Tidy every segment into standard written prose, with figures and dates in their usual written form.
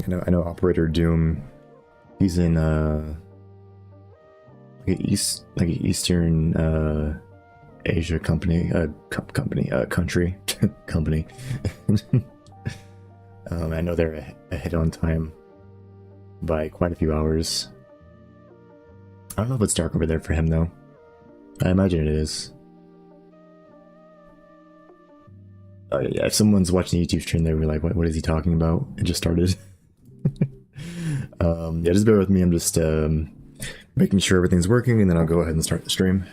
I know Operator Doom. He's in Eastern Asia country. Company. I know they're ahead on time by quite a few hours. I don't know if it's dark over there for him though. I imagine it is. Oh yeah, if someone's watching the YouTube stream, they'll be like, what is he talking about? It just started. Yeah, just bear with me. I'm just making sure everything's working, and then I'll go ahead and start the stream.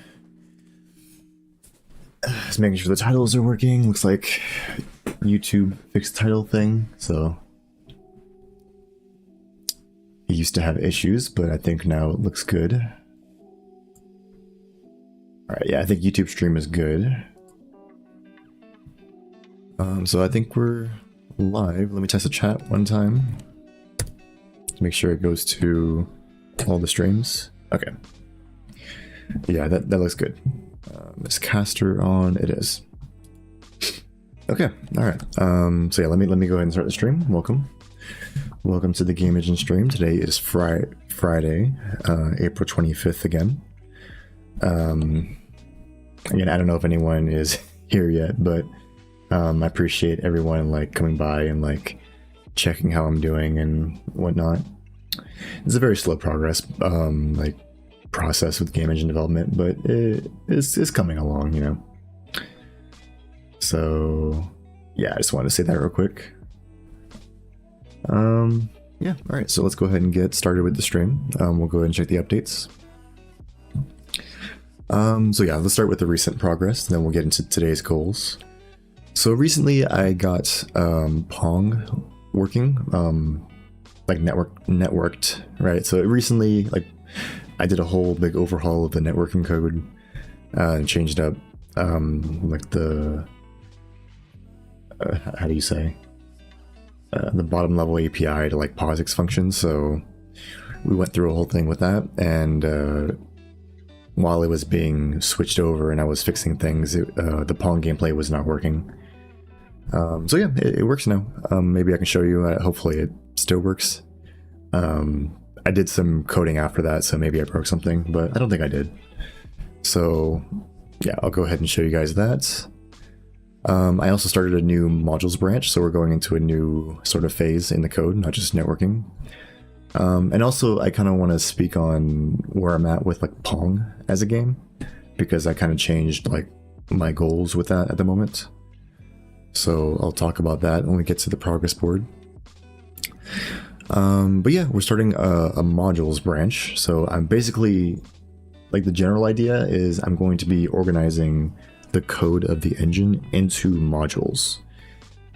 Just making sure the titles are working. Looks like YouTube fixed the title thing, so it used to have issues, but I think now it looks good. Alright, yeah, I think YouTube stream is good. So I think we're live. Let me test the chat one time to make sure it goes to all the streams. Okay. Yeah, that looks good. Is caster on? It is. Okay, alright. So yeah, let me go ahead and start the stream. Welcome to the Game Engine stream. Today is Friday, April 25th again. Again, I don't know if anyone is here yet, but I appreciate everyone like coming by and like checking how I'm doing and whatnot. It's a very slow progress like process with game engine development, but it's coming along, you know. So yeah, I just wanted to say that real quick. Yeah, all right, so let's go ahead and get started with the stream. We'll go ahead and check the updates. So yeah, let's start with the recent progress, and then we'll get into today's goals. So recently I got Pong working, like networked, right? So recently, like, I did a whole big overhaul of the networking code and changed up like the how do you say the bottom level API to like POSIX functions. So we went through a whole thing with that, and while it was being switched over and I was fixing things, the Pong gameplay was not working. So yeah, it works now. Maybe I can show you. Hopefully it still works. I did some coding after that, so maybe I broke something, but I don't think I did. So yeah, I'll go ahead and show you guys that. I also started a new modules branch, so we're going into a new sort of phase in the code, not just networking. And also I kind of want to speak on where I'm at with like Pong as a game, because I kind of changed like my goals with that at the moment. So I'll talk about that when we get to the progress board. But yeah, we're starting a modules branch. So I'm basically, like, the general idea is I'm going to be organizing the code of the engine into modules.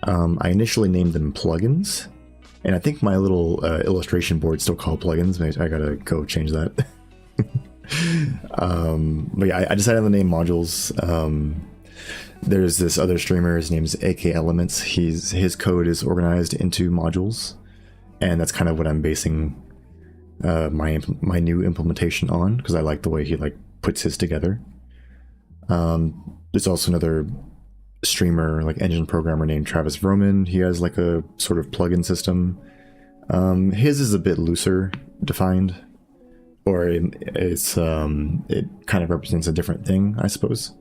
I initially named them plugins, and I think my little illustration board still called plugins. I gotta go change that. But yeah, I decided on the name modules. There's this other streamer, his name's AK Elements. His code is organized into modules, and that's kind of what I'm basing my new implementation on, because I like the way he like puts his together. There's also another streamer, like engine programmer, named Travis Vroman. He has like a sort of plugin system. His is a bit looser defined, or it kind of represents a different thing, I suppose.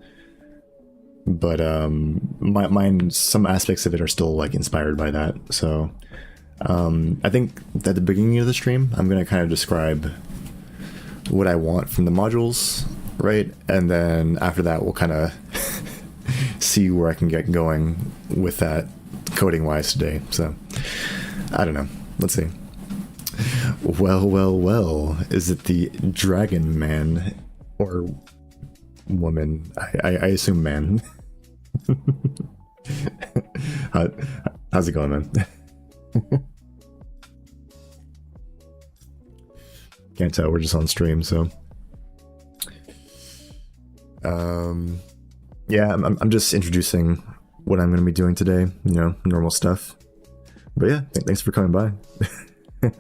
But mine, some aspects of it are still like inspired by that. So I think at the beginning of the stream, I'm going to kind of describe what I want from the modules, right? And then after that, we'll kind of see where I can get going with that coding wise today. So I don't know. Let's see. Well. Is it the Dragon Man or woman? I assume man. How's it going, man? Can't tell, we're just on stream, so yeah, I'm just introducing what I'm going to be doing today, you know, normal stuff. But yeah, thanks for coming by.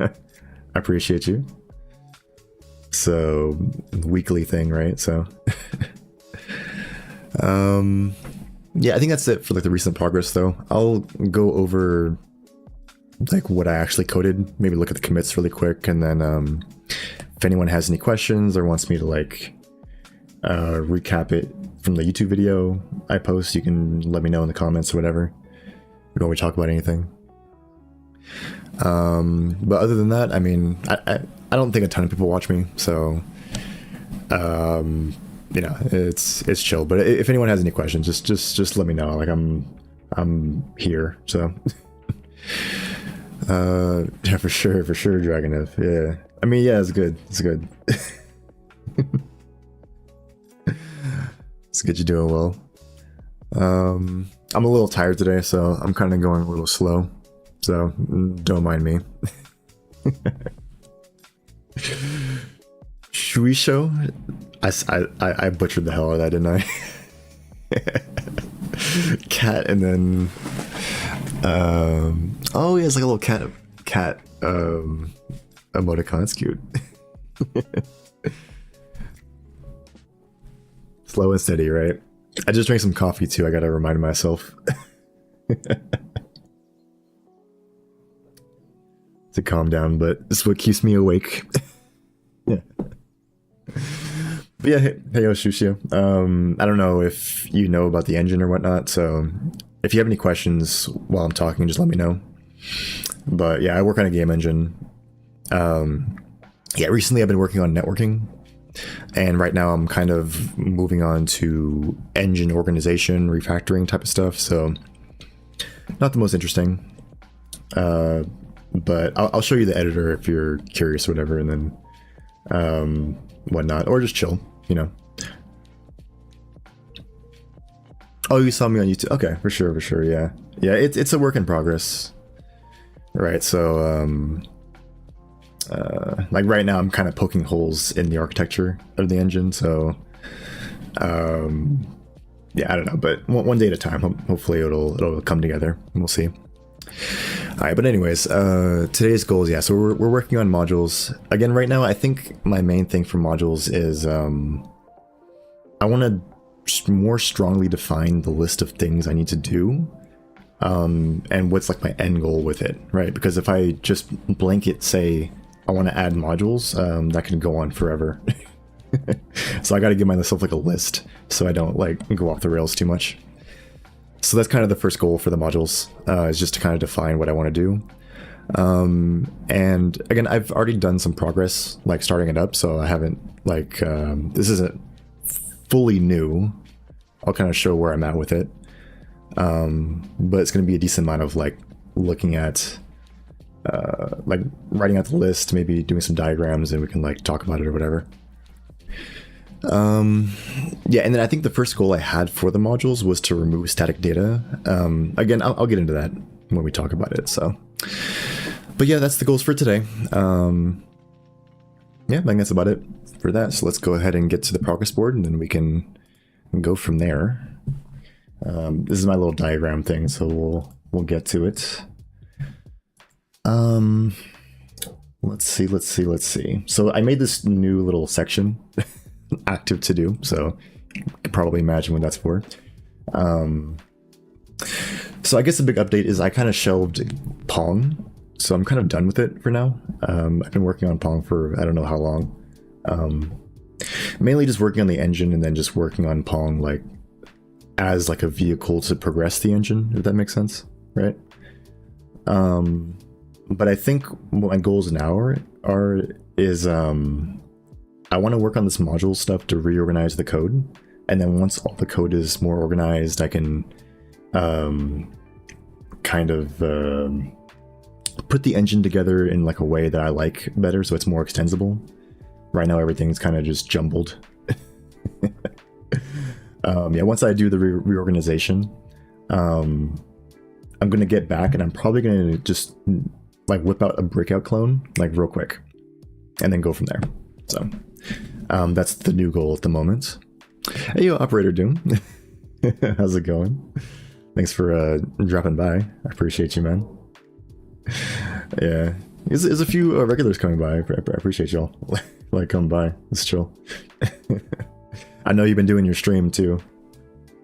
I appreciate you. So, weekly thing, right? So yeah, I think that's it for like the recent progress, though. I'll go over like what I actually coded, maybe look at the commits really quick, and then if anyone has any questions or wants me to like recap it from the YouTube video I post, you can let me know in the comments or whatever. We don't really talk about anything. But other than that, I mean, I don't think a ton of people watch me, so you know, it's chill. But if anyone has any questions, just let me know. Like I'm here, so yeah, for sure, Dragonif. Yeah, I mean, yeah, it's good. It's good. It's good you're doing well. I'm a little tired today, so I'm kind of going a little slow. So don't mind me. Shuisho? I butchered the hell out of that, didn't I? Cat, and then oh yeah, it's like a little cat emoticon. It's cute. Slow and steady, right? I just drank some coffee too. I gotta remind myself to calm down, but it's what keeps me awake. Yeah. But yeah, hey Shushio. I don't know if you know about the engine or whatnot, so if you have any questions while I'm talking, just let me know. But yeah, I work on a game engine. Yeah, recently I've been working on networking, and right now I'm kind of moving on to engine organization, refactoring type of stuff, so not the most interesting. But I'll show you the editor if you're curious or whatever, and then whatnot, or just chill, you know. Oh, you saw me on YouTube. Okay, for sure, yeah. Yeah, it's a work in progress. Right, so like right now I'm kind of poking holes in the architecture of the engine, so yeah, I don't know, but one day at a time. Hopefully it'll come together, and we'll see. Alright, but anyways, today's goals, yeah, so we're working on modules. Again, right now, I think my main thing for modules is I want to more strongly define the list of things I need to do, and what's like my end goal with it, right? Because if I just blanket say I want to add modules, that can go on forever. So I got to give myself like a list so I don't like go off the rails too much. So that's kind of the first goal for the modules, is just to kind of define what I want to do. And again, I've already done some progress, like starting it up, so I haven't, like, this isn't fully new. I'll kind of show where I'm at with it. But it's going to be a decent amount of, like, looking at, like, writing out the list, maybe doing some diagrams, and we can, like, talk about it or whatever. Yeah, and then I think the first goal I had for the modules was to remove static data. Again, I'll get into that when we talk about it, so. But yeah, that's the goals for today. Yeah, I think that's about it for that. So let's go ahead and get to the progress board, and then we can go from there. This is my little diagram thing, so we'll get to it. Let's see. So I made this new little section. Active to do, so you can probably imagine what that's for. So I guess the big update is I kind of shelved Pong, so I'm kind of done with it for now. I've been working on Pong for I don't know how long. Mainly just working on the engine, and then just working on Pong like as like a vehicle to progress the engine, if that makes sense, right? But I think what my goals now is I want to work on this module stuff to reorganize the code, and then once all the code is more organized, I can kind of put the engine together in like a way that I like better, so it's more extensible. Right now everything's kind of just jumbled. Yeah, once I do the reorganization, I'm gonna get back, and I'm probably gonna just like whip out a breakout clone like real quick, and then go from there. So that's the new goal at the moment. Hey, yo, Operator Doom. How's it going? Thanks for dropping by. I appreciate you, man. Yeah, there's a few regulars coming by. I appreciate y'all. Like, come by. It's chill. I know you've been doing your stream too,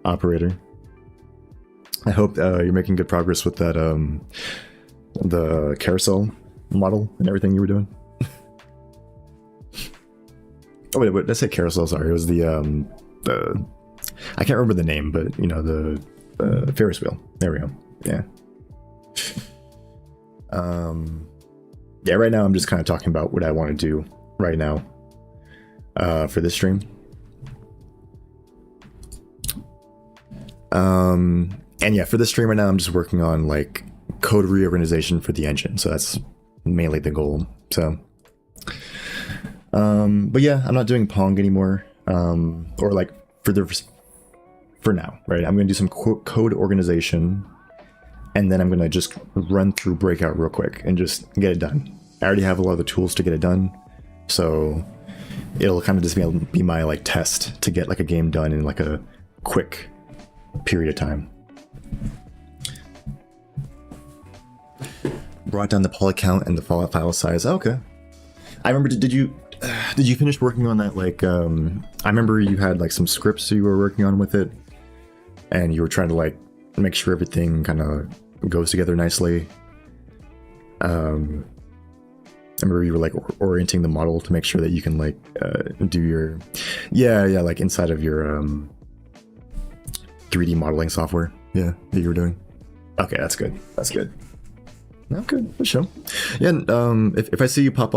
Operator. I hope you're making good progress with that the carousel model and everything you were doing. Oh wait, did I say carousel? Sorry, it was the I can't remember the name, but you know, the Ferris wheel. There we go. Yeah. Yeah, right now I'm just kind of talking about what I want to do right now for this stream. And yeah, for this stream right now, I'm just working on like code reorganization for the engine. So that's mainly the goal. So, but yeah, I'm not doing Pong anymore. Or like for now, right? I'm going to do some code organization, and then I'm going to just run through Breakout real quick and just get it done. I already have a lot of the tools to get it done. So it'll kind of just be my like test to get like a game done in like a quick period of time. Brought down the poly count and the file size. Okay. I remember, did you finish working on that? Like, I remember you had like some scripts you were working on with it, and you were trying to like make sure everything kind of goes together nicely. I remember you were like orienting the model to make sure that you can like do your, yeah, like inside of your 3D modeling software. Yeah, that you were doing. Okay, that's good. That's good. No, good. For sure. Yeah. If I see you pop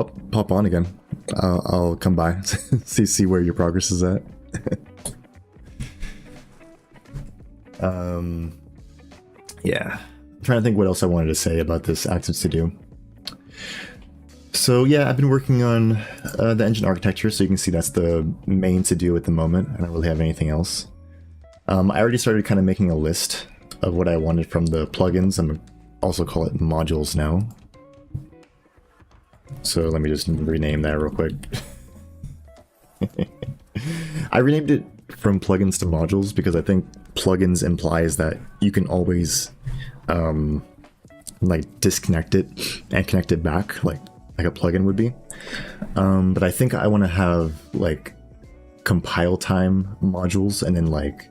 on again, I'll come by see where your progress is at. Yeah. I'm trying to think what else I wanted to say about this active to do. So yeah, I've been working on the engine architecture, so you can see that's the main to do at the moment. I don't really have anything else. I already started kind of making a list of what I wanted from the plugins. I'm also call it modules now. So let me just rename that real quick. I renamed it from plugins to modules because I think plugins implies that you can always like disconnect it and connect it back like a plugin would be. But I think I want to have like compile time modules and then like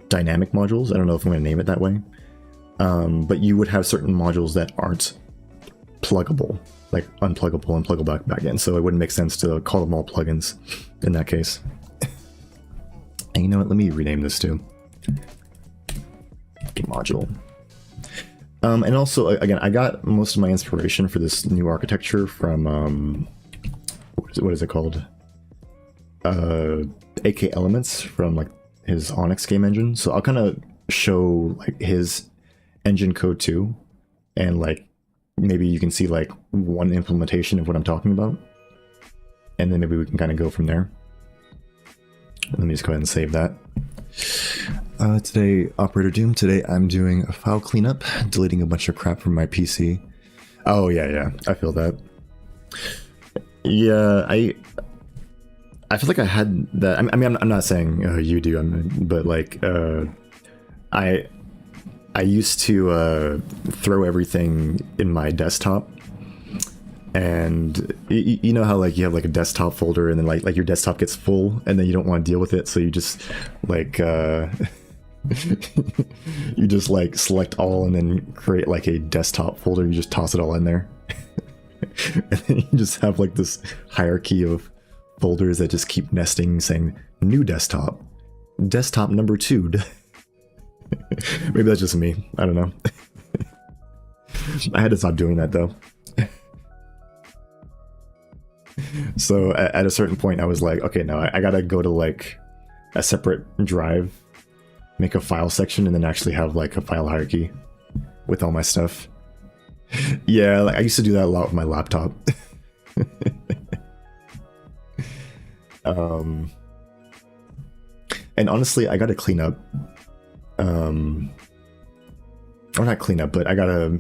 dynamic modules. I don't know if I'm going to name it that way. But you would have certain modules that aren't pluggable, like unpluggable and pluggable back in. So it wouldn't make sense to call them all plugins in that case. And you know what? Let me rename this too. Module. And also, again, I got most of my inspiration for this new architecture from, what is it called? AK Elements from like his Onyx game engine. So I'll kind of show like his engine code too. And like, maybe you can see like one implementation of what I'm talking about. And then maybe we can kind of go from there. Let me just go ahead and save that. Today, Operator Doom, today I'm doing a file cleanup, deleting a bunch of crap from my PC. Oh yeah, I feel that. Yeah, I feel like I had that. I mean, I'm not saying you do, but like I used to throw everything in my desktop. And you know how like you have like a desktop folder and then like your desktop gets full and then you don't want to deal with it, so you just like you just like select all and then create like a desktop folder. You just toss it all in there. And then you just have like this hierarchy of folders that just keep nesting, saying new desktop, desktop number 2. Maybe that's just me, I don't know. I had to stop doing that though. So at a certain point I was like, okay, no, I gotta go to like a separate drive, make a file section, and then actually have like a file hierarchy with all my stuff. Yeah, like I used to do that a lot with my laptop. And honestly, I gotta clean up, or not clean up, but I gotta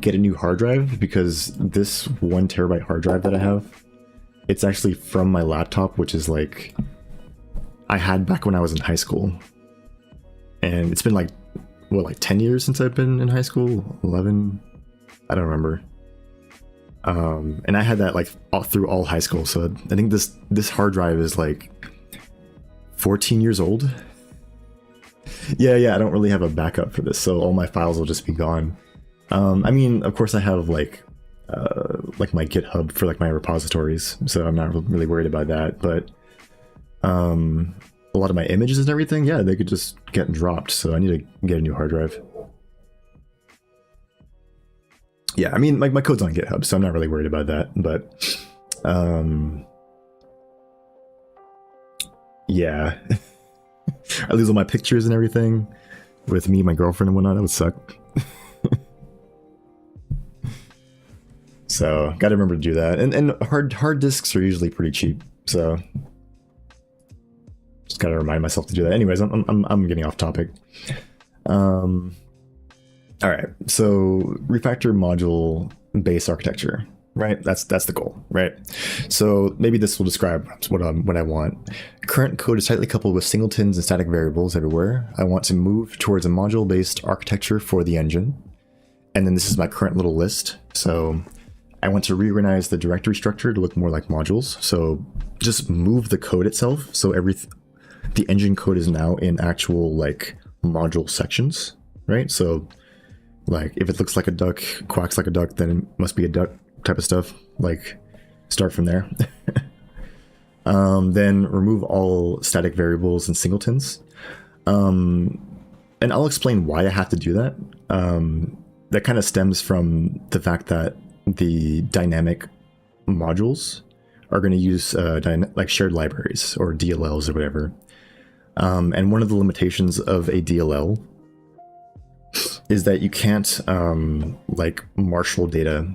get a new hard drive, because this 1 terabyte hard drive that I have, it's actually from my laptop, which is like I had back when I was in high school. And it's been like, what, like 10 years since I've been in high school? 11? I don't remember. And I had that like through all high school, so I think this hard drive is like 14 years old. Yeah, I don't really have a backup for this, so all my files will just be gone. I mean, of course I have like my GitHub for like my repositories, so I'm not really worried about that. But a lot of my images and everything, yeah, they could just get dropped. So I need to get a new hard drive. Yeah, I mean, my code's on GitHub, so I'm not really worried about that. But yeah, I lose all my pictures and everything with me, my girlfriend, and whatnot. That would suck. So gotta remember to do that. And hard disks are usually pretty cheap, so just gotta remind myself to do that. Anyways, I'm getting off topic. All right, so refactor module base architecture, right? That's the goal, right? So maybe this will describe what I want. Current code is tightly coupled with singletons and static variables everywhere. I want to move towards a module-based architecture for the engine. And then this is my current little list. So I want to reorganize the directory structure to look more like modules. So just move the code itself. So the engine code is now in actual like module sections, right? So like if it looks like a duck, quacks like a duck, then it must be a duck type of stuff. Like start from there. Then remove all static variables and singletons. And I'll explain why I have to do that. That kind of stems from the fact that the dynamic modules are going to use like shared libraries or DLLs or whatever. And one of the limitations of a DLL is that you can't like marshal data,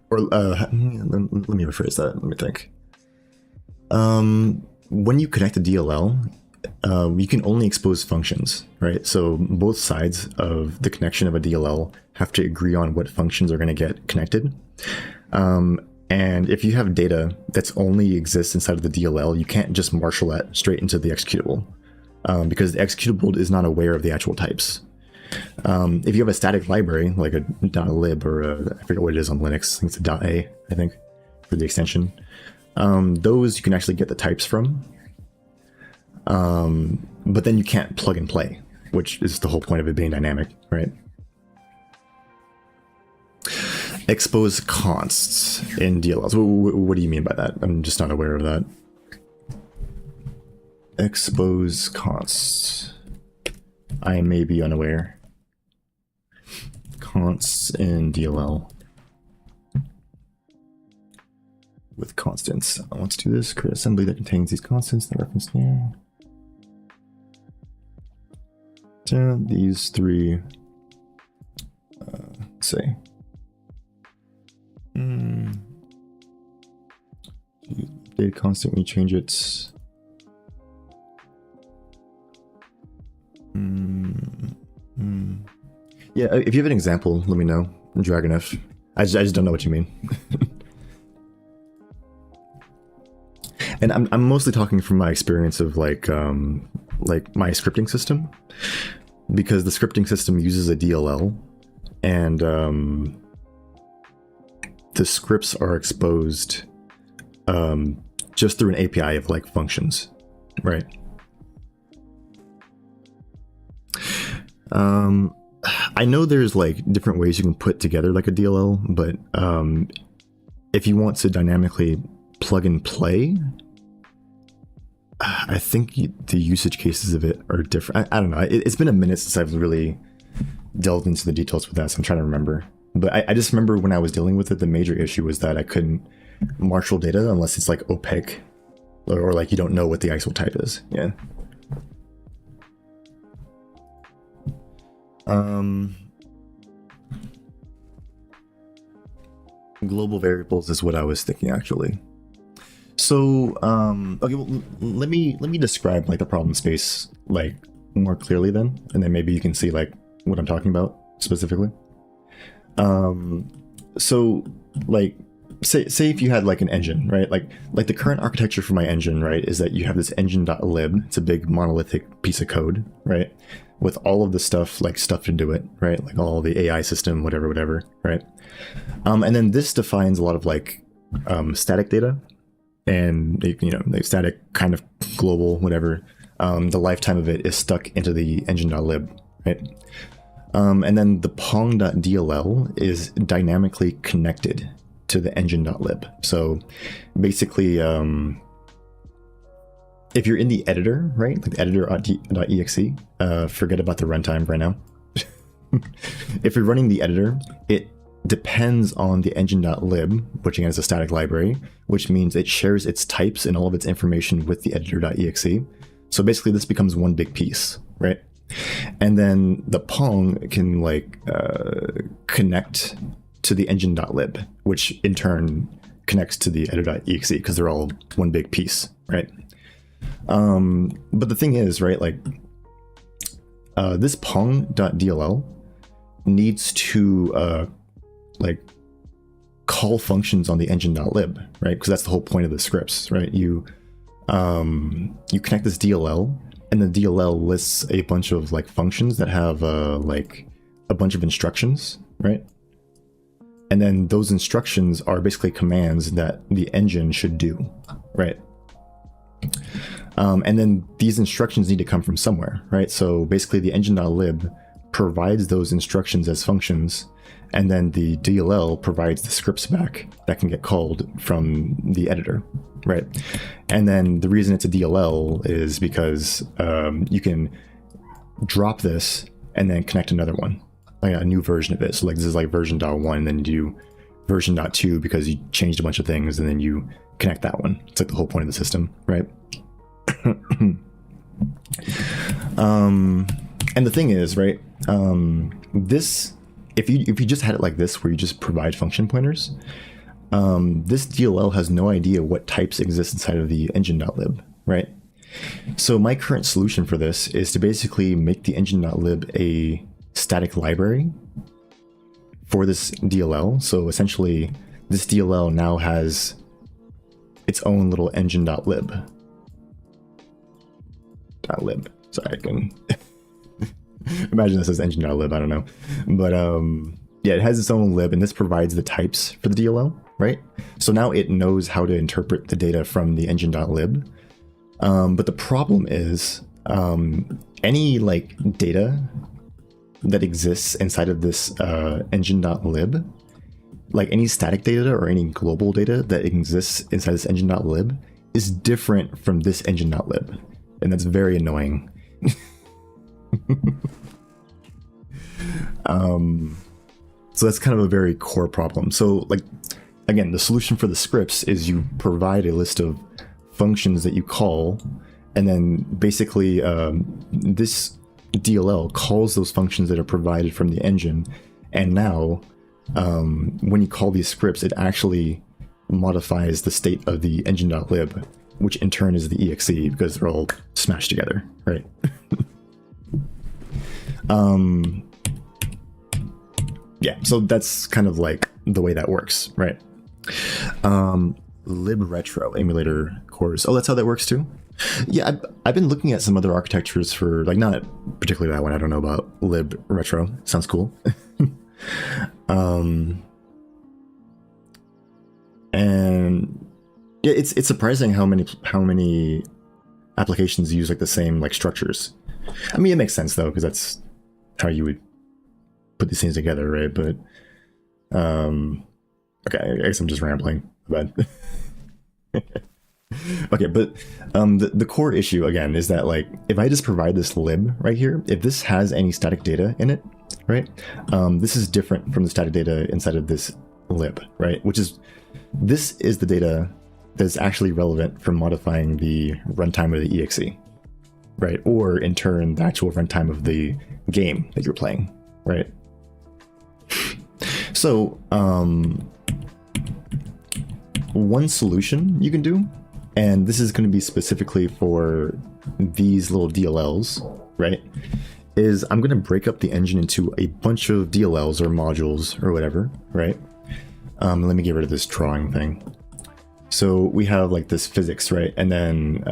or let me rephrase that. Let me think. When you connect a DLL, you can only expose functions, right? So both sides of the connection of a DLL have to agree on what functions are going to get connected. And if you have data that's only exists inside of the DLL, you can't just marshal that straight into the executable, because the executable is not aware of the actual types. If you have a static library, like a .lib or I forget what it is on Linux, I think it's a .a, I think, for the extension. Those you can actually get the types from. But then you can't plug and play, which is the whole point of it being dynamic, right? Expose consts in DLLs. What do you mean by that? I'm just not aware of that. Expose consts. I may be unaware. Consts in DLL. With constants. Let's do this. Create assembly that contains these constants that reference here. These three, let's say, data constant when you change it. Yeah, if you have an example, let me know. Dragonf. I just don't know what you mean. And I'm mostly talking from my experience of like my scripting system, because the scripting system uses a DLL, and the scripts are exposed just through an API of like functions, right? I know there's like different ways you can put together like a DLL, but if you want to dynamically plug and play, I think the usage cases of it are different. I don't know. It's been a minute since I've really delved into the details with that, so I'm trying to remember. But I just remember when I was dealing with it, the major issue was that I couldn't marshal data unless it's like opaque, or like you don't know what the actual type is. Yeah. Global variables is what I was thinking, actually. So, okay, well, let me describe like the problem space like more clearly then, and then maybe you can see like what I'm talking about specifically. So like say if you had like an engine, right? Like the current architecture for my engine, right, is that you have this engine.lib. It's a big monolithic piece of code, right, with all of the stuff like stuffed into it, right? Like all the AI system, whatever, right? And then this defines a lot of like static data, and like static kind of global, whatever. The lifetime of it is stuck into the engine.lib, right? And then the Pong.dll is dynamically connected to the engine.lib. So basically, if you're in the editor, right, like the editor.exe, forget about the runtime right now. If you're running the editor, it depends on the engine.lib, which again is a static library, which means it shares its types and all of its information with the editor.exe. So basically this becomes one big piece, right? And then the Pong can like connect to the engine.lib, which in turn connects to the editor.exe because they're all one big piece, right? But the thing is, right, like this Pong.dll needs to like call functions on the engine.lib, right? Because that's the whole point of the scripts, right? You connect this DLL, and the DLL lists a bunch of like functions that have like a bunch of instructions, right? And then those instructions are basically commands that the engine should do, right? And then these instructions need to come from somewhere, right? So basically the engine.lib provides those instructions as functions, and then the DLL provides the scripts back that can get called from the editor, right? And then the reason it's a DLL is because you can drop this and then connect another one, like a new version of it. So like this is like version.1, and then you do version.2 because you changed a bunch of things, and then you connect that one. It's like the whole point of the system, right? And the thing is, right, this, if you just had it like this, where you just provide function pointers, this DLL has no idea what types exist inside of the engine.lib, right? So my current solution for this is to basically make the engine.lib a static library for this DLL. So essentially, this DLL now has its own little engine.lib. Sorry, I can imagine this as engine.lib, I don't know. But yeah, it has its own lib, and this provides the types for the DLL, right? So now it knows how to interpret the data from the engine.lib. But the problem is any like data that exists inside of this engine.lib, like any static data or any global data that exists inside this engine.lib is different from this engine.lib. And that's very annoying. So that's kind of a very core problem. So like, again, the solution for the scripts is you provide a list of functions that you call, and then basically this DLL calls those functions that are provided from the engine. And now when you call these scripts, it actually modifies the state of the engine.lib, which in turn is the exe, because they're all smashed together, right? Yeah, so that's kind of like the way that works, right? libretro emulator cores. Oh, that's how that works too? Yeah, I've been looking at some other architectures for, like, not particularly that one. I don't know about libretro. Sounds cool. And yeah, it's surprising how many applications use like the same like structures. I mean, it makes sense though, because that's how you would put these things together, right? But okay, I guess I'm just rambling. But okay, but the core issue again is that, like, if I just provide this lib right here, if this has any static data in it, right, this is different from the static data inside of this lib, right? This is the data that's actually relevant for modifying the runtime of the exe, right? Or in turn, the actual runtime of the game that you're playing, right? So one solution you can do, and this is going to be specifically for these little DLLs, right, is I'm going to break up the engine into a bunch of DLLs or modules or whatever, right? Let me get rid of this drawing thing. So we have like this physics, right? And then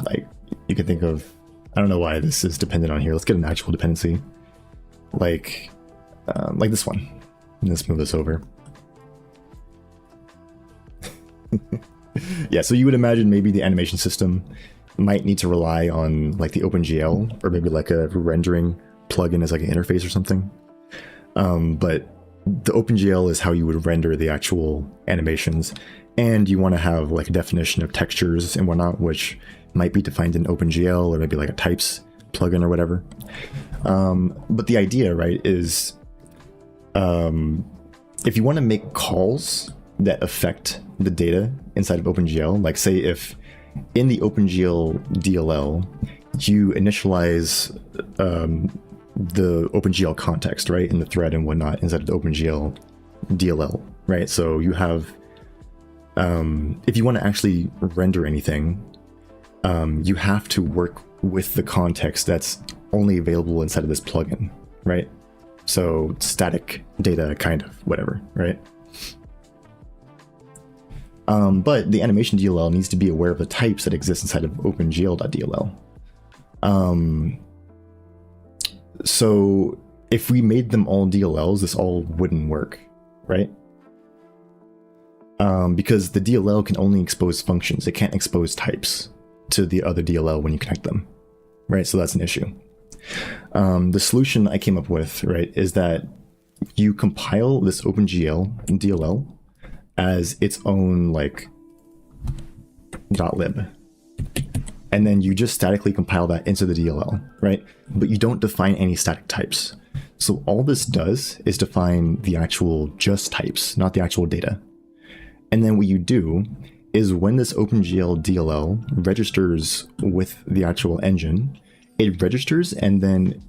like you can think of, I don't know why this is dependent on here. Let's get an actual dependency, like this one. Let's move this over. Yeah, so you would imagine maybe the animation system might need to rely on like the OpenGL or maybe like a rendering plugin as like an interface or something. But the OpenGL is how you would render the actual animations, and you want to have like a definition of textures and whatnot, which might be defined in OpenGL or maybe like a types plugin or whatever. But the idea, right, is if you want to make calls that affect the data inside of OpenGL, like say if in the OpenGL DLL you initialize the OpenGL context, right, in the thread and whatnot inside of the OpenGL DLL, right? So you have, if you want to actually render anything, you have to work with the context that's only available inside of this plugin, right? So static data, kind of, whatever, right? But the animation DLL needs to be aware of the types that exist inside of OpenGL.dll. So if we made them all DLLs, this all wouldn't work, right? Because the DLL can only expose functions. It can't expose types to the other DLL when you connect them, right? So that's an issue. The solution I came up with, right, is that you compile this OpenGL DLL as its own like .lib, and then you just statically compile that into the DLL, right? But you don't define any static types. So all this does is define the actual just types, not the actual data. And then what you do is when this OpenGL DLL registers with the actual engine, it registers, and then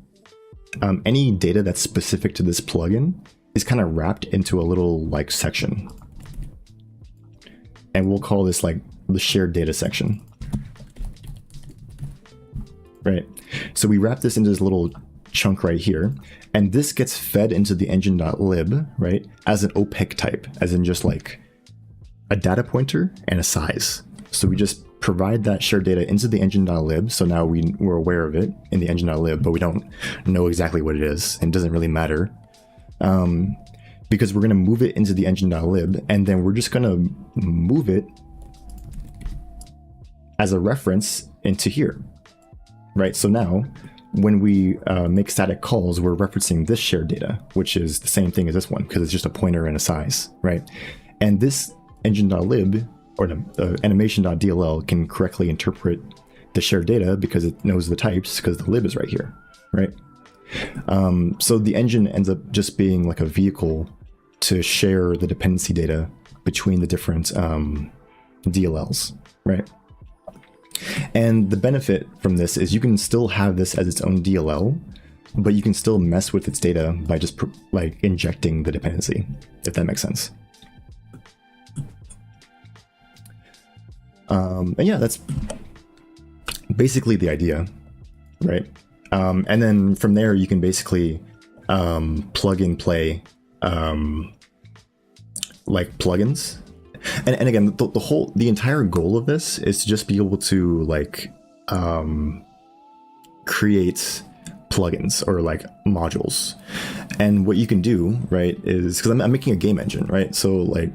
any data that's specific to this plugin is kind of wrapped into a little like section. And we'll call this like the shared data section. Right. So we wrap this into this little chunk right here, and this gets fed into the engine.lib, right, as an opaque type, as in just like a data pointer and a size. So we just provide that shared data into the engine.lib, so now we're aware of it in the engine.lib, but we don't know exactly what it is, and it doesn't really matter. Because we're going to move it into the engine.lib, and then we're just going to move it as a reference into here, right? So now, when we make static calls, we're referencing this shared data, which is the same thing as this one, because it's just a pointer and a size, right? And this engine.lib, or the animation.dll, can correctly interpret the shared data because it knows the types, because the lib is right here, right? So the engine ends up just being like a vehicle to share the dependency data between the different DLLs, right? And the benefit from this is you can still have this as its own DLL, but you can still mess with its data by just like injecting the dependency, if that makes sense. And yeah, that's basically the idea, right? And then from there, you can basically plug and play like plugins. And again, the entire goal of this is to just be able to like create plugins or like modules. And what you can do, right, is because I'm making a game engine, right? So like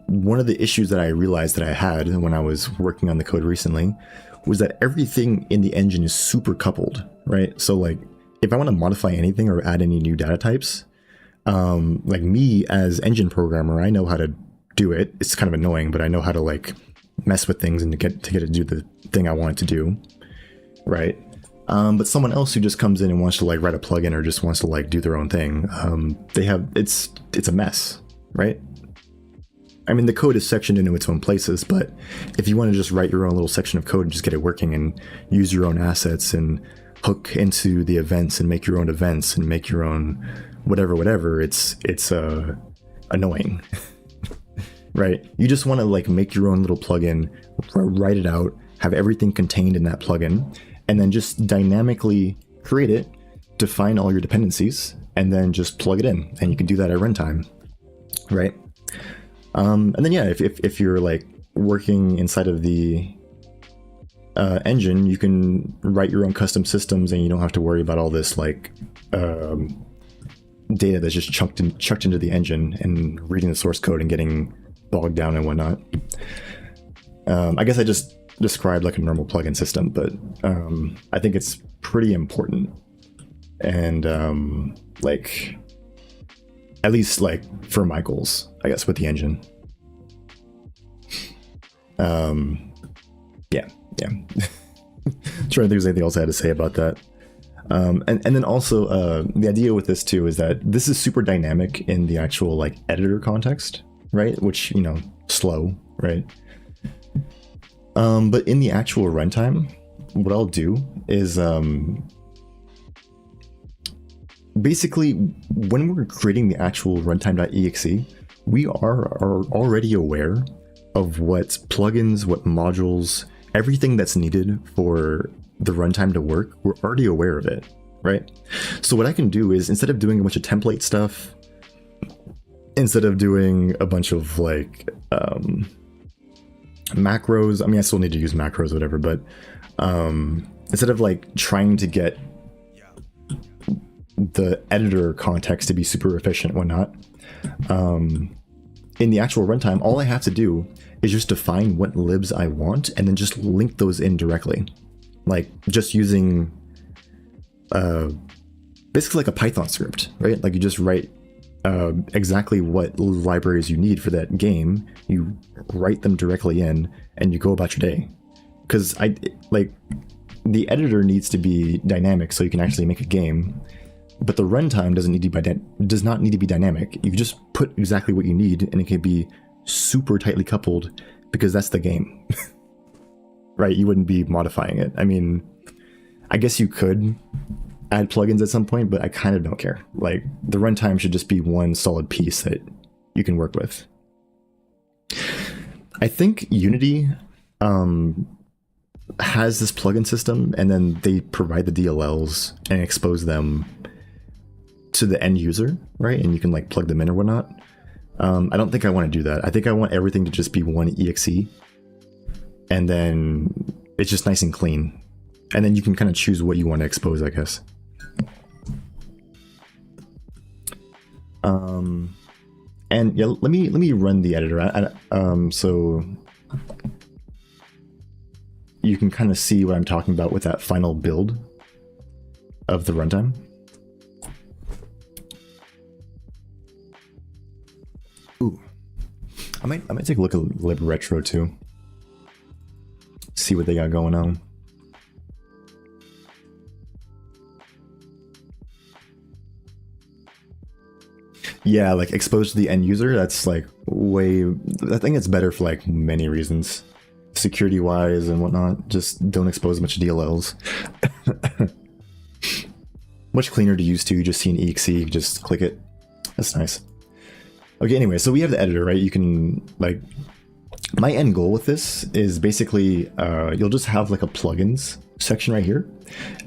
one of the issues that I realized that I had when I was working on the code recently was that everything in the engine is super coupled, right? So like if I want to modify anything or add any new data types, like me as engine programmer, I know how to do it. It's kind of annoying, but I know how to like mess with things and to get it to do the thing I want it to do, right? But someone else who just comes in and wants to like write a plugin or just wants to like do their own thing, it's a mess, right? I mean, the code is sectioned into its own places, but if you want to just write your own little section of code and just get it working and use your own assets and hook into the events and make your own events and make your own whatever, it's annoying, right? You just want to like make your own little plugin, write it out, have everything contained in that plugin, and then just dynamically create it, define all your dependencies, and then just plug it in, and you can do that at runtime, right? And then yeah, if you're like working inside of the engine, you can write your own custom systems, and you don't have to worry about all this like data that's just chucked into the engine and reading the source code and getting bogged down and whatnot. I guess I just describe like a normal plugin system, but I think it's pretty important. And like, at least like for my goals, I guess, with the engine. Yeah. Trying to think if there's anything else I had to say about that. And then also the idea with this too is that this is super dynamic in the actual like editor context, right? Which, you know, slow, right? But in the actual runtime, what I'll do is basically when we're creating the actual runtime.exe, we are already aware of what plugins, what modules, everything that's needed for the runtime to work. We're already aware of it, right? So what I can do is, instead of doing a bunch of template stuff, instead of doing a bunch of like macros, I mean, I still need to use macros or whatever, but instead of like trying to get the editor context to be super efficient and whatnot, in the actual runtime, all I have to do is just define what libs I want and then just link those in directly. Like just using basically like a Python script, right? Like you just write exactly what libraries you need for that game, you write them directly in, and you go about your day. Because the editor needs to be dynamic so you can actually make a game, but the runtime does not need to be dynamic. You just put exactly what you need, and it can be super tightly coupled because that's the game. Right? You wouldn't be modifying it. I mean, I guess you could add plugins at some point, but I kind of don't care. Like, the runtime should just be one solid piece that you can work with. I think Unity has this plugin system, and then they provide the DLLs and expose them to the end user, right? And you can like plug them in or whatnot. I don't think I want to do that. I think I want everything to just be one exe, and then it's just nice and clean. And then you can kind of choose what you want to expose, I guess. And yeah, let me run the editor. So you can kind of see what I'm talking about with that final build of the runtime. Ooh, I might take a look at libretro too. See what they got going on. Yeah, like exposed to the end user, that's like way, I think it's better for like many reasons. Security wise and whatnot, just don't expose a bunch of DLLs. Much cleaner to use too, you just see an exe, you just click it. That's nice. Okay, anyway, so we have the editor, right? You can like, my end goal with this is basically, you'll just have like a plugins section right here,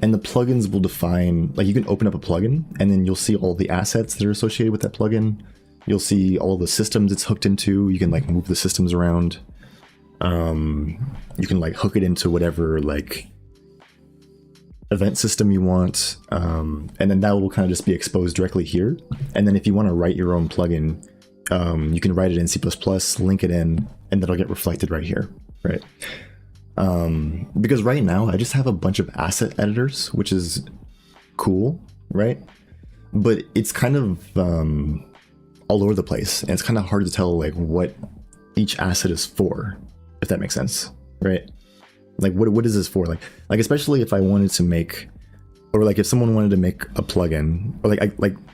and the plugins will define, like you can open up a plugin and then you'll see all the assets that are associated with that plugin. You'll see all the systems it's hooked into. You can like move the systems around. You can like hook it into whatever like event system you want, and then that will kind of just be exposed directly here. And then if you want to write your own plugin, you can write it in C++, link it in, and that'll get reflected right here, right? Because right now I just have a bunch of asset editors, which is cool, right? But it's kind of all over the place, and it's kind of hard to tell like what each asset is for, if that makes sense, right? Like what is this for? Like especially if I wanted to make, or like if someone wanted to make a plugin, or like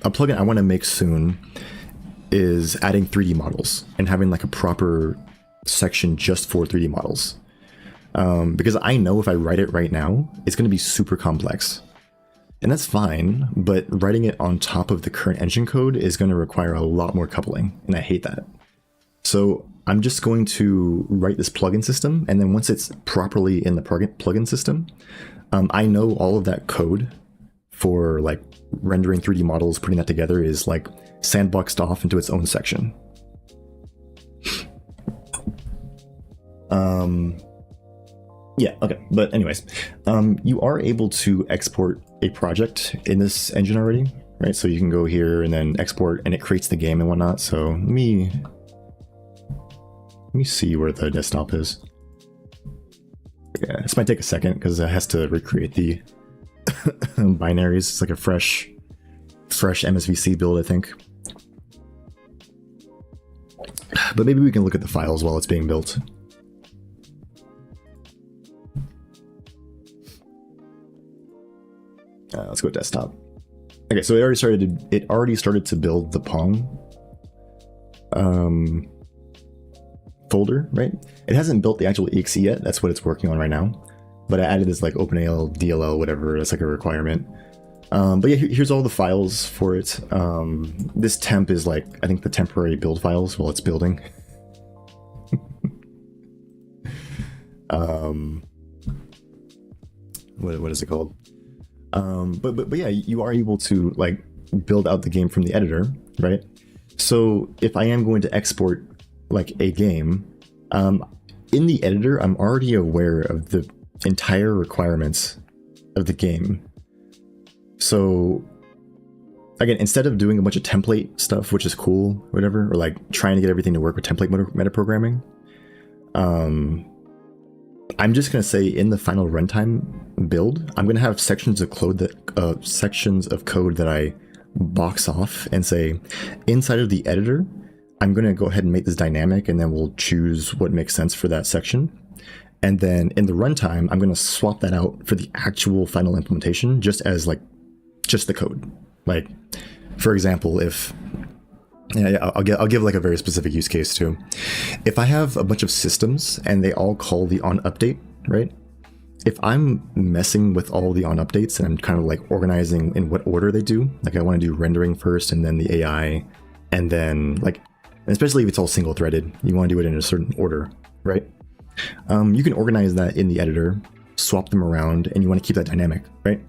a plugin I want to make soon is adding 3D models and having like a proper section just for 3D models. Because I know if I write it right now, it's going to be super complex. And that's fine, but writing it on top of the current engine code is going to require a lot more coupling, and I hate that. So I'm just going to write this plugin system, and then once it's properly in the plugin system, I know all of that code for like rendering 3D models, putting that together is like sandboxed off into its own section. Yeah, okay, but anyways, you are able to export a project in this engine already, right? So you can go here and then export, and it creates the game and whatnot. So let me see where the desktop is. Yeah, this might take a second because it has to recreate the binaries. It's like a fresh MSVC build, I think. But maybe we can look at the files while it's being built. Let's go desktop. Okay, so it already started to build the Pong folder, right? It hasn't built the actual exe yet. That's what it's working on right now. But I added this like OpenAL, DLL, whatever. That's like a requirement. But yeah, here's all the files for it. This temp is like, I think, the temporary build files while it's building. What is it called? But yeah, you are able to like build out the game from the editor, right? So if I am going to export like a game, in the editor, I'm already aware of the entire requirements of the game. So again, instead of doing a bunch of template stuff, which is cool, whatever, or like trying to get everything to work with template metaprogramming, I'm just gonna say in the final runtime build, I'm gonna have sections of code that I box off and say, inside of the editor, I'm gonna go ahead and make this dynamic, and then we'll choose what makes sense for that section. And then in the runtime, I'm gonna swap that out for the actual final implementation, just as like just the code. Like, for example, if I'll give like a very specific use case too. If I have a bunch of systems and they all call the on update, right? If I'm messing with all the on updates and I'm kind of like organizing in what order they do, like I want to do rendering first and then the AI, and then like, especially if it's all single threaded, you want to do it in a certain order, right? You can organize that in the editor, swap them around, and you want to keep that dynamic, right?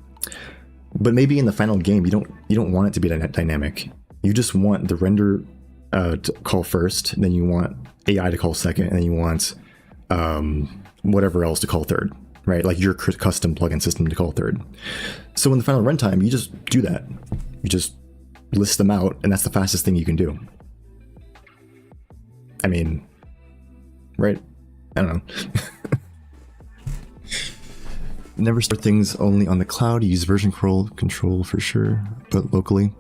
But maybe in the final game, you don't want it to be dynamic. You just want the render to call first, then you want AI to call second, and then you want whatever else to call third, right? Like your custom plugin system to call third. So in the final runtime, you just do that. You just list them out, and that's the fastest thing you can do. I mean, right? I don't know. Never store things only on the cloud. Use version control for sure, but locally.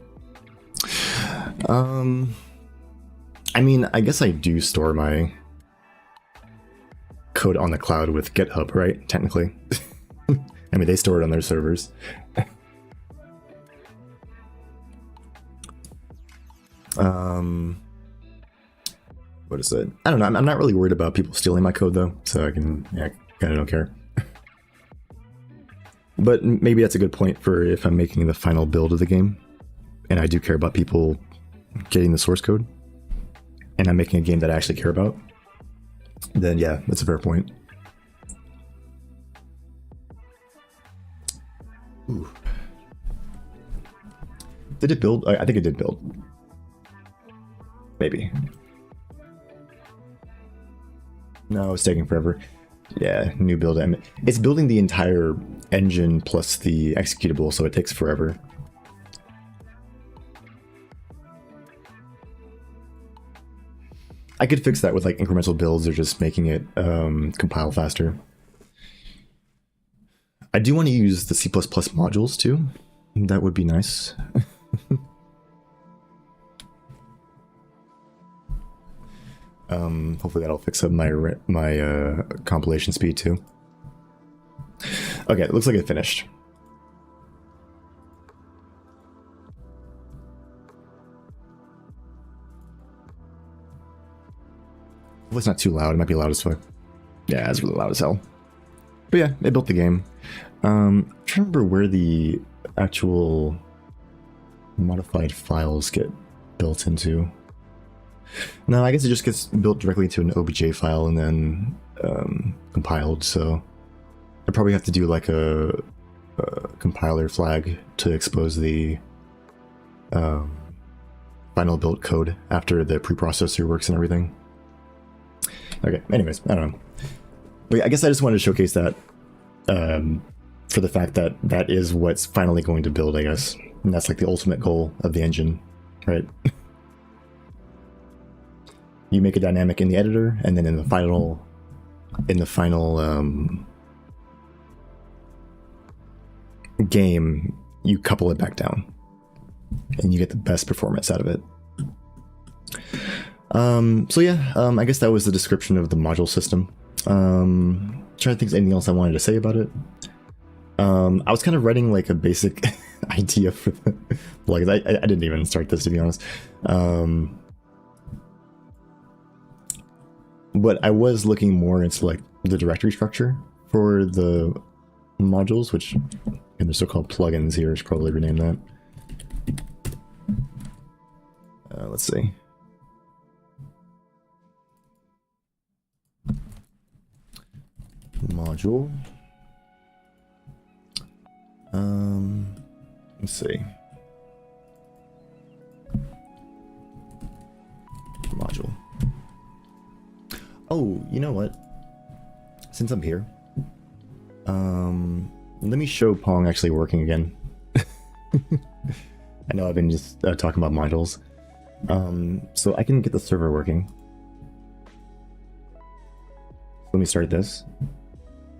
I mean, I guess I do store my code on the cloud with GitHub, right? Technically. I mean, they store it on their servers. What is it? I don't know. I'm not really worried about people stealing my code though, so I kind of don't care. But maybe that's a good point for if I'm making the final build of the game, and I do care about people getting the source code, and I'm making a game that I actually care about, then yeah, that's a fair point. Ooh. Did it build? I think it did build. Maybe. No, it's taking forever. Yeah, new build. It's building the entire engine plus the executable, so it takes forever. I could fix that with like incremental builds or just making it compile faster. I do want to use the C++ modules too. That would be nice. Hopefully that'll fix up my compilation speed too. Okay, it looks like it finished. Well, it's not too loud. It might be loud as fuck. Yeah, it's really loud as hell. But yeah, it built the game. I'm trying to remember where the actual modified files get built into. No, I guess it just gets built directly to an OBJ file and then compiled, so I probably have to do like a compiler flag to expose the final build code after the preprocessor works and everything. Okay, anyways, I don't know. But I guess I just wanted to showcase that for the fact that that is what's finally going to build, I guess. And that's like the ultimate goal of the engine, right? You make a dynamic in the editor, and then in the final game, you couple it back down and you get the best performance out of it. So yeah, I guess that was the description of the module system. Trying to think of anything else I wanted to say about it. I was kind of writing like a basic idea for the plugins. I didn't even start this, to be honest. But I was looking more into like the directory structure for the modules, which, and they're so-called plugins here. I should probably rename that. Let's see. Module. Let's see. Module. Oh, you know what? Since I'm here, let me show Pong actually working again. I know I've been just talking about modules. So I can get the server working. Let me start this.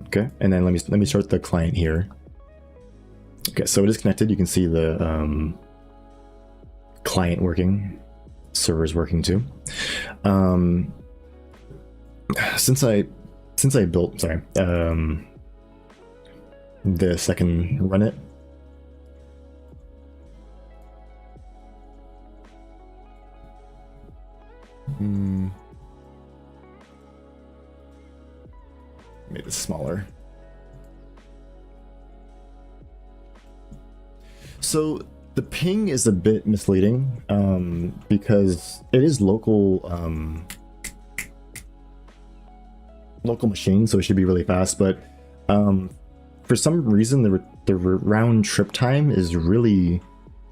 Okay, and then let me start the client here. Okay, so it is connected. You can see the client working, server's working too. Since I built, sorry, this, I can run it. Make this smaller. So the ping is a bit misleading because it is local machine, so it should be really fast. But for some reason, the round trip time is really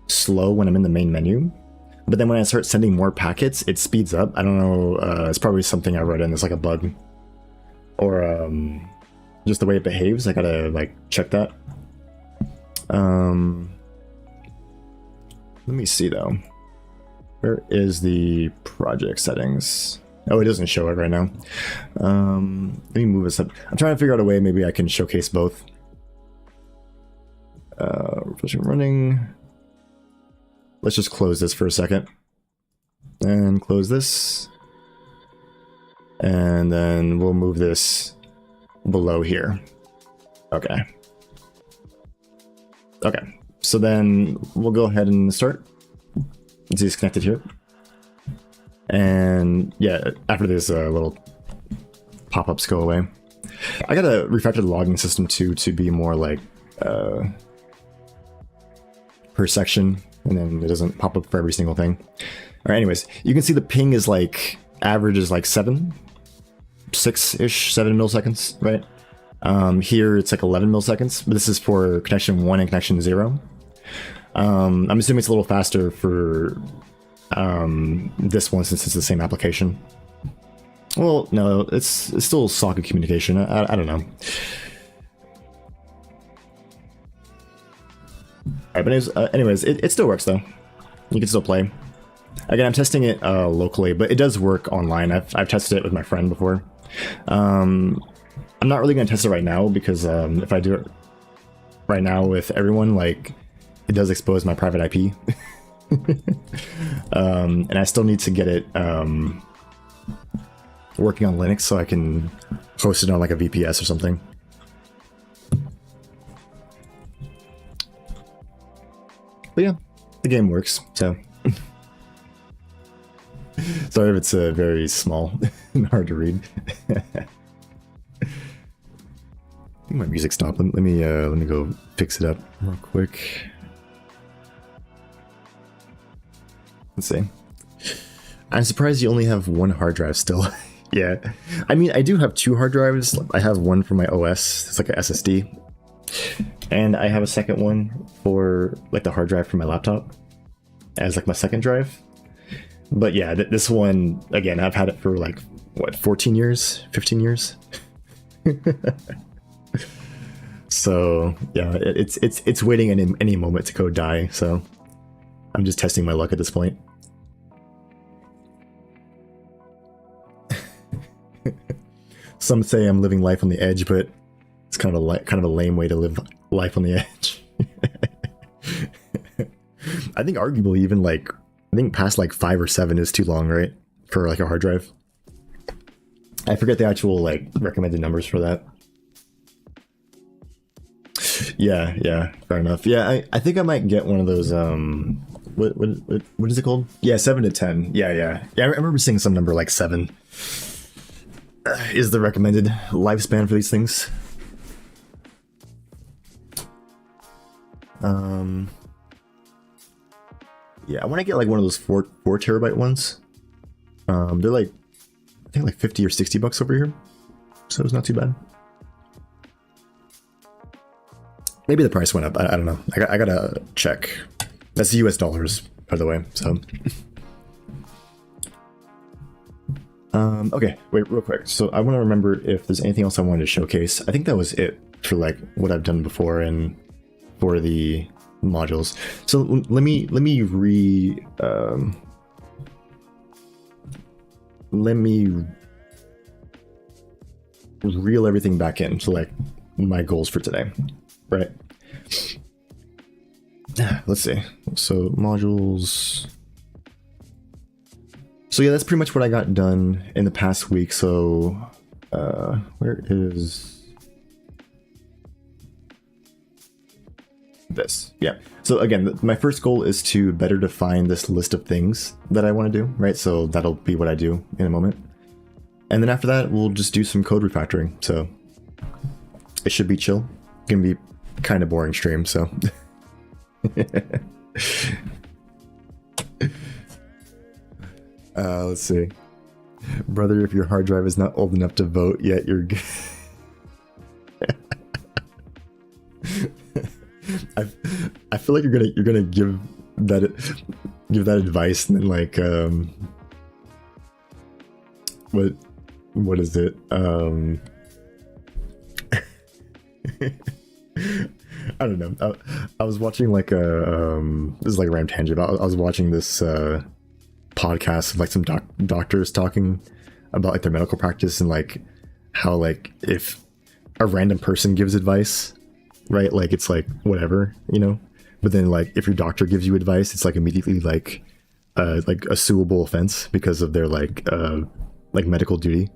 slow when I'm in the main menu. But then when I start sending more packets, it speeds up. I don't know. It's probably something I wrote in. It's like a bug, or just the way it behaves. I gotta like check that. Let me see though. Where is the project settings? Oh, it doesn't show it right now. Let me move this up. I'm trying to figure out a way maybe I can showcase both. Running. Let's just close this for a second. And close this. And then we'll move this below here. Okay. Okay. So then we'll go ahead and start. It's disconnected here. And yeah, after this little pop-ups go away. I gotta refactor the logging system too to be more like per section, and then it doesn't pop up for every single thing. Alright, anyways, you can see the ping is like, average is like 6-ish, 7 milliseconds, right? Here it's like 11 milliseconds, but this is for connection 1 and connection 0. I'm assuming it's a little faster for this one since it's the same application. Well, no, it's still socket communication. I don't know. Alright, but anyways, it still works though. You can still play. Again, I'm testing it locally, but it does work online. I've tested it with my friend before. I'm not really going to test it right now because if I do it right now with everyone, like, it does expose my private IP. And I still need to get it working on Linux so I can host it on like a VPS or something. But yeah, the game works, so. Sorry if it's very small and hard to read. I think my music stopped. Let me go fix it up real quick. Let's see. I'm surprised you only have one hard drive still. Yeah, I mean, I do have 2 hard drives. I have one for my OS. It's like an SSD, and I have a second one for like the hard drive for my laptop as like my second drive. But yeah, this one, again, I've had it for like, what, 14 years? 15 years? So yeah, it's waiting any moment to go die, so I'm just testing my luck at this point. Some say I'm living life on the edge, but it's kind of a lame way to live life on the edge. I think arguably even like, I think past like 5 or 7 is too long, right? For like a hard drive. I forget the actual like recommended numbers for that. Yeah, fair enough. Yeah, I think I might get one of those what is it called? Yeah, 7 to 10. Yeah. I remember seeing some number like 7 is the recommended lifespan for these things. Yeah, I want to get like one of those 4 terabyte ones. They're like, I think like 50 or 60 bucks over here, so it's not too bad. Maybe the price went up. I don't know. I gotta check. That's US dollars, by the way. So, okay, wait, real quick. So I want to remember if there's anything else I wanted to showcase. I think that was it for like what I've done before and for the modules. So let me reel everything back in to like my goals for today, right? Let's see. So modules. So yeah, that's pretty much what I got done in the past week. So where is this? Yeah. So again, my first goal is to better define this list of things that I want to do, right? So that'll be what I do in a moment. And then after that, we'll just do some code refactoring. So it should be chill. It's gonna be kind of boring stream, so. Let's see. Brother, if your hard drive is not old enough to vote yet, you're good. I feel like you're gonna give that advice and then like what is it? I don't know. I was watching like a this is like a random tangent. I was watching this podcast of like some doctors talking about like their medical practice and like how like if a random person gives advice, right? Like it's like whatever, you know. But then like if your doctor gives you advice, it's like immediately like a suable offense because of their like medical duty.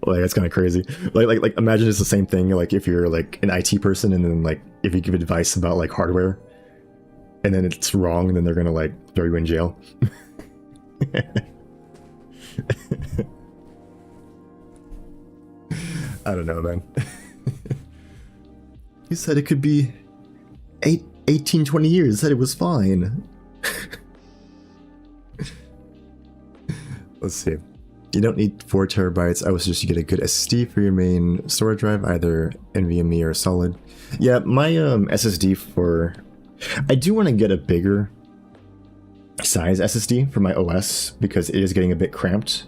Like that's kind of crazy. Like imagine it's the same thing. Like if you're like an IT person and then like if you give advice about like hardware, and then it's wrong, and then they're gonna like throw you in jail. I don't know, man. He said it could be 18, 20 years. Said it was fine. Let's see. You don't need 4 terabytes. I would suggest you get a good SSD for your main storage drive, either NVMe or solid. Yeah, my SSD for... I do want to get a bigger size SSD for my OS because it is getting a bit cramped.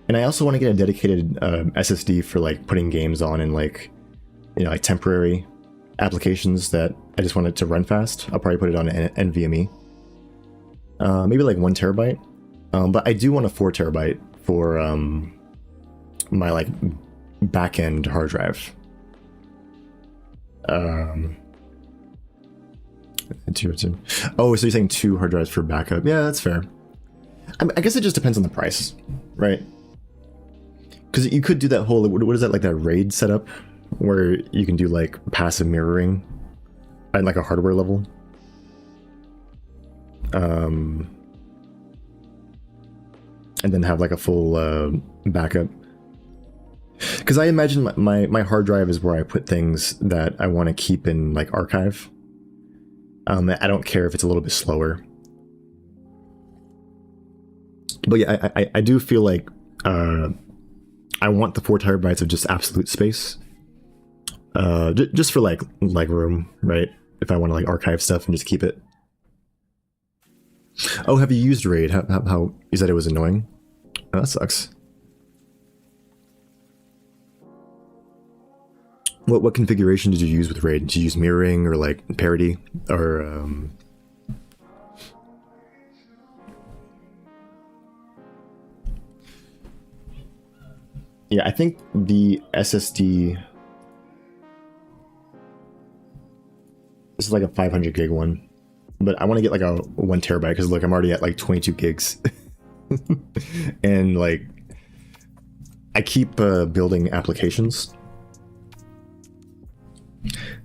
And I also want to get a dedicated SSD for like putting games on and like, you know, like temporary applications that I just want it to run fast. I'll probably put it on an NVMe. Maybe like 1 terabyte. But I do want a 4 terabyte for my like back-end hard drive. Oh, so you're saying 2 hard drives for backup? Yeah, that's fair. I guess it just depends on the price, right? Because you could do that whole, what is that, like that RAID setup where you can do like passive mirroring at like a hardware level. And then have like a full backup. Because I imagine my hard drive is where I put things that I want to keep in like archive. I don't care if it's a little bit slower. But yeah, I do feel like I want the 4 terabytes of just absolute space. Just for like room, right? If I want to like archive stuff and just keep it. Oh, have you used RAID? How you said it was annoying? Oh, that sucks. What configuration did you use with RAID? Did you use mirroring or like parity or Yeah, I think the SSD This is like a 500 gig one, but I want to get like a 1 terabyte because look, I'm already at like 22 gigs. And like I keep building applications.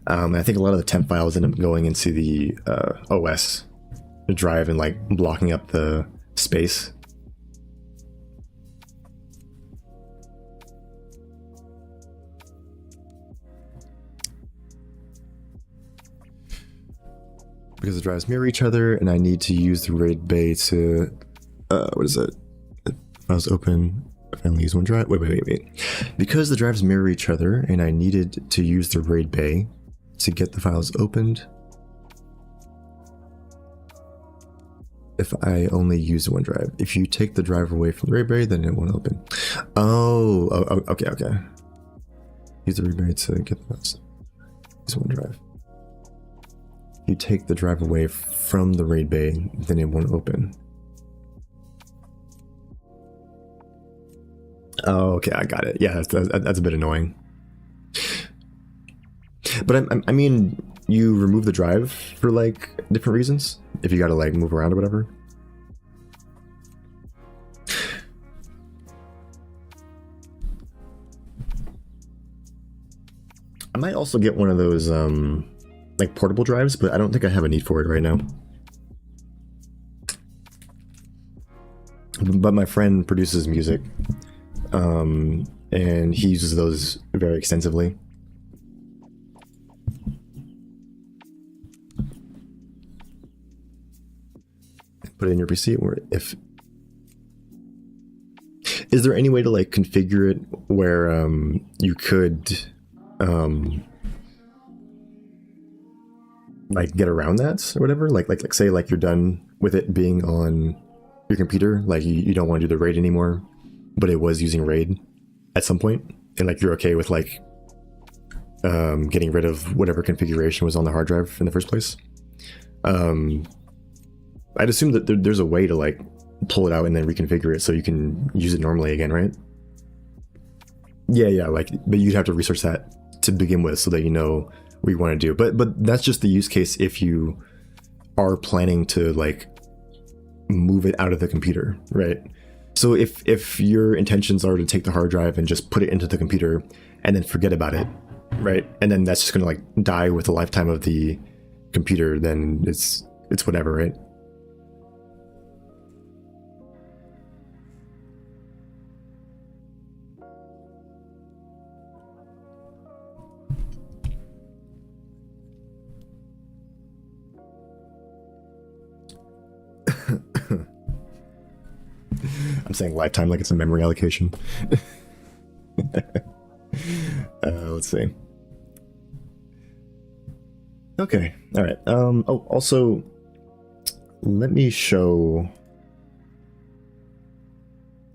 I think a lot of the temp files end up going into the OS drive and like blocking up the space. Because the drives mirror each other, and I need to use the RAID bay to what is it? Files open. I only use one drive. Wait. Because the drives mirror each other, and I needed to use the RAID bay to get the files opened. If I only use one drive, if you take the drive away from the RAID bay, then it won't open. Oh, okay. Use the RAID bay to get the files. Use one drive. You take the drive away from the RAID bay, then it won't open. Oh, okay, I got it. Yeah, that's a bit annoying. But I mean, you remove the drive for like different reasons. If you got to like move around or whatever. I might also get one of those like portable drives, but I don't think I have a need for it right now. But my friend produces music, and he uses those very extensively. Put it in your PC, or if is there any way to like configure it where you could like get around that or whatever, like say like you're done with it being on your computer, like you don't want to do the RAID anymore, but it was using RAID at some point, and like you're okay with like getting rid of whatever configuration was on the hard drive in the first place. I'd assume that there's a way to like pull it out and then reconfigure it so you can use it normally again, right? Yeah, like, but you'd have to research that to begin with so that you know what you want to do. But that's just the use case if you are planning to like move it out of the computer, right? So if your intentions are to take the hard drive and just put it into the computer and then forget about it, right? And then that's just gonna like die with the lifetime of the computer, then it's whatever, right? I'm saying lifetime like it's a memory allocation. Let's see. Okay, all right. Oh, also, let me show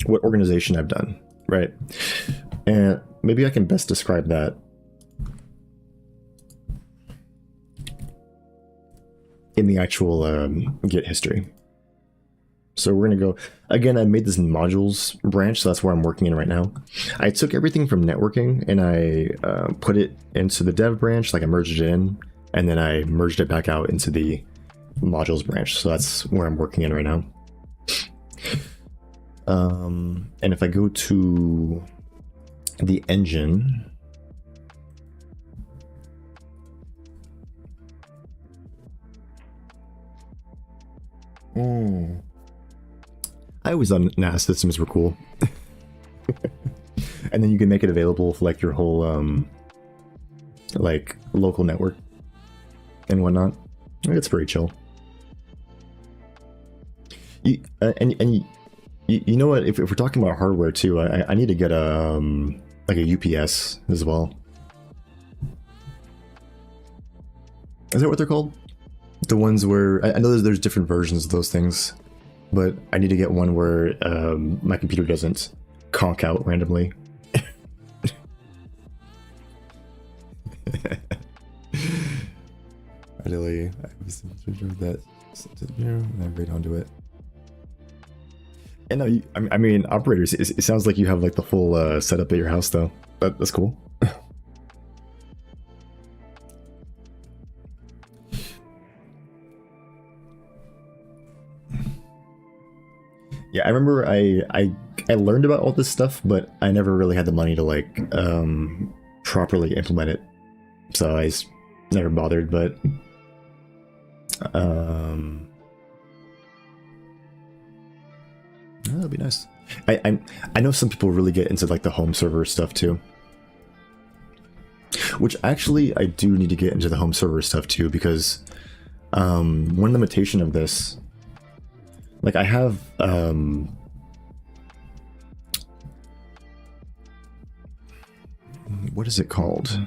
what organization I've done, right? And maybe I can best describe that in the actual Git history. So we're gonna go, again, I made this modules branch, so that's where I'm working in right now. I took everything from networking and I put it into the dev branch, like I merged it in, and then I merged it back out into the modules branch. So that's where I'm working in right now. And if I go to the engine, I always thought NAS systems were cool. And then you can make it available for like your whole like local network and whatnot. It's pretty chill. You know what? If we're talking about hardware too, I need to get a like a UPS as well. Is that what they're called? The ones where I know there's different versions of those things, but I need to get one where my computer doesn't conk out randomly. Ideally, I was that and I read onto it. And no, I mean, operators. It sounds like you have like the full setup at your house, though. That's cool. Yeah, I remember I learned about all this stuff, but I never really had the money to like properly implement it. So I just never bothered, but that'd be nice. I know some people really get into like the home server stuff too. Which actually I do need to get into the home server stuff too, because one limitation of this, like I have what is it called?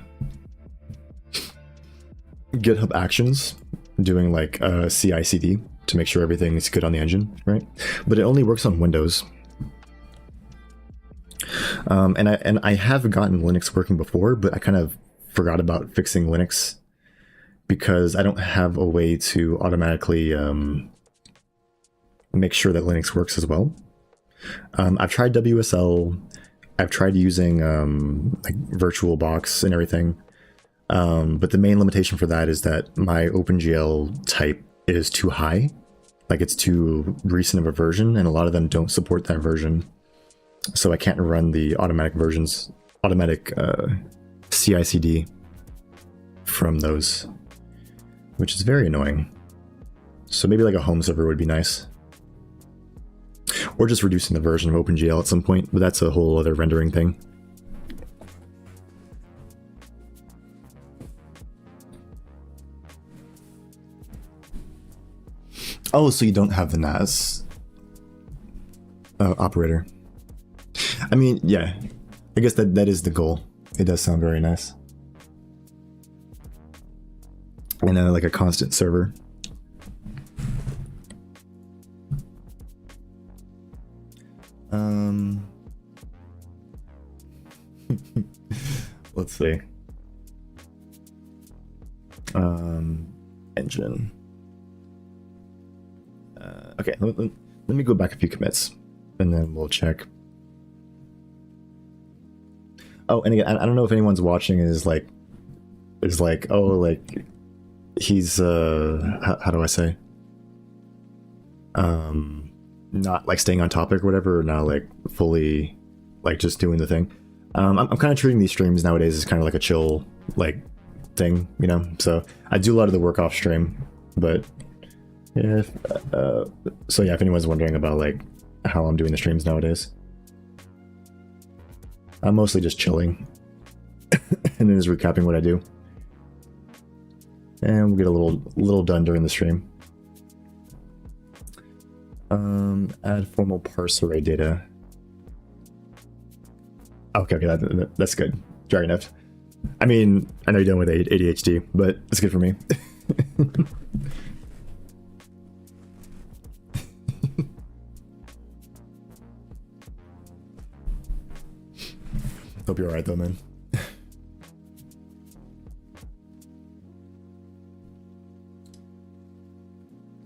GitHub Actions, doing like CI/CD to make sure everything's good on the engine, right? But it only works on Windows. And I have gotten Linux working before, but I kind of forgot about fixing Linux because I don't have a way to automatically make sure that Linux works as well. I've tried WSL, I've tried using like VirtualBox and everything, but the main limitation for that is that my OpenGL type is too high, like it's too recent of a version, and a lot of them don't support that version. So I can't run the automatic CI/CD from those, which is very annoying. So maybe like a home server would be nice. Or just reducing the version of OpenGL at some point, but that's a whole other rendering thing. Oh, so you don't have the NAS operator. I mean, yeah, I guess that is the goal. It does sound very nice. And like a constant server. Let's see. Engine. Okay, let me go back a few commits, and then we'll check. Oh, and again, I don't know if anyone's watching is like, oh, like he's how do I say? Not like staying on topic or whatever, or not like fully like just doing the thing. I'm kind of treating these streams nowadays as kind of like a chill like thing, you know. So I do a lot of the work off stream, but yeah. So yeah, if anyone's wondering about like how I'm doing the streams nowadays, I'm mostly just chilling and then just recapping what I do, and we'll get a little done during the stream. Add formal parse array data. Okay, that's good. Dragon F. I mean, I know you're dealing with ADHD, but it's good for me. Hope you're alright though, man.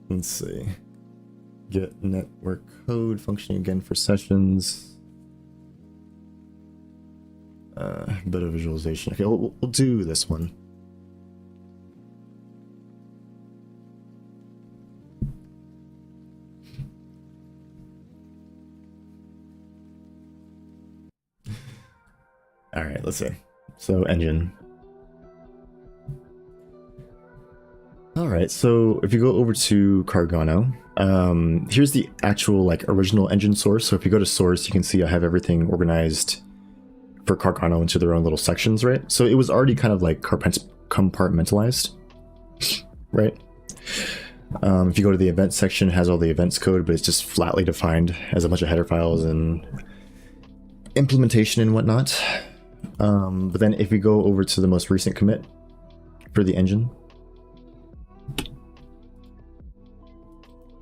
Let's see. Get network code functioning again for sessions. Bit of visualization. Okay, we'll do this one. All right, let's see. So engine. All right, so if you go over to Cargano, here's the actual like original engine source. So if you go to source, you can see I have everything organized for Cargano into their own little sections, right? So it was already kind of like compartmentalized, right? If you go to the event section, it has all the events code, but it's just flatly defined as a bunch of header files and implementation and whatnot. But then if we go over to the most recent commit for the engine,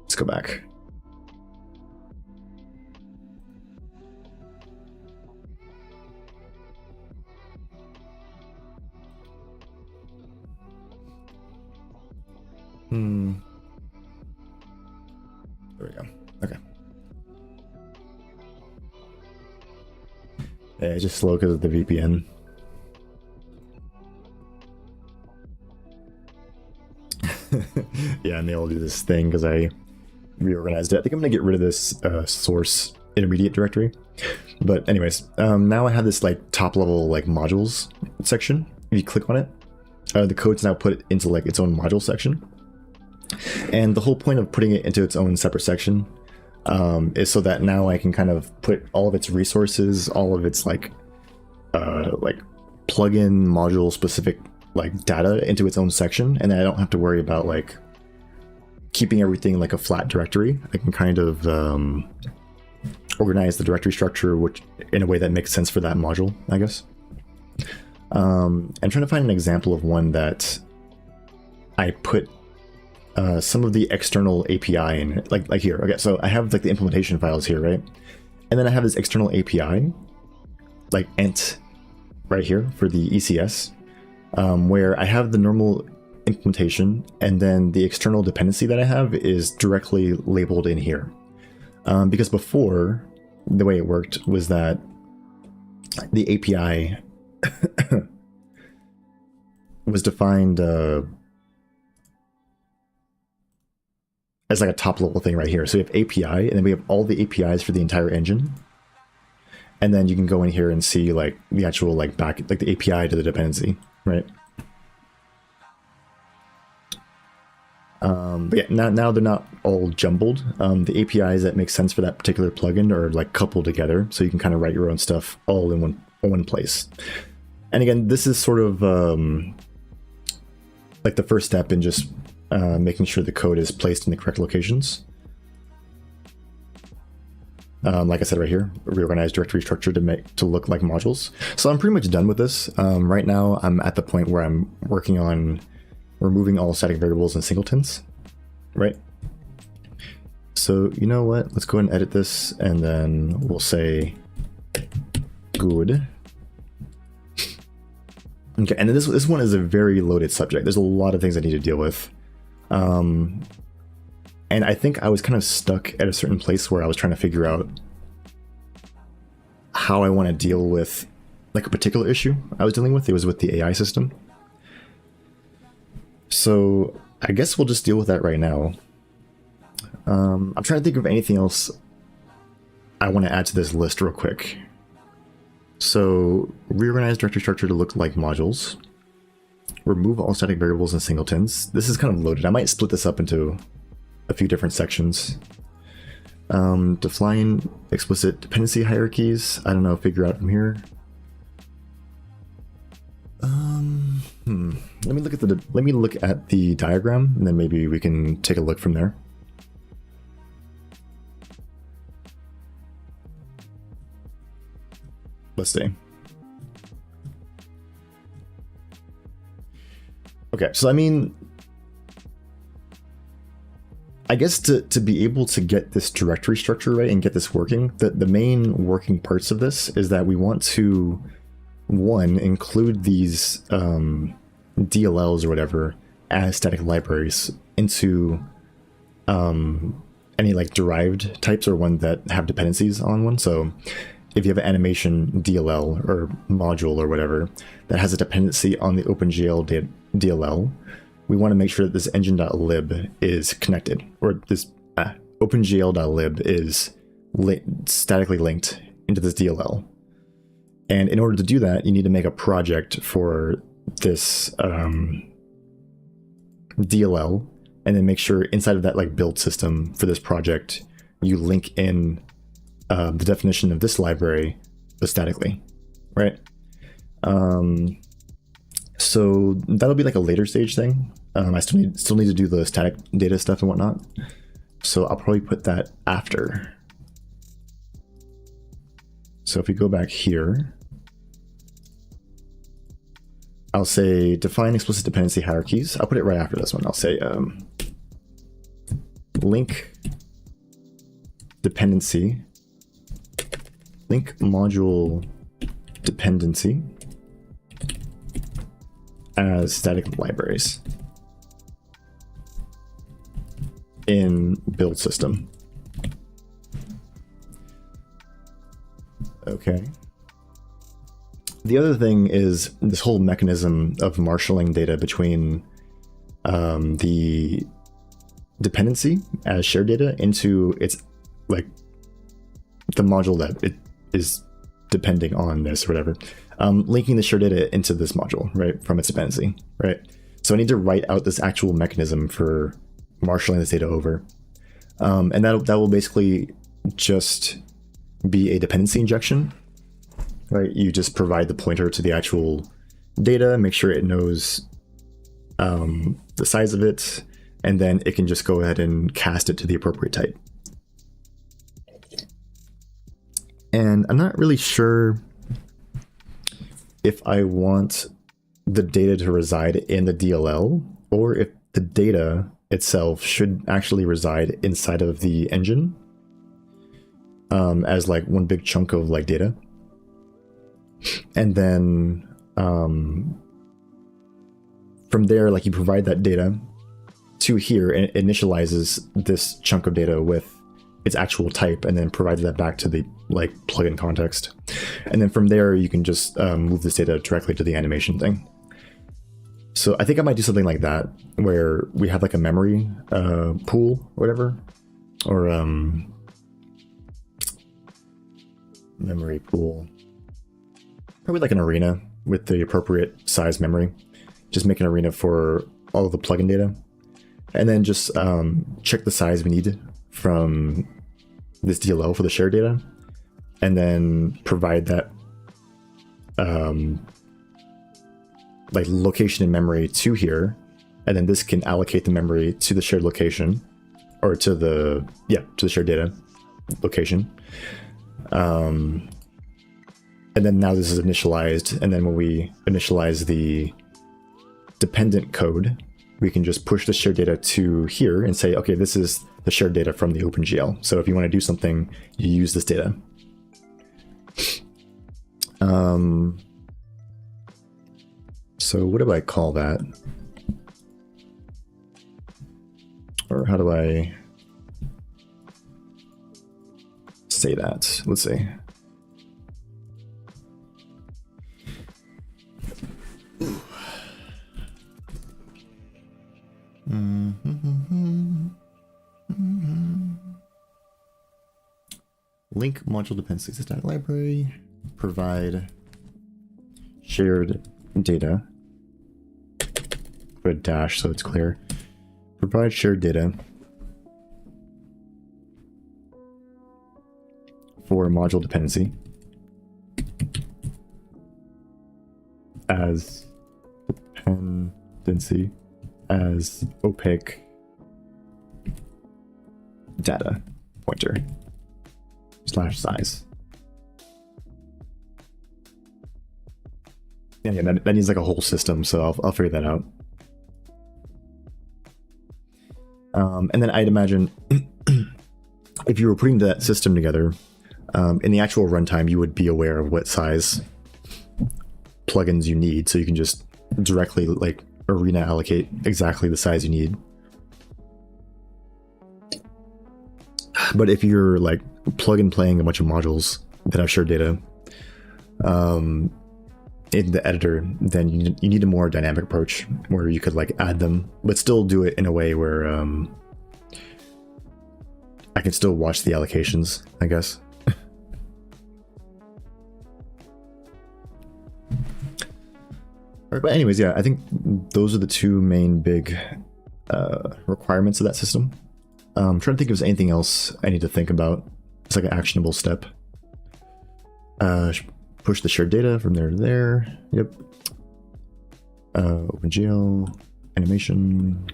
let's go back. There we go. Okay. Yeah, it's just slow because of the VPN. Yeah, and they all do this thing because I reorganized it. I think I'm gonna get rid of this source intermediate directory. But anyways, now I have this like top level like modules section. If you click on it, the code's now put into like its own module section. And the whole point of putting it into its own separate section is so that now I can kind of put all of its resources, all of its like plugin module specific like data into its own section, and then I don't have to worry about like keeping everything like a flat directory. I can kind of organize the directory structure which in a way that makes sense for that module, I guess. I'm trying to find an example of one that I put some of the external API in, like here. Okay, so I have like the implementation files here, right? And then I have this external API, like ent, right here for the ECS, where I have the normal implementation, and then the external dependency that I have is directly labeled in here. Because before, the way it worked was that the API was defined as like a top level thing right here. So we have API, and then we have all the APIs for the entire engine. And then you can go in here and see like the actual like back, like the API to the dependency, right? But yeah, now they're not all jumbled. The APIs that make sense for that particular plugin are like coupled together, so you can kind of write your own stuff all in one place. And again, this is sort of like the first step in just making sure the code is placed in the correct locations. Like I said right here, reorganize directory structure to look like modules. So I'm pretty much done with this. Right now I'm at the point where I'm working on removing all static variables and singletons, right? So you know what? Let's go ahead and edit this, and then we'll say good. Okay, and then this one is a very loaded subject. There's a lot of things I need to deal with. And I think I was kind of stuck at a certain place where I was trying to figure out how I want to deal with like a particular issue I was dealing with. It was with the AI system. So I guess we'll just deal with that right now. I'm trying to think of anything else I want to add to this list real quick. So reorganize directory structure to look like modules. Remove all static variables and singletons. This is kind of loaded. I might split this up into a few different sections. Define explicit dependency hierarchies. I don't know, figure out from here. Let me look at the diagram, and then maybe we can take a look from there. Let's see. Okay, so I mean, I guess to be able to get this directory structure right and get this working, the main working parts of this is that we want to, one, include these DLLs or whatever as static libraries into any like derived types or one that have dependencies on one. So if you have an animation DLL or module or whatever that has a dependency on the OpenGL DLL, we want to make sure that this engine.lib is connected, or this OpenGL.lib is statically linked into this DLL. And in order to do that, you need to make a project for this DLL, and then make sure inside of that like build system for this project, you link in the definition of this library but statically, right? So that'll be like a later stage thing. I still need to do the static data stuff and whatnot. So I'll probably put that after. So if we go back here, I'll say define explicit dependency hierarchies. I'll put it right after this one. I'll say link dependency, link module dependency as static libraries in build system. Okay. The other thing is this whole mechanism of marshalling data between the dependency as shared data into its like the module that it is depending on this or whatever, linking the shared data into this module, right, from its dependency, right? So I need to write out this actual mechanism for marshalling this data over. And that will basically just be a dependency injection, right? You just provide the pointer to the actual data, make sure it knows the size of it, and then it can just go ahead and cast it to the appropriate type. And I'm not really sure if I want the data to reside in the DLL or if the data itself should actually reside inside of the engine as like one big chunk of like data. And then from there, like you provide that data to here and it initializes this chunk of data with its actual type and then provides that back to the like plugin context. And then from there, you can just move this data directly to the animation thing. So I think I might do something like that, where we have like a memory pool or whatever, or memory pool, probably like an arena with the appropriate size memory. Just make an arena for all of the plugin data, and then just check the size we need from this DLL for the shared data, and then provide that like location in memory to here, and then this can allocate the memory to the shared location, or to the shared data location. And then now this is initialized, and then when we initialize the dependent code, we can just push the shared data to here and say, okay, this is the shared data from the OpenGL. So if you want to do something, you use this data. So what do I call that? Or how do I say that? Let's see. Link module dependency to static library. Provide shared data. Put a dash so it's clear. Provide shared data for module dependency as dependency as opaque data pointer / size. Yeah, that needs like a whole system, so I'll figure that out. And then I'd imagine if you were putting that system together, in the actual runtime, you would be aware of what size plugins you need, so you can just directly like arena allocate exactly the size you need. But if you're like plug and playing a bunch of modules that have shared data in the editor, then you need a more dynamic approach where you could like add them, but still do it in a way where I can still watch the allocations, I guess. But anyways, yeah, I think those are the two main big requirements of that system. I'm trying to think if there's anything else I need to think about. It's like an actionable step. Push the shared data from there to there. Yep. OpenGL, animation.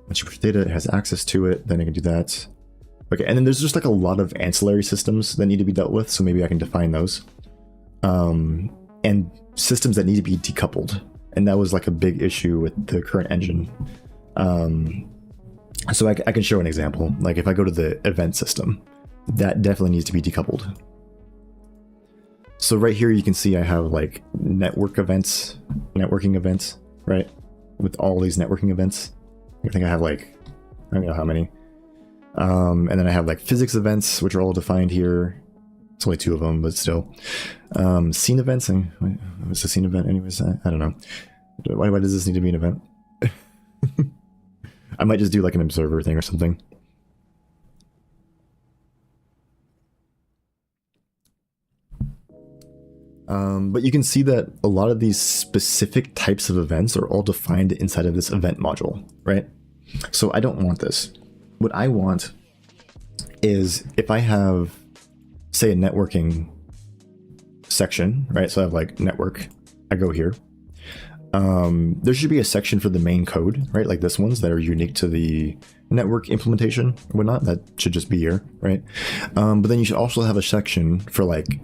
Once you push data, it has access to it, then I can do that. Okay, and then there's just like a lot of ancillary systems that need to be dealt with, so maybe I can define those. And systems that need to be decoupled. And that was like a big issue with the current engine. So I can show an example. Like if I go to the event system, that definitely needs to be decoupled. So right here you can see I have like networking events, right? With all these networking events. I think I have like, I don't know how many. And then I have like physics events, which are all defined here. It's only 2 of them, but still. Scene events, what's a scene event anyways? I don't know. Why does this need to be an event? I might just do like an observer thing or something. But you can see that a lot of these specific types of events are all defined inside of this event module, right? So I don't want this. What I want is if I have, say, a networking section, right? So I have like network, I go here. There should be a section for the main code, right? Like this ones that are unique to the network implementation or whatnot. That should just be here, right? But then you should also have a section for like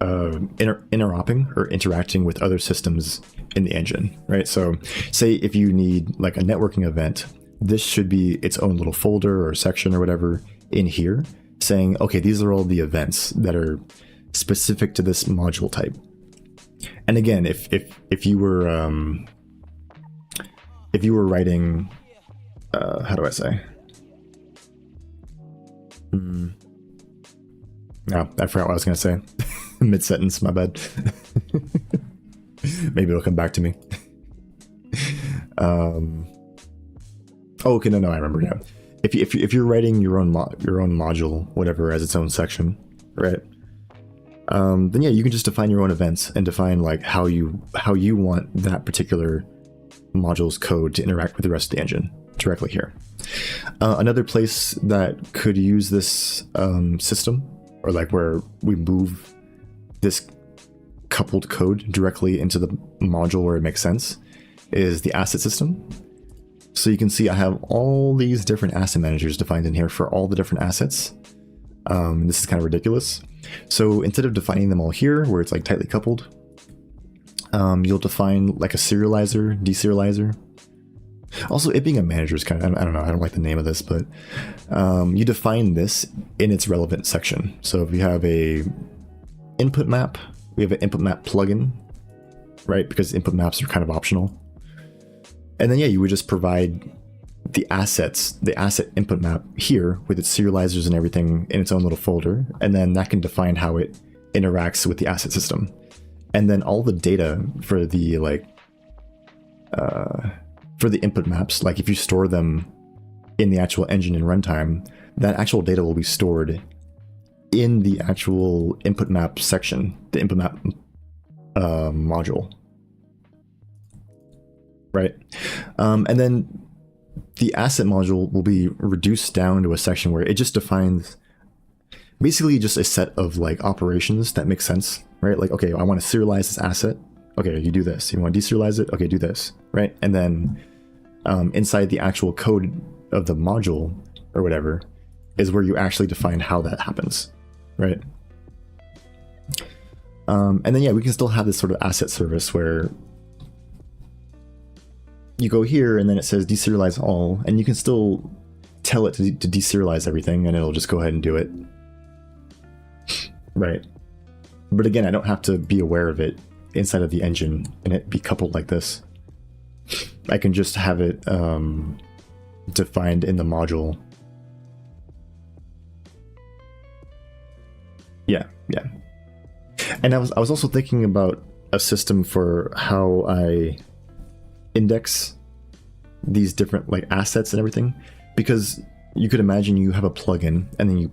interoping or interacting with other systems in the engine, right? So say if you need like a networking event, this should be its own little folder or section or whatever in here saying, okay, these are all the events that are specific to this module type. And again, if you were writing, how do I say? No, I forgot what I was going to say. Mid-sentence, my bad. Maybe it'll come back to me. Oh, okay, no, I remember now. If you're writing your own module, whatever, as its own section, right? Then yeah, you can just define your own events and define like how you want that particular module's code to interact with the rest of the engine directly here. Another place that could use this system, or like where we move this coupled code directly into the module where it makes sense, is the asset system. So you can see I have all these different asset managers defined in here for all the different assets. This is kind of ridiculous. So instead of defining them all here, where it's like tightly coupled, you'll define like a serializer, deserializer. Also, it being a manager is kind of, I don't know, I don't like the name of this, but you define this in its relevant section. So if you have a input map, we have an input map plugin, right? Because input maps are kind of optional. And then yeah, you would just provide the assets, the asset input map here with its serializers and everything in its own little folder. And then that can define how it interacts with the asset system. And then all the data for the for the input maps, like if you store them in the actual engine in runtime, that actual data will be stored in the actual input map section, the input map module, right? And then the asset module will be reduced down to a section where it just defines basically just a set of like operations that make sense, right? Like, okay, I want to serialize this asset. Okay, you do this. You want to deserialize it? Okay, do this, right? And then inside the actual code of the module or whatever is where you actually define how that happens, right? And then yeah, we can still have this sort of asset service where you go here and then it says deserialize all, and you can still tell it to deserialize everything and it'll just go ahead and do it, right? But again, I don't have to be aware of it inside of the engine and it be coupled like this. I can just have it defined in the module. Yeah. And I was also thinking about a system for how I index these different like assets and everything, because you could imagine you have a plugin and then you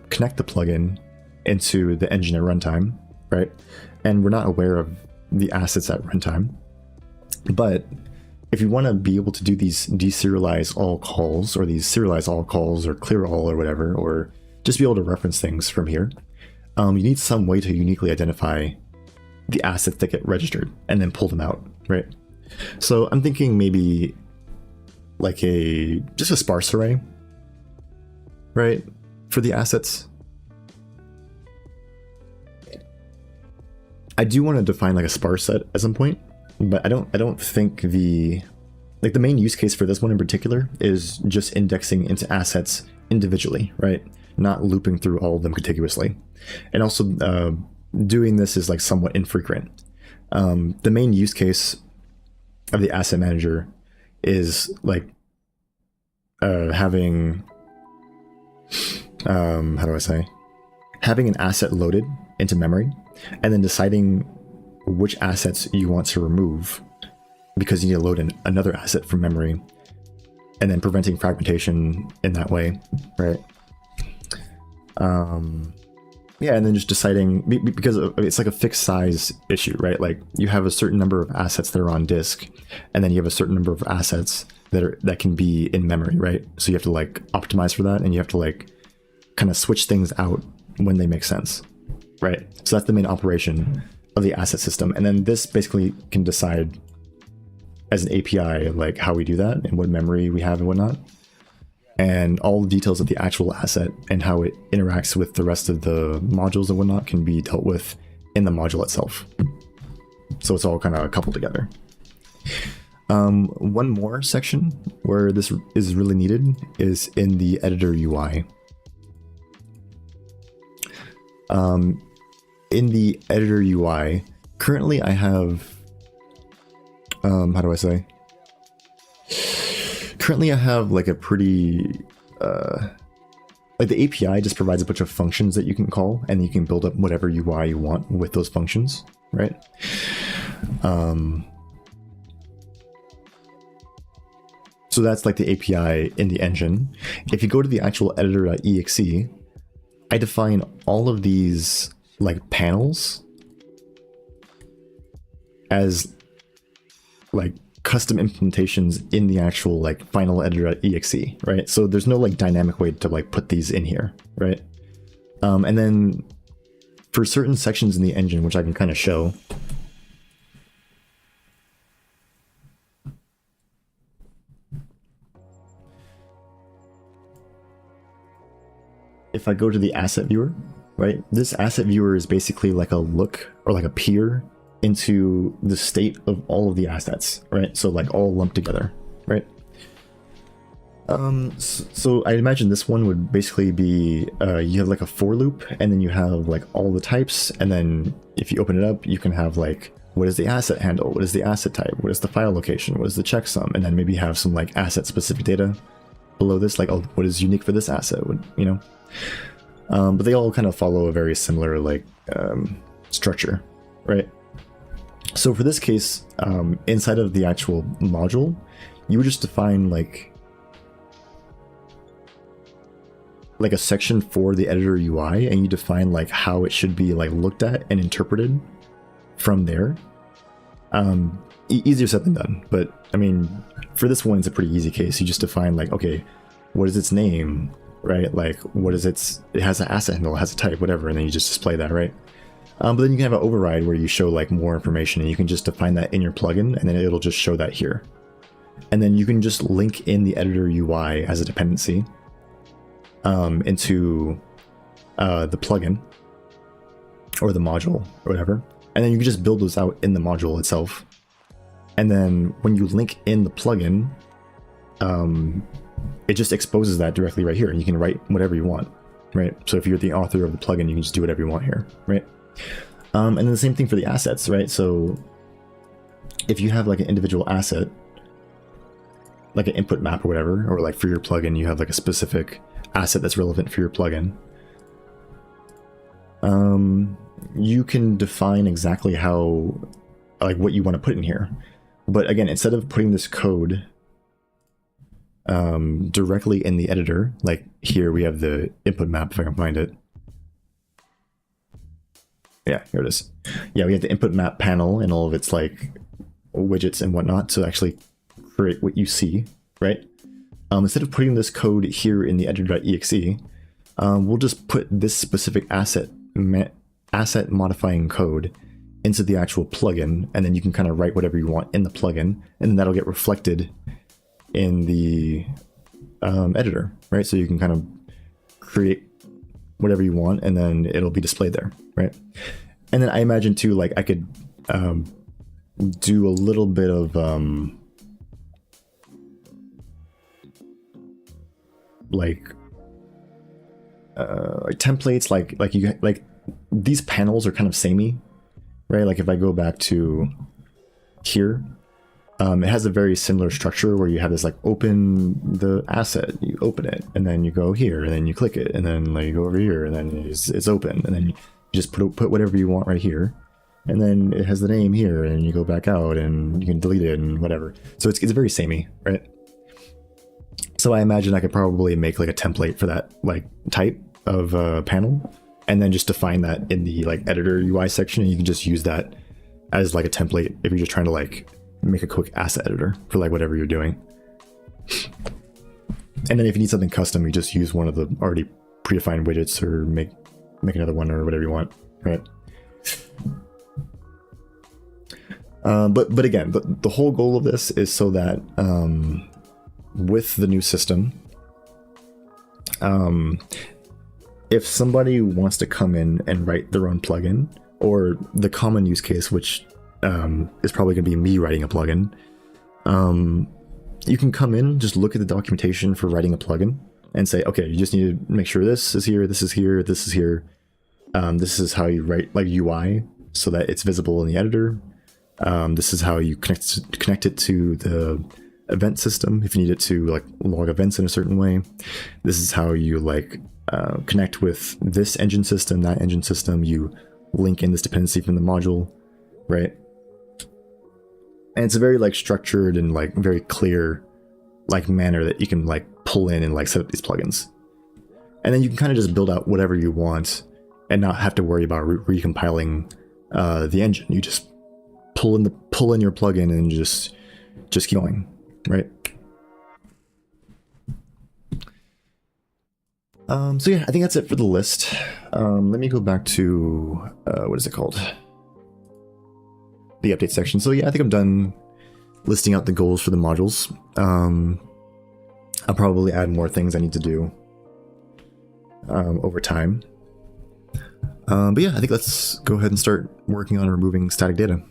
connect the plugin into the engine at runtime, right? And we're not aware of the assets at runtime. But if you want to be able to do these deserialize all calls, or these serialize all calls, or clear all, or whatever, or just be able to reference things from here, you need some way to uniquely identify the assets that get registered and then pull them out, right? So I'm thinking maybe like just a sparse array, right, for the assets. I do want to define like a sparse set at some point, but I don't think the main use case for this one in particular is just indexing into assets individually, right? Not looping through all of them contiguously. And also doing this is like somewhat infrequent. The main use case of the asset manager is like having how do I say, having an asset loaded into memory and then deciding which assets you want to remove, because you need to load in another asset from memory and then preventing fragmentation in that way, right? Yeah, and then just deciding, because it's like a fixed size issue, right? Like you have a certain number of assets that are on disk, and then you have a certain number of assets that can be in memory, right? So you have to like optimize for that, and you have to like kind of switch things out when they make sense, right? So that's the main operation of the asset system. And then this basically can decide as an API like how we do that and what memory we have and whatnot. And all the details of the actual asset and how it interacts with the rest of the modules and whatnot can be dealt with in the module itself. So it's all kind of coupled together. One more section where this is really needed is in the editor UI. In the editor UI, currently I have, how do I say? Currently I have like a pretty, like the API just provides a bunch of functions that you can call, and you can build up whatever UI you want with those functions, right? So that's like the API in the engine. If you go to the actual editor.exe, I define all of these like panels as like custom implementations in the actual like final editor.exe, right? So there's no like dynamic way to like put these in here, right? And then for certain sections in the engine, which I can kind of show, if I go to the asset viewer, right? This asset viewer is basically like a look or like a peer into the state of all of the assets, right? So like all lumped together, right? So I imagine this one would basically be, you have like a for loop, and then you have like all the types, and then if you open it up, you can have like, what is the asset handle? What is the asset type? What is the file location? What is the checksum? And then maybe have some like asset specific data below this, like, oh, what is unique for this asset, you know? But they all kind of follow a very similar like structure, right? So for this case, inside of the actual module, you would just define like a section for the editor UI, and you define like how it should be like looked at and interpreted from there. Easier said than done, but I mean, for this one, it's a pretty easy case. You just define like, okay, what is its name, right? Like, what is it has an asset handle, it has a type, whatever, and then you just display that, right? But then you can have an override where you show like more information, and you can just define that in your plugin, and then it'll just show that here. And then you can just link in the editor UI as a dependency into the plugin or the module or whatever. And then you can just build those out in the module itself. And then when you link in the plugin, it just exposes that directly right here, and you can write whatever you want, right? So if you're the author of the plugin, you can just do whatever you want here, right? And then the same thing for the assets, right? So if you have like an individual asset, like an input map or whatever, or like for your plugin, you have like a specific asset that's relevant for your plugin, you can define exactly how, like what you want to put in here. But again, instead of putting this code directly in the editor, like here we have the input map, if I can find it. Yeah, here it is. Yeah, we have the input map panel and all of its like widgets and whatnot to actually create what you see, right? Instead of putting this code here in the editor.exe, we'll just put this specific asset modifying code into the actual plugin, and then you can kind of write whatever you want in the plugin, and then that'll get reflected in the editor, right? So you can kind of create whatever you want, and then it'll be displayed there, right? And then I imagine too, like I could do a little bit of like templates, like these panels are kind of samey, right? Like if I go back to here, it has a very similar structure where you have this like open the asset, you open it, and then you go here, and then you click it, and then like you go over here, and then it's open, and then you just put whatever you want right here, and then it has the name here, and you go back out, and you can delete it and whatever. So it's very samey, right? So I imagine I could probably make like a template for that like type of panel, and then just define that in the like editor UI section, and you can just use that as like a template if you're just trying to like make a quick asset editor for like whatever you're doing. And then if you need something custom, you just use one of the already predefined widgets, or make another one, or whatever you want, right? But again, the whole goal of this is so that with the new system, if somebody wants to come in and write their own plugin, or the common use case, which is probably going to be me writing a plugin, you can come in, just look at the documentation for writing a plugin, and say, okay, you just need to make sure this is here, this is here, this is here. This is how you write like UI so that it's visible in the editor. This is how you connect it to the event system if you need it to like log events in a certain way. This is how you like connect with this engine system, that engine system. You link in this dependency from the module, right? And it's a very like structured and like very clear like manner that you can like pull in and like set up these plugins. And then you can kind of just build out whatever you want and not have to worry about recompiling the engine. You just pull in your plugin and just keep going, right? So yeah, I think that's it for the list. Let me go back to what is it called? The update section. So yeah, I think I'm done listing out the goals for the modules. I'll probably add more things I need to do over time. But yeah, I think let's go ahead and start working on removing static data,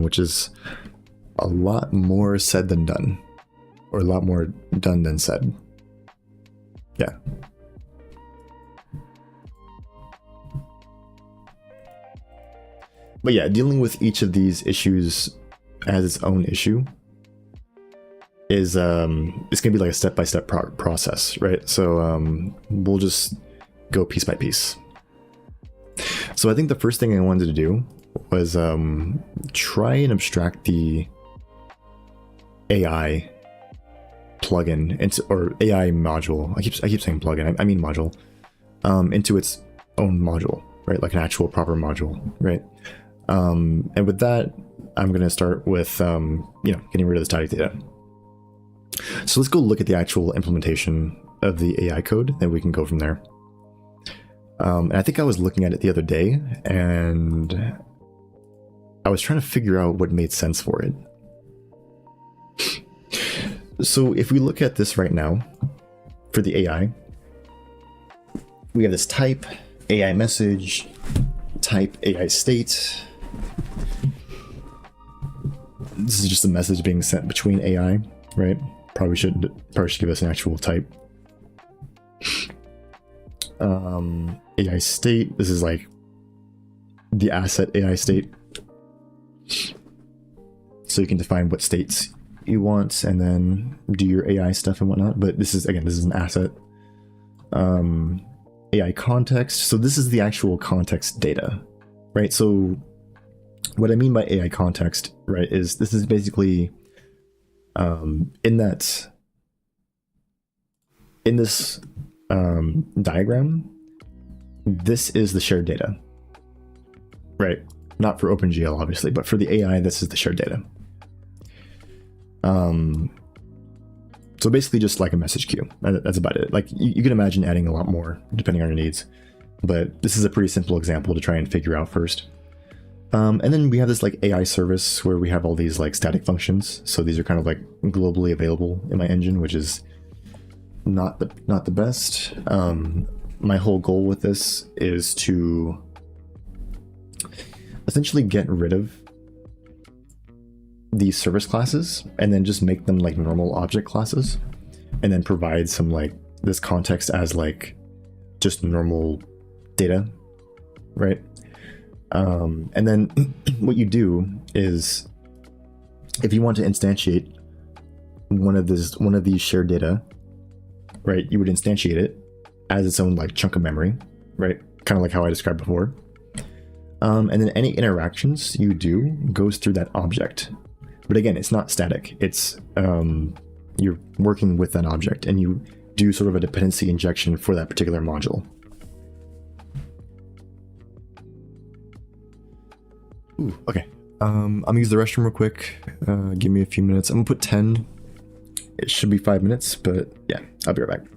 which is a lot more said than done, or a lot more done than said. Yeah. But yeah, dealing with each of these issues as its own issue is it's gonna be like a step-by-step process, right? So we'll just go piece by piece. So I think the first thing I wanted to do was try and abstract the AI plugin into, or AI module. I keep saying plugin. I mean module, into its own module, right? Like an actual proper module, right? And with that, I'm going to start with getting rid of the static data. So let's go look at the actual implementation of the AI code, and we can go from there. And I think I was looking at it the other day, and I was trying to figure out what made sense for it. So if we look at this right now, for the AI, we have this type, AI message, type AI state. This is just a message being sent between AI, right? Probably should give us an actual type. AI state, this is like the asset AI state. So you can define what states you want and then do your AI stuff and whatnot. But this is, again, this is an asset. AI context. So this is the actual context data, right? So what I mean by AI context, right, is this is basically in this diagram, this is the shared data, right? Not for OpenGL, obviously, but for the AI, this is the shared data. So basically just like a message queue. That's about it. Like you can imagine adding a lot more depending on your needs, but this is a pretty simple example to try and figure out first. And then we have this like AI service where we have all these like static functions. So these are kind of like globally available in my engine, which is not the best. My whole goal with this is to essentially get rid of these service classes and then just make them like normal object classes, and then provide some like this context as like just normal data, right? And then what you do is, if you want to instantiate one of these shared data, right, you would instantiate it as its own like chunk of memory, right? Kind of like how I described before. And then any interactions you do goes through that object. But again, it's not static. It's you're working with that object, and you do sort of a dependency injection for that particular module. Ooh, okay. I'm gonna use the restroom real quick. Give me a few minutes. I'm gonna put 10. It should be 5 minutes, but yeah, I'll be right back.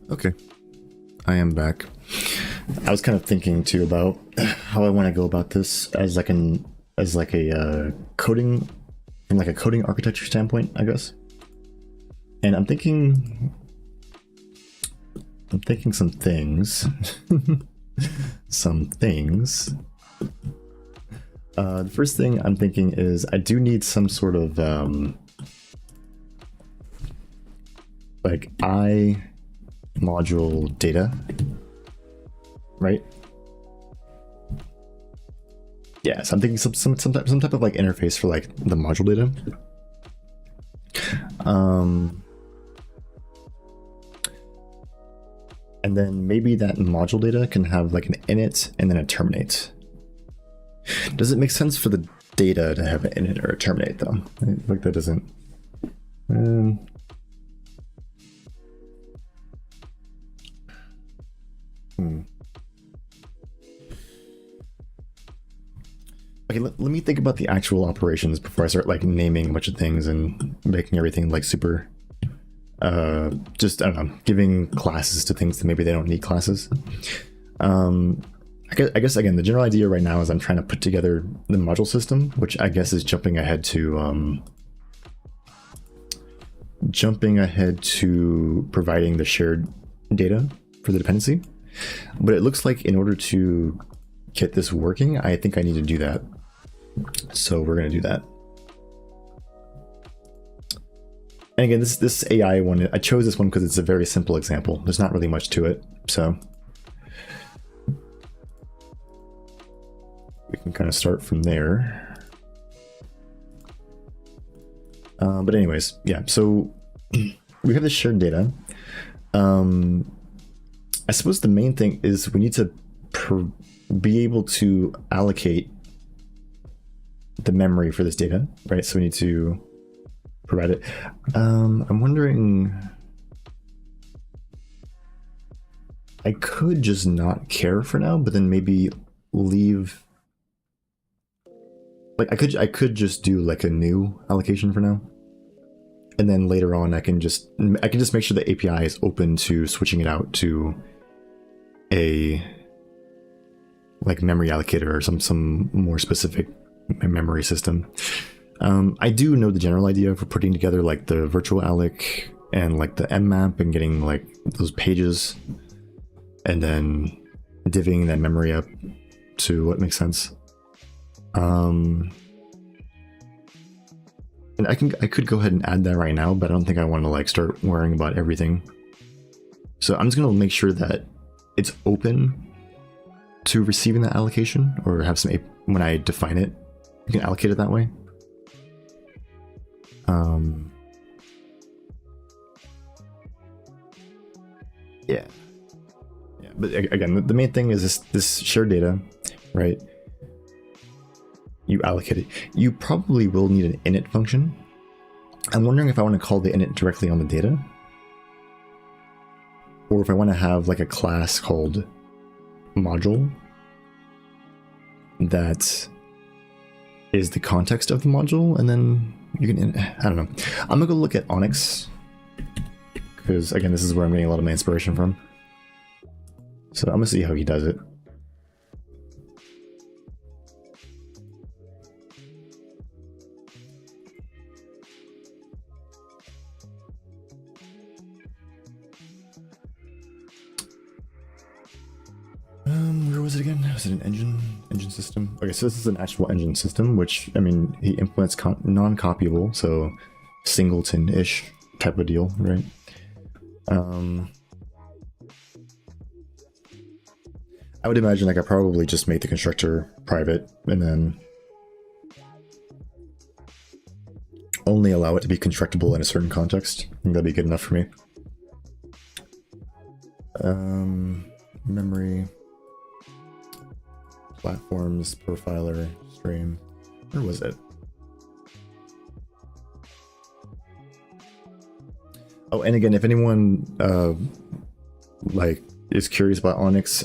Okay, I am back. I was kind of thinking too about how I want to go about this as like a coding, from like a coding architecture standpoint, I guess. And I'm thinking some things. Some things. The first thing I'm thinking is I do need some sort of like I module data, right? Yeah, so I'm thinking some type of like interface for like the module data. And then maybe that module data can have like an init and then a terminate. Does it make sense for the data to have an init or a terminate though? Like that doesn't. Okay, let me think about the actual operations before I start like naming a bunch of things and making everything like super just, I don't know, giving classes to things that maybe they don't need classes. I guess again, the general idea right now is I'm trying to put together the module system, which I guess is jumping ahead to providing the shared data for the dependency. But it looks like in order to get this working, I think I need to do that. So we're going to do that. And again, this AI one, I chose this one because it's a very simple example. There's not really much to it, so we can kind of start from there. But anyways, yeah, so we have this shared data. I suppose the main thing is we need to be able to allocate the memory for this data, right? So we need to provide it. I'm wondering, I could just not care for now, but then maybe leave, like I could just do like a new allocation for now. And then later on I can just make sure the API is open to switching it out to a like memory allocator or some more specific memory system. I do know the general idea for putting together like the virtual alloc and like the mmap and getting like those pages and then divvying that memory up to what makes sense. And I could go ahead and add that right now, but I don't think I want to like start worrying about everything. So I'm just going to make sure that it's open to receiving that allocation, or have some, when I define it, you can allocate it that way. Yeah, but again, the main thing is this shared data, right? You allocate it. You probably will need an init function. I'm wondering if I want to call the init directly on the data, or if I want to have like a class called module that is the context of the module, and then you can, I don't know. I'm gonna go look at Onyx, because again, this is where I'm getting a lot of my inspiration from. So I'm gonna see how he does it. Where was it again? Was it an engine system? Okay, so this is an actual engine system, which, I mean, he implements non-copyable, so singleton-ish type of deal, right? I would imagine like I probably just make the constructor private and then only allow it to be constructible in a certain context. I think that'd be good enough for me. Memory, platforms, profiler, stream. Where was it? Oh, and again, if anyone like is curious about Onyx,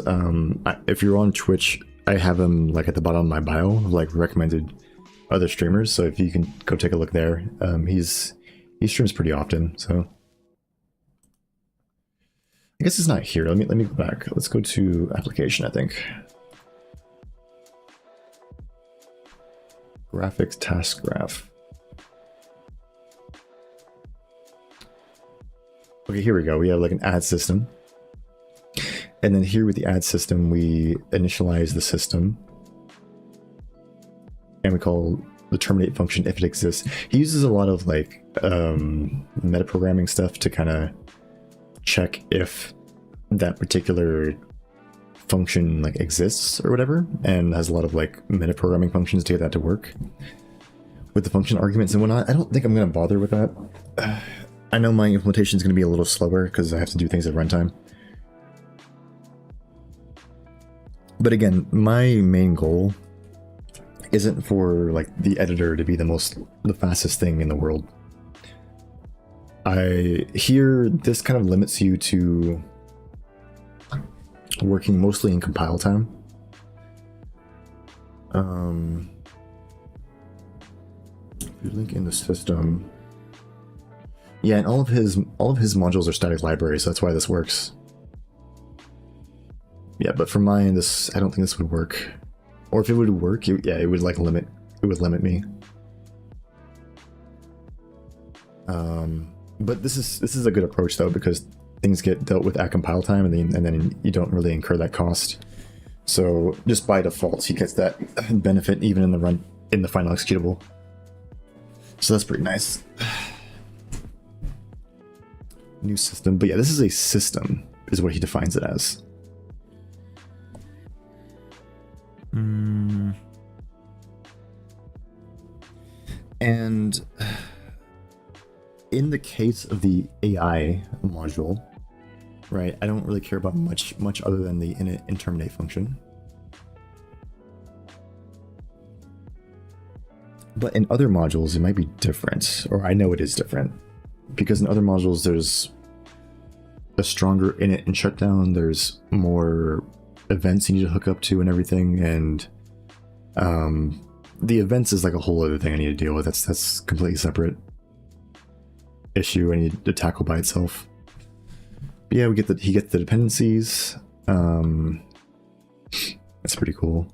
if you're on Twitch, I have him like at the bottom of my bio, like recommended other streamers. So if you can go take a look there, he streams pretty often. So I guess it's not here. Let me go back. Let's go to application, I think. Graphics task graph. Okay, here we go. We have like an ad system. And then here with the ad system, we initialize the system. And we call the terminate function if it exists. He uses a lot of like metaprogramming stuff to kind of check if that particular function like exists or whatever, and has a lot of like metaprogramming functions to get that to work with the function arguments and whatnot. I don't think I'm going to bother with that. I know my implementation is going to be a little slower because I have to do things at runtime. But again, my main goal isn't for like the editor to be the fastest thing in the world. This kind of limits you to working mostly in compile time. If you link in the system, yeah, and all of his modules are static libraries, so that's why this works. Yeah, but for mine, I don't think this would work. Or if it would work, it would like limit me. But this is a good approach though, because things get dealt with at compile time, and then you don't really incur that cost. So just by default, he gets that benefit even in the final executable. So that's pretty nice. New system, but yeah, this is a system, is what he defines it as. And in the case of the AI module, right, I don't really care about much other than the init and terminate function. But in other modules, it might be different, or I know it is different, because in other modules, there's a stronger init and shutdown. There's more events you need to hook up to and everything, and the events is like a whole other thing I need to deal with. That's completely separate issue I need to tackle by itself. But yeah, he gets the dependencies. That's pretty cool.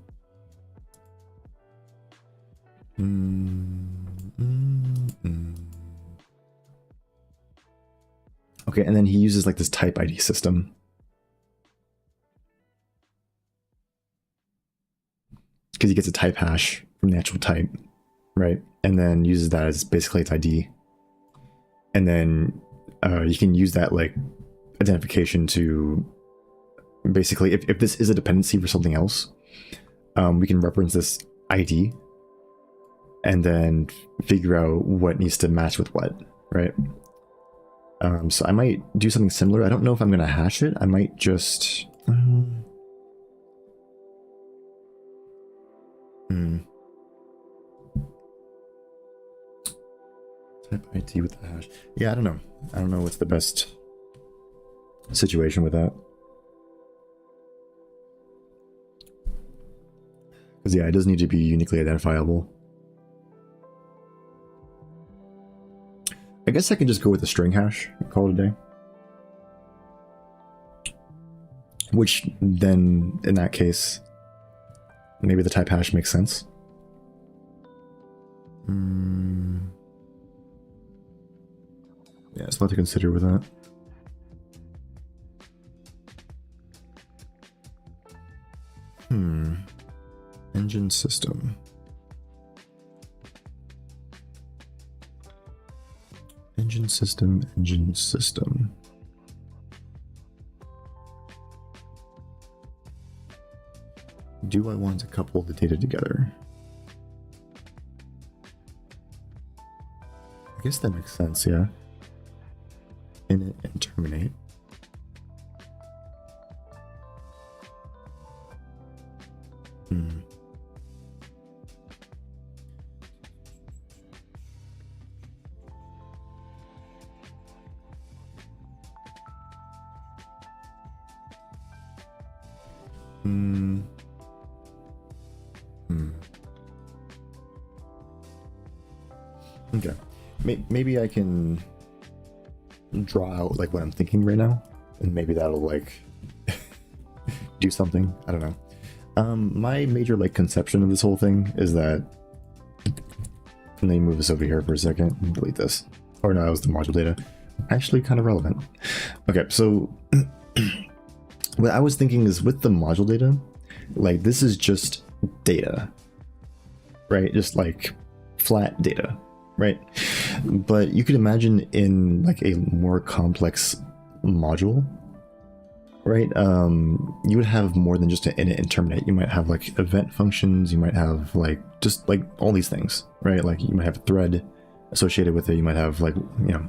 Okay, and then he uses like this type ID system. Because he gets a type hash from the actual type, right? And then uses that as basically its ID. And then you can use that like identification to basically, if this is a dependency for something else, we can reference this ID and then figure out what needs to match with what, right? So I might do something similar. I don't know if I'm going to hash it. I might just... Type ID with the hash. Yeah, I don't know. I don't know what's the best situation with that. Because yeah, it does need to be uniquely identifiable. I guess I can just go with the string hash and call it a day. Which then, in that case, maybe the type hash makes sense. Yeah, it's a lot to consider with that. Engine system. Engine system, engine system. Do I want to couple the data together? I guess that makes sense, yeah. Init and terminate. Okay. Maybe I can draw out like what I'm thinking right now, and maybe that'll like do something. I don't know. My major like conception of this whole thing is that, let me move this over here for a second and delete this. Or no, that was the module data. Actually kind of relevant. Okay, so what I was thinking is with the module data, like this is just data, right? Just like flat data, right? But you could imagine in like a more complex module, right? You would have more than just an init and terminate. You might have like event functions. You might have like just like all these things, right? Like you might have a thread associated with it. You might have like, you know,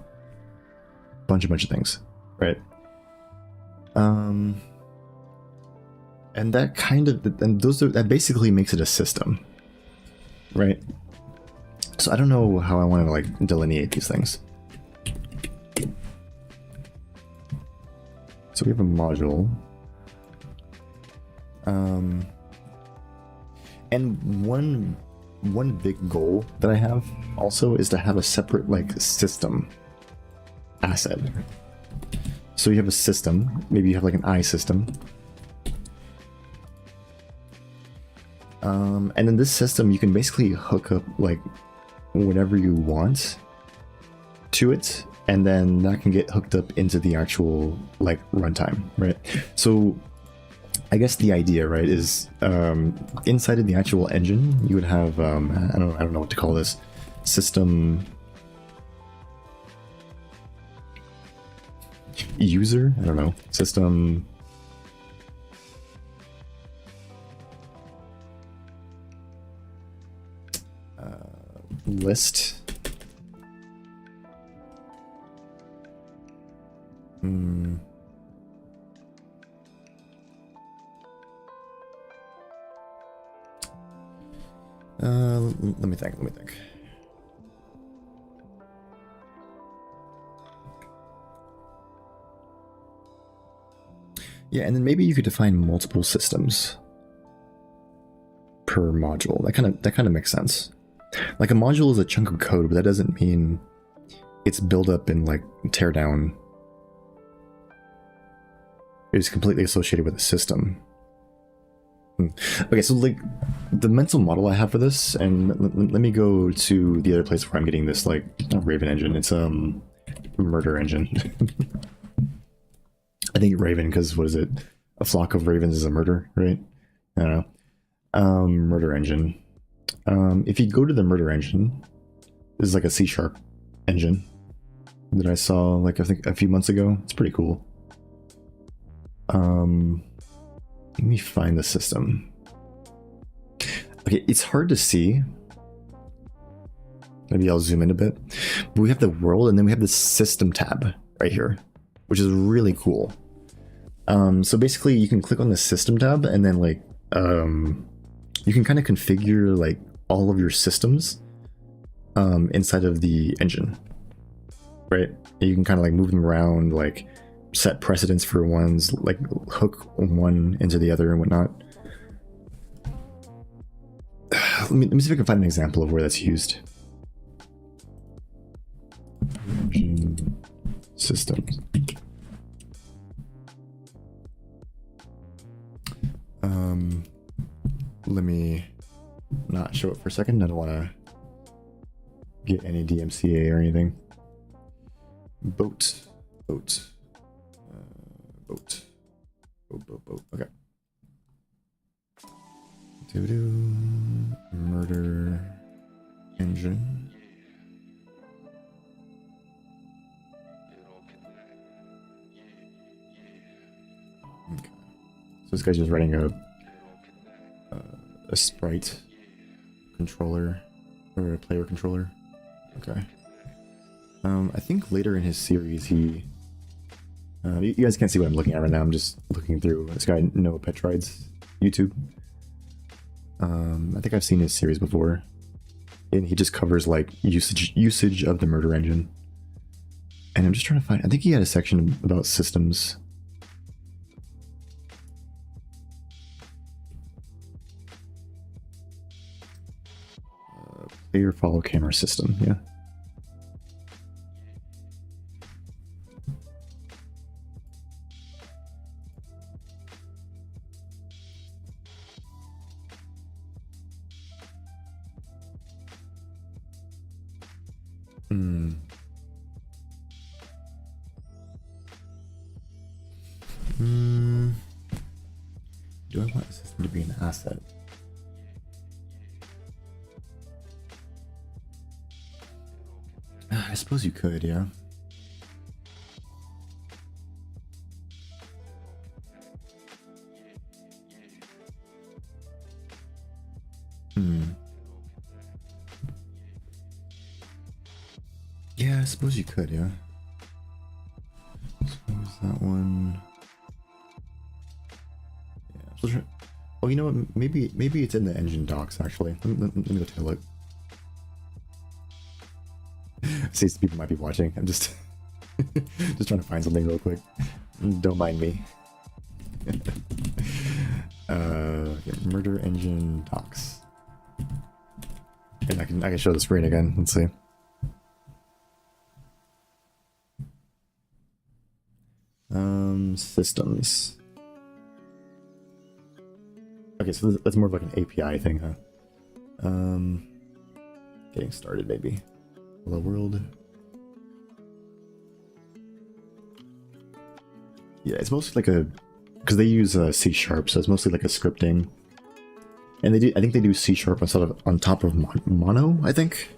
bunch of things, right? And that kind of, and that basically makes it a system, right? So I don't know how I want to like delineate these things. So we have a module. And one big goal that I have also is to have a separate like system asset. So you have a system, maybe you have like an I system. And in this system, you can basically hook up like whatever you want to it, and then that can get hooked up into the actual like runtime, right? So I guess the idea, right, is inside of the actual engine, you would have I don't know what to call this, system user, I don't know, system list. Let me think. Yeah, and then maybe you could define multiple systems per module. That kind of makes sense. Like a module is a chunk of code, but that doesn't mean it's built up and like tear down. It's completely associated with a system. Okay, so like the mental model I have for this, and let me go to the other place where I'm getting this, like, not Raven engine, it's murder engine. I think Raven, because what is it? A flock of ravens is a murder, right? I don't know. Murder engine. If you go to the murder engine, this is like a C# engine that I saw like I think a few months ago. It's pretty cool. Let me find the system. Okay, it's hard to see. Maybe I'll zoom in a bit. But we have the world, and then we have the system tab right here, which is really cool. So basically, you can click on the system tab, and then like you can kind of configure like all of your systems inside of the engine, right? You can kind of like move them around, like set precedents for ones, like hook one into the other and whatnot. Let me see if I can find an example of where that's used. Systems. Let me not show it for a second. I don't want to get any DMCA or anything. Boat. Boat. Okay. Murder engine. Okay. So this guy's just writing a sprite controller or a player controller. Okay. I think later in his series he. You guys can't see what I'm looking at right now. I'm just looking through this guy Noah Petride's YouTube. I think I've seen his series before, and he just covers like usage of the murder engine. And I'm just trying to find. I think he had a section about systems. Player follow camera system. Yeah. Hmm. Hmm. Do I want the system to be an asset? I suppose you could, yeah. Yeah, I suppose you could, yeah. Suppose that one. Yeah. Oh, you know what? Maybe it's in the engine docs actually. Let me go take a look. See, people might be watching. I'm just just trying to find something real quick. Don't mind me. Yeah, murder engine docs. And I can show the screen again. Let's see. Systems. Okay, so that's more of like an API thing, huh? Getting started, maybe. Hello world. Yeah, it's mostly like a, because they use C#, so it's mostly like a scripting. And they do, I think they do C# on top of Mono, I think.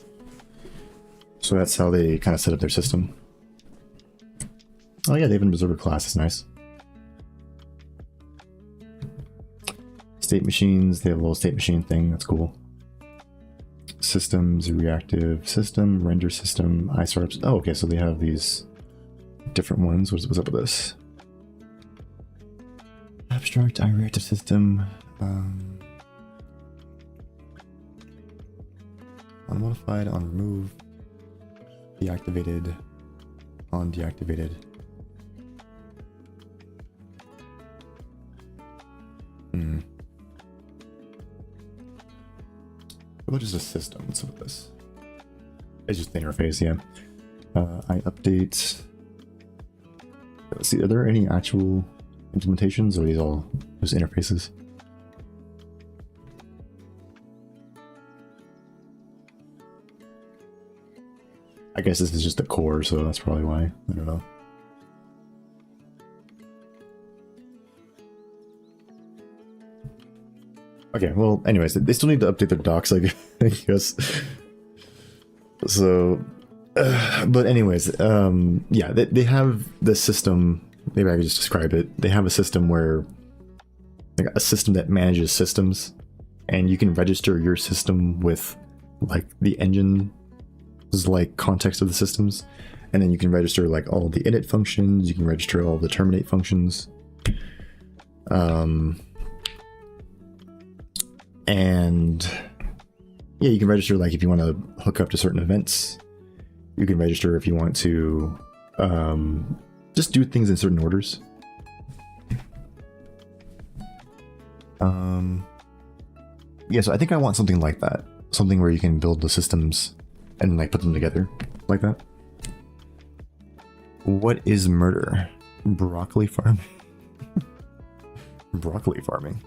So that's how they kind of set up their system. Oh yeah, they have an observer class. It's nice. State machines. They have a little state machine thing. That's cool. Systems, reactive system, render system, iStartups. Oh, okay. So they have these different ones. What's up with this? Abstract, iReactive system. Unmodified, on remove, deactivated, on deactivated. What is a system? What's up with this? It's just the interface, yeah. I update. Let's see, are there any actual implementations, or are these all just interfaces? I guess this is just the core, so that's probably why. I don't know. Okay, well, anyways, they still need to update their docs, I guess. So, but anyways, yeah, they have the system. Maybe I could just describe it. They have a system where, like, a system that manages systems, and you can register your system with, like, the engine, like, context of the systems, and then you can register, like, all the init functions. You can register all the terminate functions. And yeah, you can register, like, if you want to hook up to certain events. You can register if you want to just do things in certain orders. Yeah, so I think I want something like that. Something where you can build the systems and, like, put them together like that. What is murder? Broccoli farming? Broccoli farming.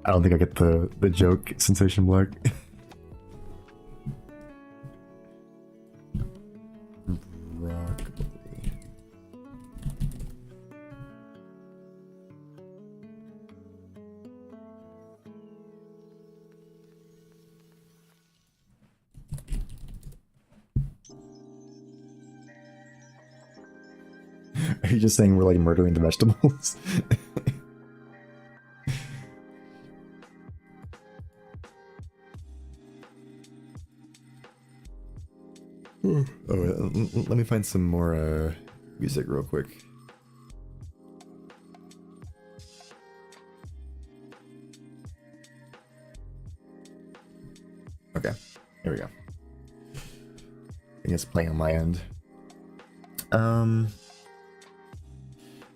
I don't think I get the joke, Sensation Black. Broccoli. Are you just saying we're, like, murdering the vegetables? Oh, let me find some more music real quick. Okay, here we go. I think it's playing on my end.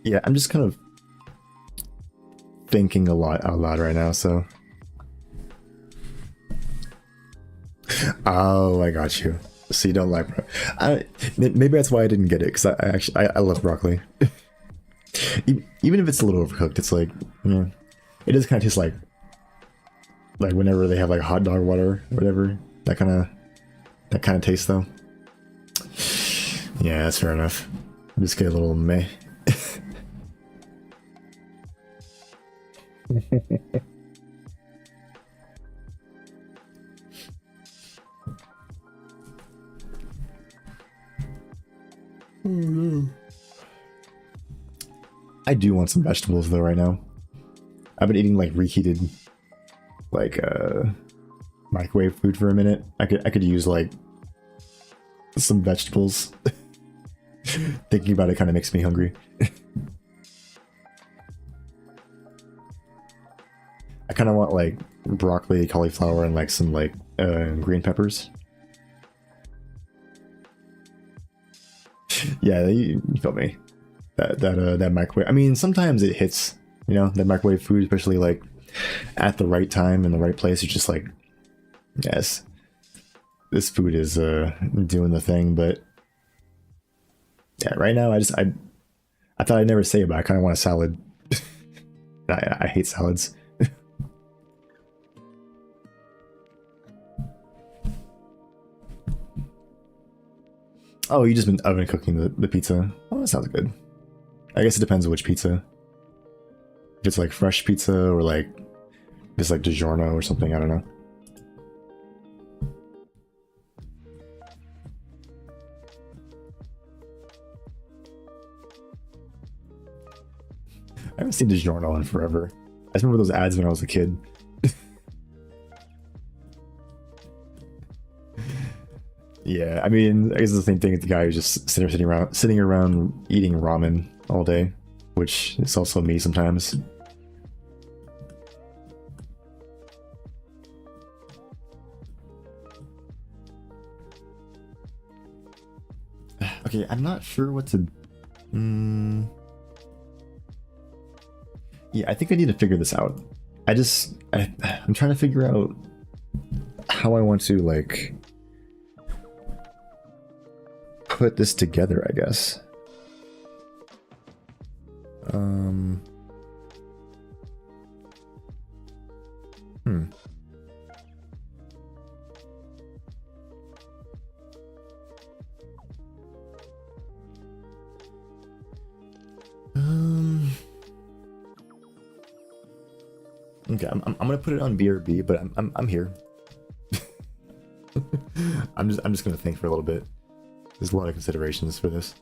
Yeah, I'm just kind of thinking a lot out loud right now, so. Oh, I got you. So you don't like broccoli. Maybe that's why I didn't get it, because I love broccoli. Even if it's a little overcooked, it's like, yeah, it does kind of taste like whenever they have, like, hot dog water or whatever. That kind of taste, though. Yeah, that's fair enough. Just get a little meh. Oh no. I do want some vegetables though right now. I've been eating like reheated, like microwave food for a minute. I could use like some vegetables. Thinking about it kind of makes me hungry. I kind of want like broccoli, cauliflower, and like some like green peppers. Yeah, you feel me. That microwave. I mean, sometimes it hits. You know, that microwave food, especially like at the right time in the right place. It's just like, yes, this food is doing the thing. But yeah, right now I thought I'd never say it, but I kind of want a salad. I hate salads. Oh, you just been oven cooking the pizza. Oh, that sounds good. I guess it depends on which pizza. If it's like fresh pizza or like just like DiGiorno or something, I don't know. I haven't seen DiGiorno in forever. I just remember those ads when I was a kid. Yeah, I mean, I guess it's the same thing as the guy who's just sitting around eating ramen all day, which is also me sometimes. Okay, I'm not sure what to. Yeah, I think I need to figure this out. I'm trying to figure out how I want to like put this together, I guess. Okay, I'm gonna put it on BRB, but I'm here. I'm just gonna think for a little bit. There's a lot of considerations for this.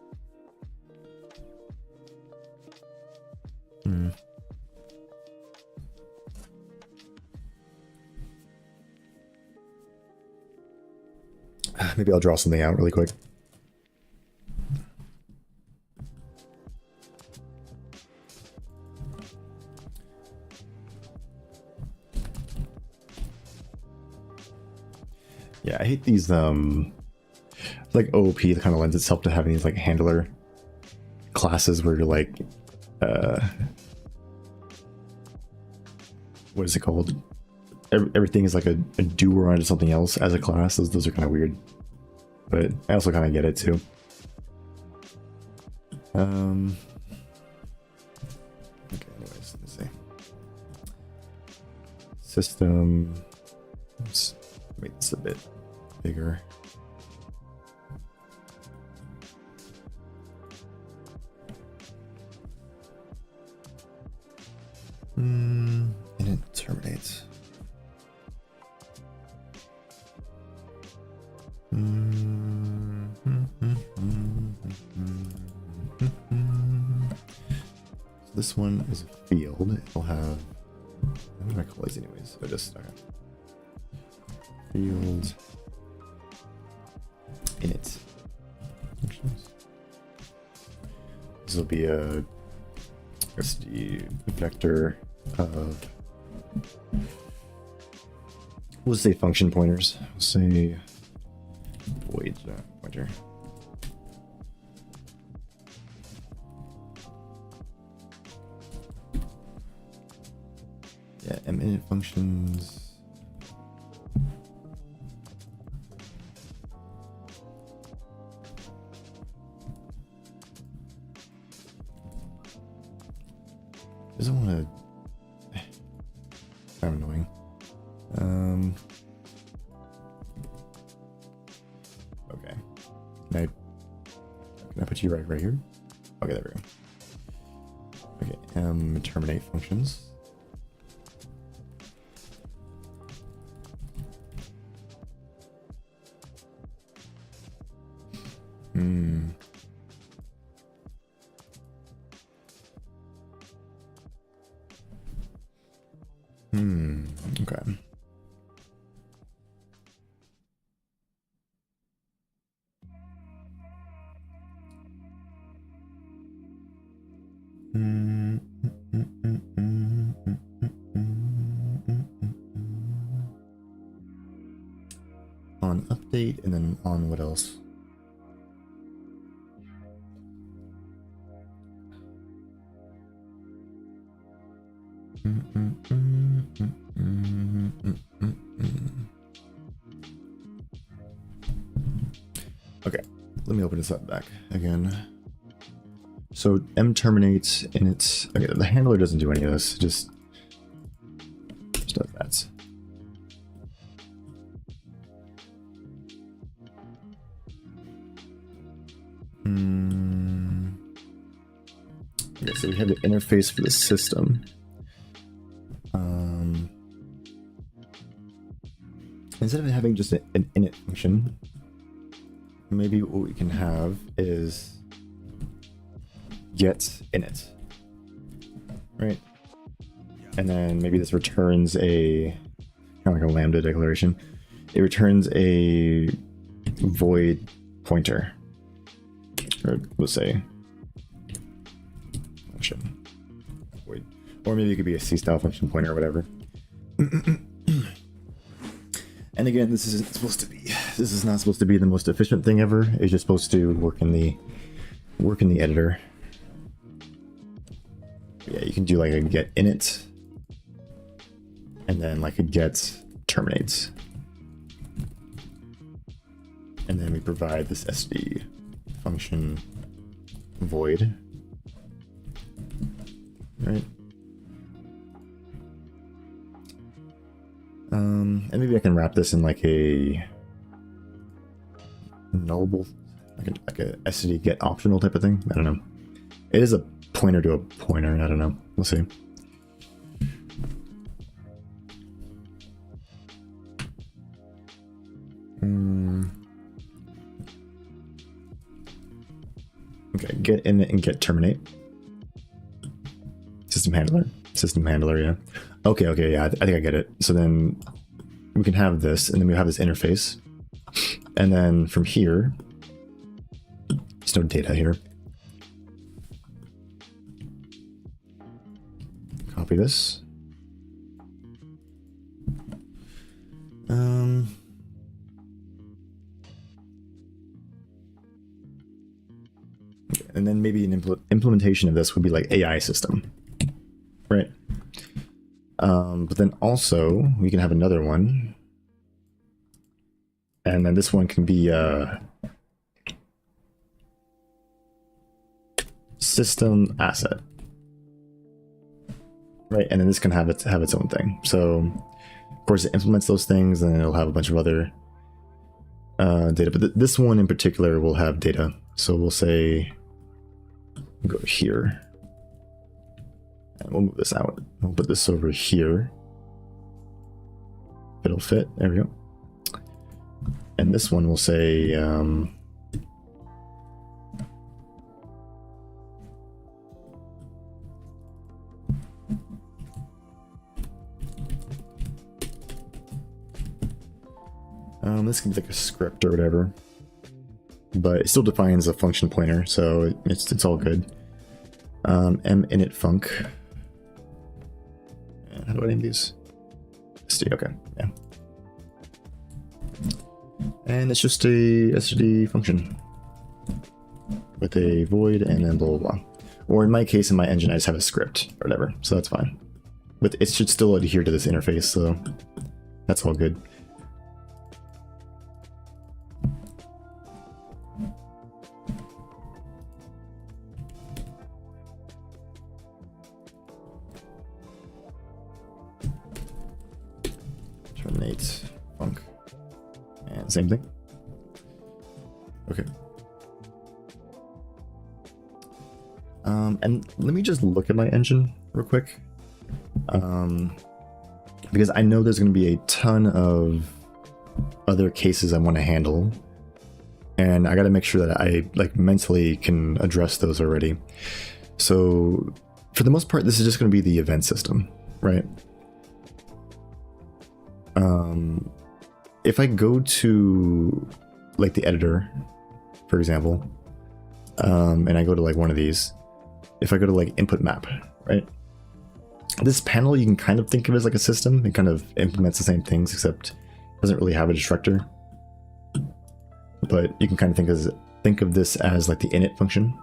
Maybe I'll draw something out really quick. Yeah, I hate these like OOP that kind of lends itself to having these like handler classes where you're like what is it called? Everything is like a doer onto something else as a class. Those are kind of weird, but I also kind of get it too. Okay, anyways, let's see. System. Let's make this a bit bigger. And it terminates. So this one is a field. It'll have. I'm gonna call these anyways. So just field init functions. This will be a SD vector of. We'll say function pointers. We'll say void pointer. Yeah, init functions. Doesn't want to. Kind of annoying. Okay. Can I Can I put you right here? Okay, there we go. Okay, terminate functions. Okay. On update and then on what else? Okay, let me open this up back again. So M terminates and it's okay. The handler doesn't do any of this; just does that. Okay, so we have the interface for the system. Instead of having just an init function, maybe what we can have is get init, right? And then maybe this returns a kind of like a lambda declaration. It returns a void pointer, or we'll say function void, or maybe it could be a C style function pointer or whatever. And again, this is not supposed to be the most efficient thing ever. It's just supposed to work in the editor. Yeah, you can do like a get init, and then like a get terminates, and then we provide this SD function void, right? And maybe I can wrap this in like a nullable, like a SD get optional type of thing. I don't know. It is a pointer to a pointer. I don't know. We'll see. Okay, get init and get terminate. System handler, yeah. Okay, yeah, I think I get it. So then we can have this, and then we have this interface. And then from here, there's no data here. Copy this. And then maybe an implementation of this would be like AI system, right? But then also we can have another one, and then this one can be system asset, right? And then this can have its own thing. So of course it implements those things, and it'll have a bunch of other data. But this one in particular will have data. So we'll say go here. And we'll move this out. We'll put this over here. It'll fit. There we go. And this one will say this can be like a script or whatever, but it still defines a function pointer, so it's all good. M init func. How do I name these? SD, okay, yeah. And it's just a SD function with a void and then blah, blah, blah. Or in my case, in my engine, I just have a script or whatever, so that's fine. But it should still adhere to this interface, so that's all good. Terminate func, and same thing. Okay. And let me just look at my engine real quick. Because I know there's going to be a ton of other cases I want to handle. And I got to make sure that I like mentally can address those already. So for the most part, this is just going to be the event system, right? If I go to like the editor, for example, and I go to like one of these, if I go to like input map, right? This panel you can kind of think of as like a system. It kind of implements the same things, except it doesn't really have a destructor. But you can kind of think of this as like the init function.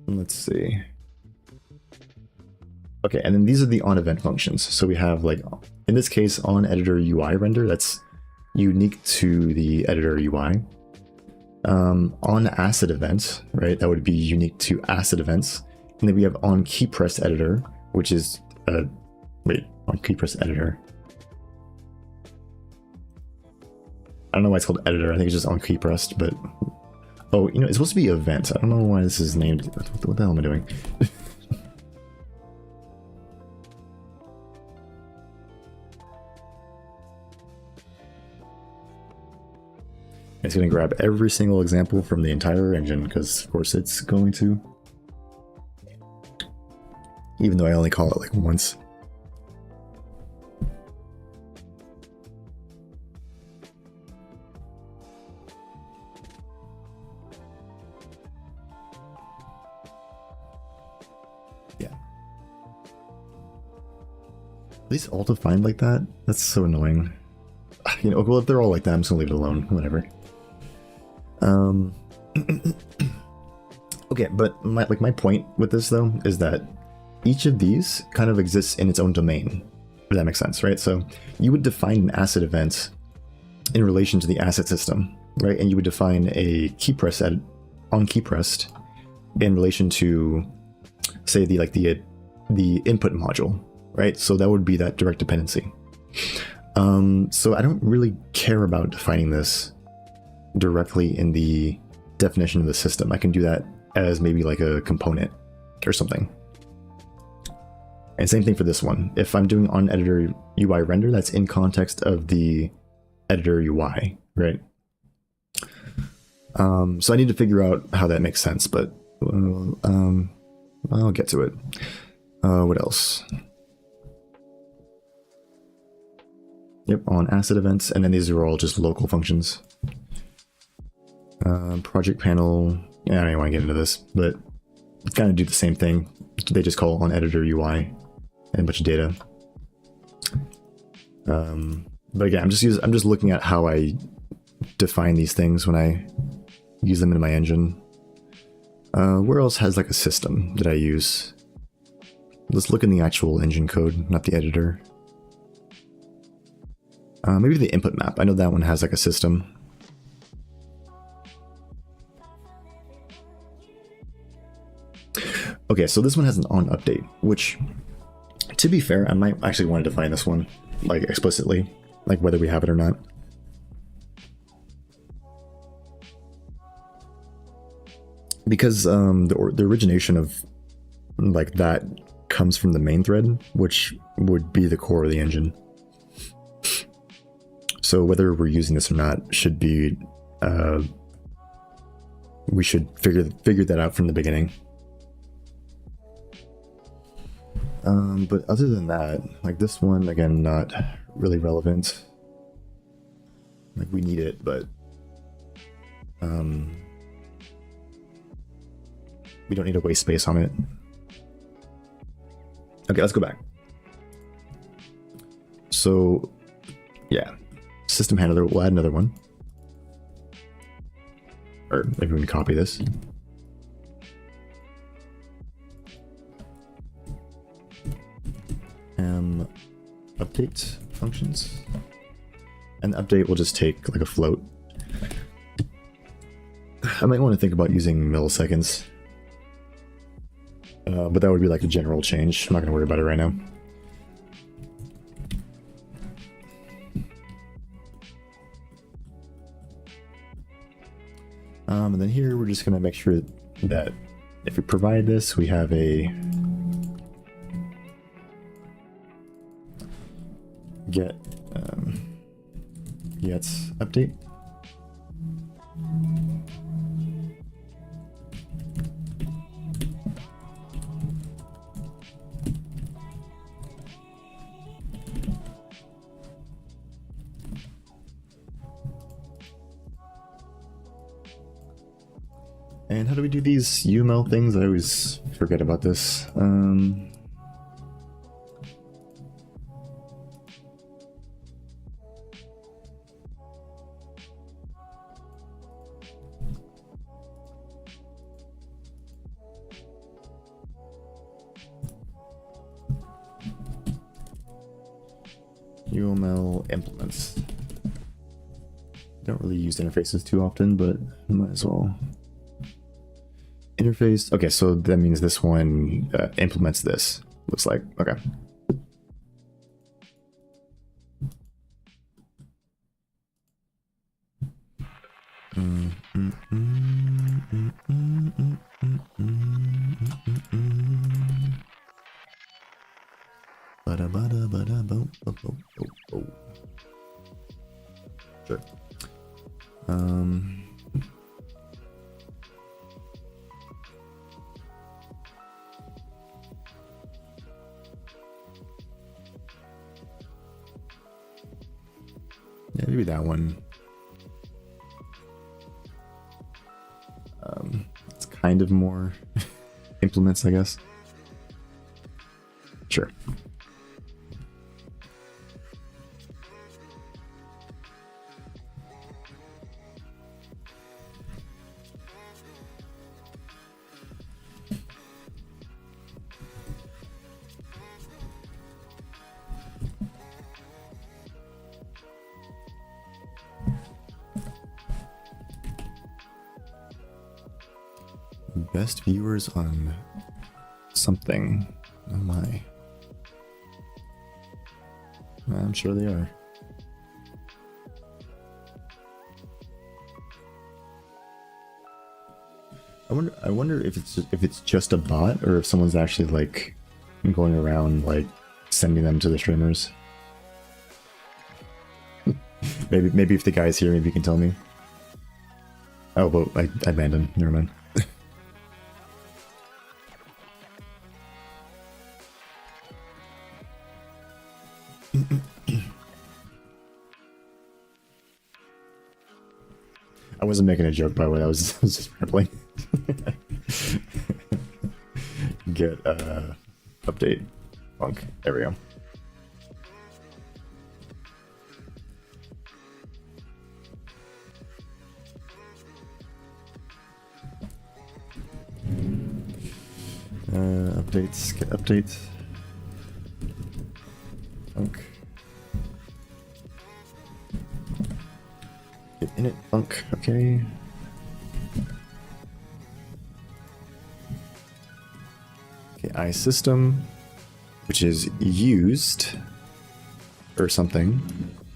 Let's see. Okay, and then these are the on event functions. So we have like, in this case, on editor UI render, that's unique to the editor UI. On asset events, right, that would be unique to asset events. And then we have on key press editor, which is, on key press editor. I don't know why it's called editor, I think it's just on key pressed, but, oh, you know, it's supposed to be event. I don't know why this is named, what the hell am I doing? It's going to grab every single example from the entire engine, because of course it's going to. Even though I only call it like once. Yeah. At least all defined like that? That's so annoying. You know, well, if they're all like that, I'm just gonna leave it alone. Whatever. Okay, but my point with this though is that each of these kind of exists in its own domain, if that makes sense, right? So you would define an asset event in relation to the asset system, right? And you would define a key press on key pressed in relation to, say, the input module, right? So that would be that direct dependency. So I don't really care about defining this directly in the definition of the system. I can do that as maybe like a component or something. And same thing for this one. If I'm doing on editor UI render, that's in context of the editor UI, right? So I need to figure out how that makes sense, but I'll get to it. What else? Yep, on asset events, and then these are all just local functions. Project panel, yeah, I don't even want to get into this, but kind of do the same thing. They just call on editor UI and a bunch of data. But again, I'm just looking at how I define these things when I use them in my engine. Where else has like a system that I use? Let's look in the actual engine code, not the editor. Maybe the input map. I know that one has like a system. Okay, so this one has an on update, which, to be fair, I might actually want to define this one like explicitly, like whether we have it or not. Because the origination of like that comes from the main thread, which would be the core of the engine. So whether we're using this or not should be, we should figure that out from the beginning. But other than that, like this one, again, not really relevant. Like we need it, but we don't need to waste space on it. Okay, let's go back. So yeah, system handler, we'll add another one. Or maybe we can copy this. Update functions. And update will just take like a float. I might want to think about using milliseconds. But that would be like a general change. I'm not going to worry about it right now. And then here we're just going to make sure that if we provide this, we have a gets update. And how do we do these UML things? I always forget about this. UML implements. Don't really use interfaces too often, but might as well. Interface. Okay, so that means this one implements this. Looks like. Okay. Sure. Yeah, maybe that one. It's kind of more implements, I guess. Sure. Best viewers on something. Oh my. I'm sure they are. I wonder if it's just a bot or if someone's actually like going around like sending them to the streamers. maybe if the guy's here, maybe you can tell me. Oh, but I banned him. Never mind. I wasn't making a joke, by the way. I was just rambling. Get update Pong. There we go. Updates. Get update. Pong. Get init Punk, okay. Okay, iSystem, which is used or something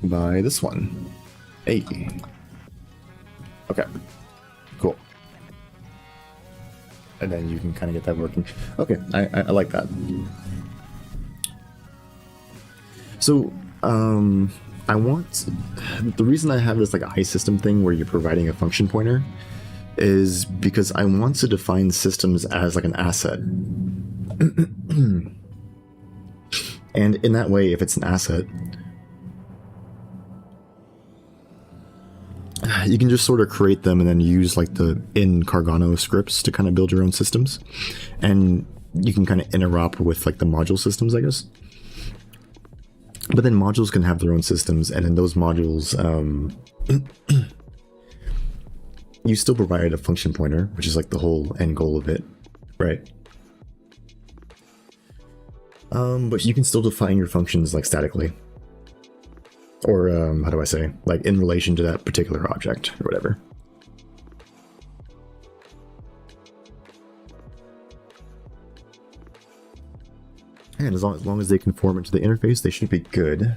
by this one. Hey. Okay. Cool. And then you can kind of get that working. Okay, I like that. So, I want, the reason I have this like iSystem thing where you're providing a function pointer is because I want to define systems as like an asset. And in that way, if it's an asset, you can just sort of create them and then use like the in Cargano scripts to kind of build your own systems. And you can kind of interop with like the module systems, I guess. But then modules can have their own systems, and in those modules, you still provide a function pointer, which is like the whole end goal of it, right? But you can still define your functions like statically. Or, how do I say? Like in relation to that particular object, or whatever. And as long as they conform into the interface, they should be good.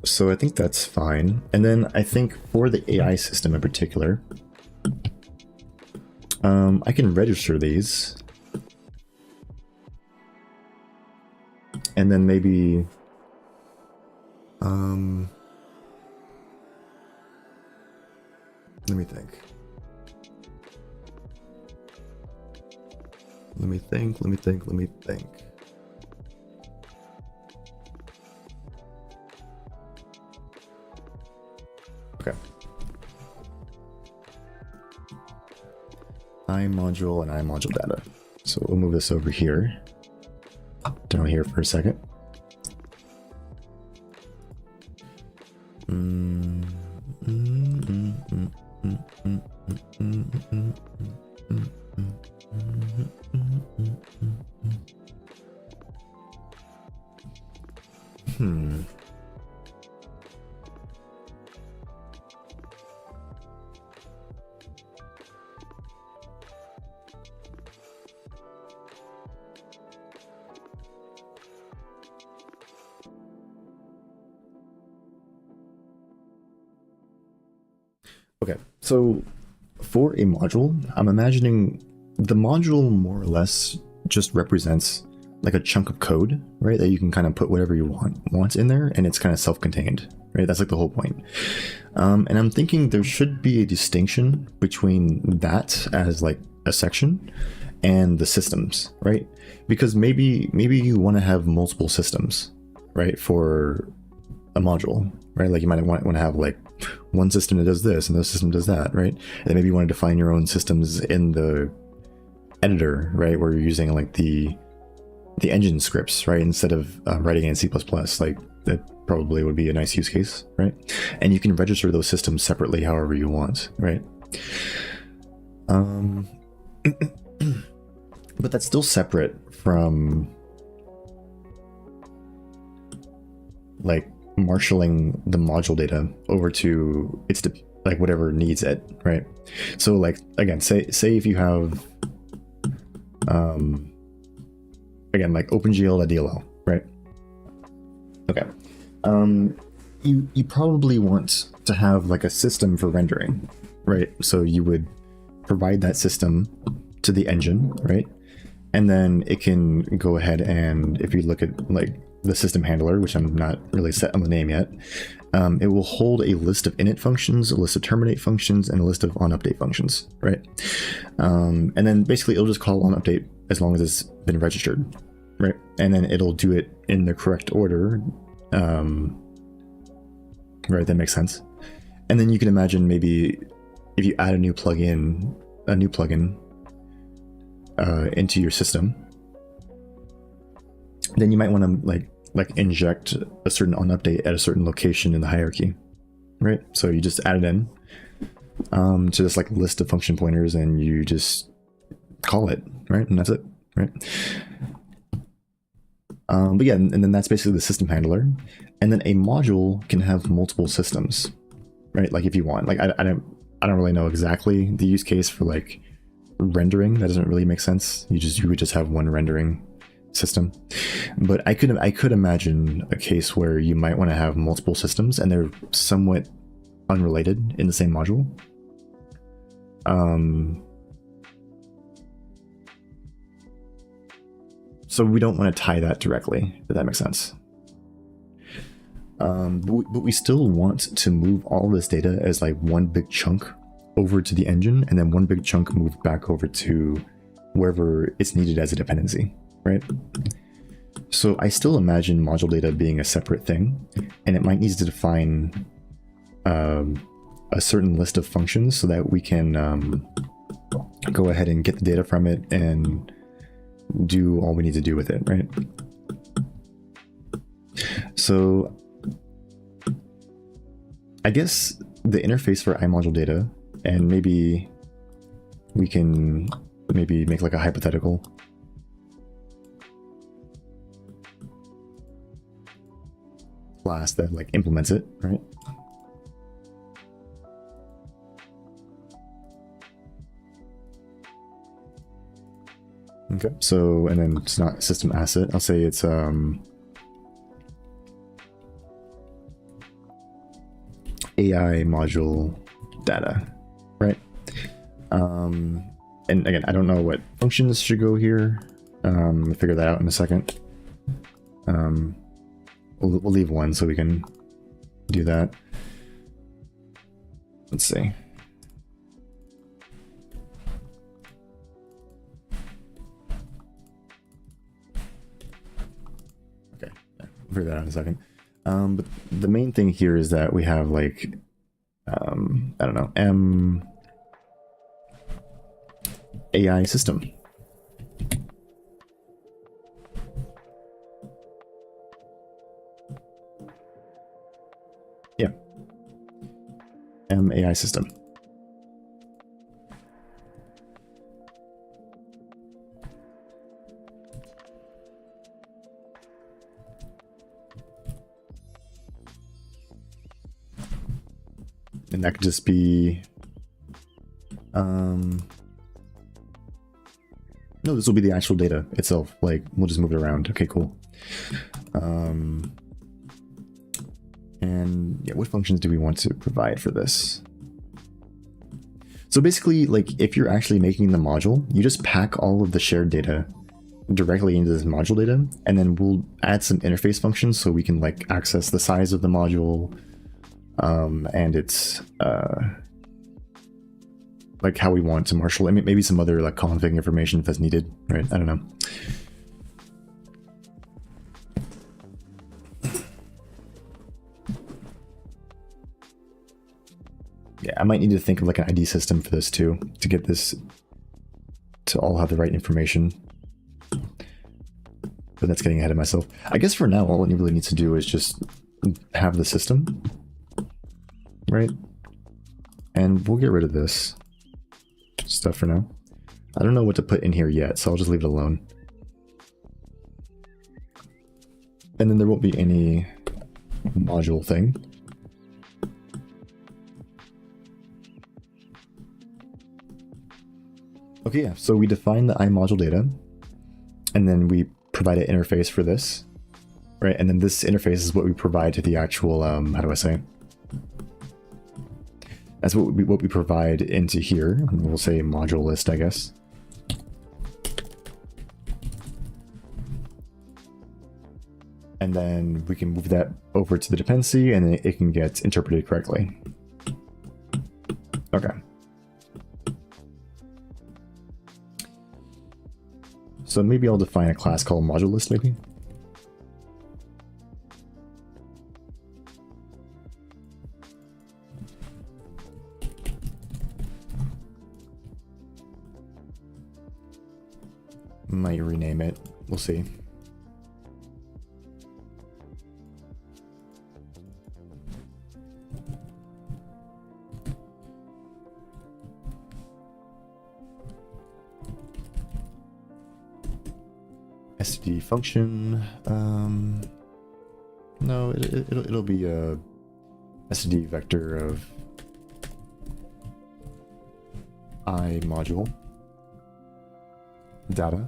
So I think that's fine. And then I think for the AI system in particular, I can register these. And then maybe, let me think. Let me think. Okay. iModule and iModule data. So we'll move this over here. Down here for a second. Okay, so for a module, I'm imagining the module more or less just represents like a chunk of code, right? That you can kind of put whatever you want in there, and it's kind of self-contained, right? That's like the whole point. And I'm thinking there should be a distinction between that as like a section and the systems, right? Because maybe you want to have multiple systems, right? For a module, right? Like you might want to have like one system that does this and the system does that, right? And then maybe you want to define your own systems in the editor, right? Where you're using like the engine scripts, right? Instead of writing it in C++, like that probably would be a nice use case, right? And you can register those systems separately however you want, right? But that's still separate from like marshalling the module data over to its like whatever needs it, right? So like again, say if you have again like OpenGL.dll, right? Okay. You probably want to have like a system for rendering, right? So you would provide that system to the engine, right? And then it can go ahead and, if you look at like the system handler, which I'm not really set on the name yet, it will hold a list of init functions, a list of terminate functions, and a list of onUpdate functions, right? And then basically it'll just call onUpdate as long as it's been registered, right? And then it'll do it in the correct order, right? That makes sense. And then you can imagine maybe if you add a new plugin into your system, then you might want to like inject a certain onUpdate at a certain location in the hierarchy, right? So you just add it in to this like list of function pointers, and you just call it, right? And that's it, right? But yeah, and then that's basically the system handler. And then a module can have multiple systems, right? Like if you want, like I don't really know exactly the use case for like rendering. That doesn't really make sense. You would just have one rendering system. But I could imagine a case where you might want to have multiple systems and they're somewhat unrelated in the same module. So we don't want to tie that directly, if that makes sense. But we still want to move all this data as like one big chunk over to the engine, and then one big chunk moved back over to wherever it's needed as a dependency, right? So I still imagine module data being a separate thing, and it might need to define a certain list of functions so that we can go ahead and get the data from it and do all we need to do with it, right? So I guess the interface for iModule data, and maybe we can make like a hypothetical class that like implements it, right? Okay, so, and then it's not system asset. I'll say it's AI module data, right? And again, I don't know what functions should go here. We'll figure that out in a second. We'll leave one so we can do that. Let's see. Okay, yeah, we'll figure that out in a second. But the main thing here is that we have like, I don't know, M AI system. Yeah. M AI system. And that could just be, no, this will be the actual data itself. Like, we'll just move it around. Okay, cool. And yeah, what functions do we want to provide for this? So basically, like, if you're actually making the module, you just pack all of the shared data directly into this module data, and then we'll add some interface functions so we can like access the size of the module, and it's like how we want to marshal. I mean, maybe some other like config information if that's needed, right? I don't know. Yeah, I might need to think of like an ID system for this too, to get this to all have the right information. But that's getting ahead of myself. I guess for now, all it really needs to do is just have the system, right? And we'll get rid of this stuff for now. I don't know what to put in here yet, so I'll just leave it alone. And then there won't be any module thing. Okay, yeah, so we define the iModule data, and then we provide an interface for this, right? And then this interface is what we provide to the actual, how do I say? That's what we provide into here. And we'll say module list, I guess. And then we can move that over to the dependency, and then it can get interpreted correctly. Okay. So maybe I'll define a class called module list, maybe. Might rename it. We'll see. std function. No, it'll be a std vector of I module data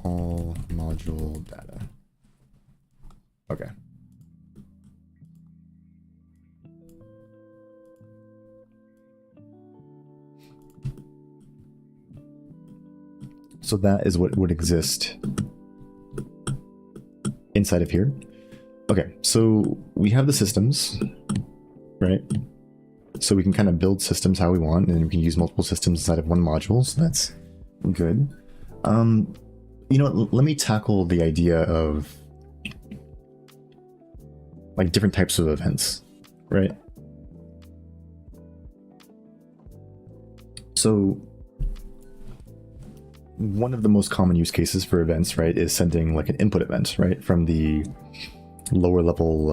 all module data. Okay. So that is what would exist inside of here. Okay, so we have the systems, right? So we can kind of build systems how we want, and we can use multiple systems inside of one module, so that's good. You know what, let me tackle the idea of like different types of events, right? So one of the most common use cases for events, right, is sending like an input event, right, from the lower level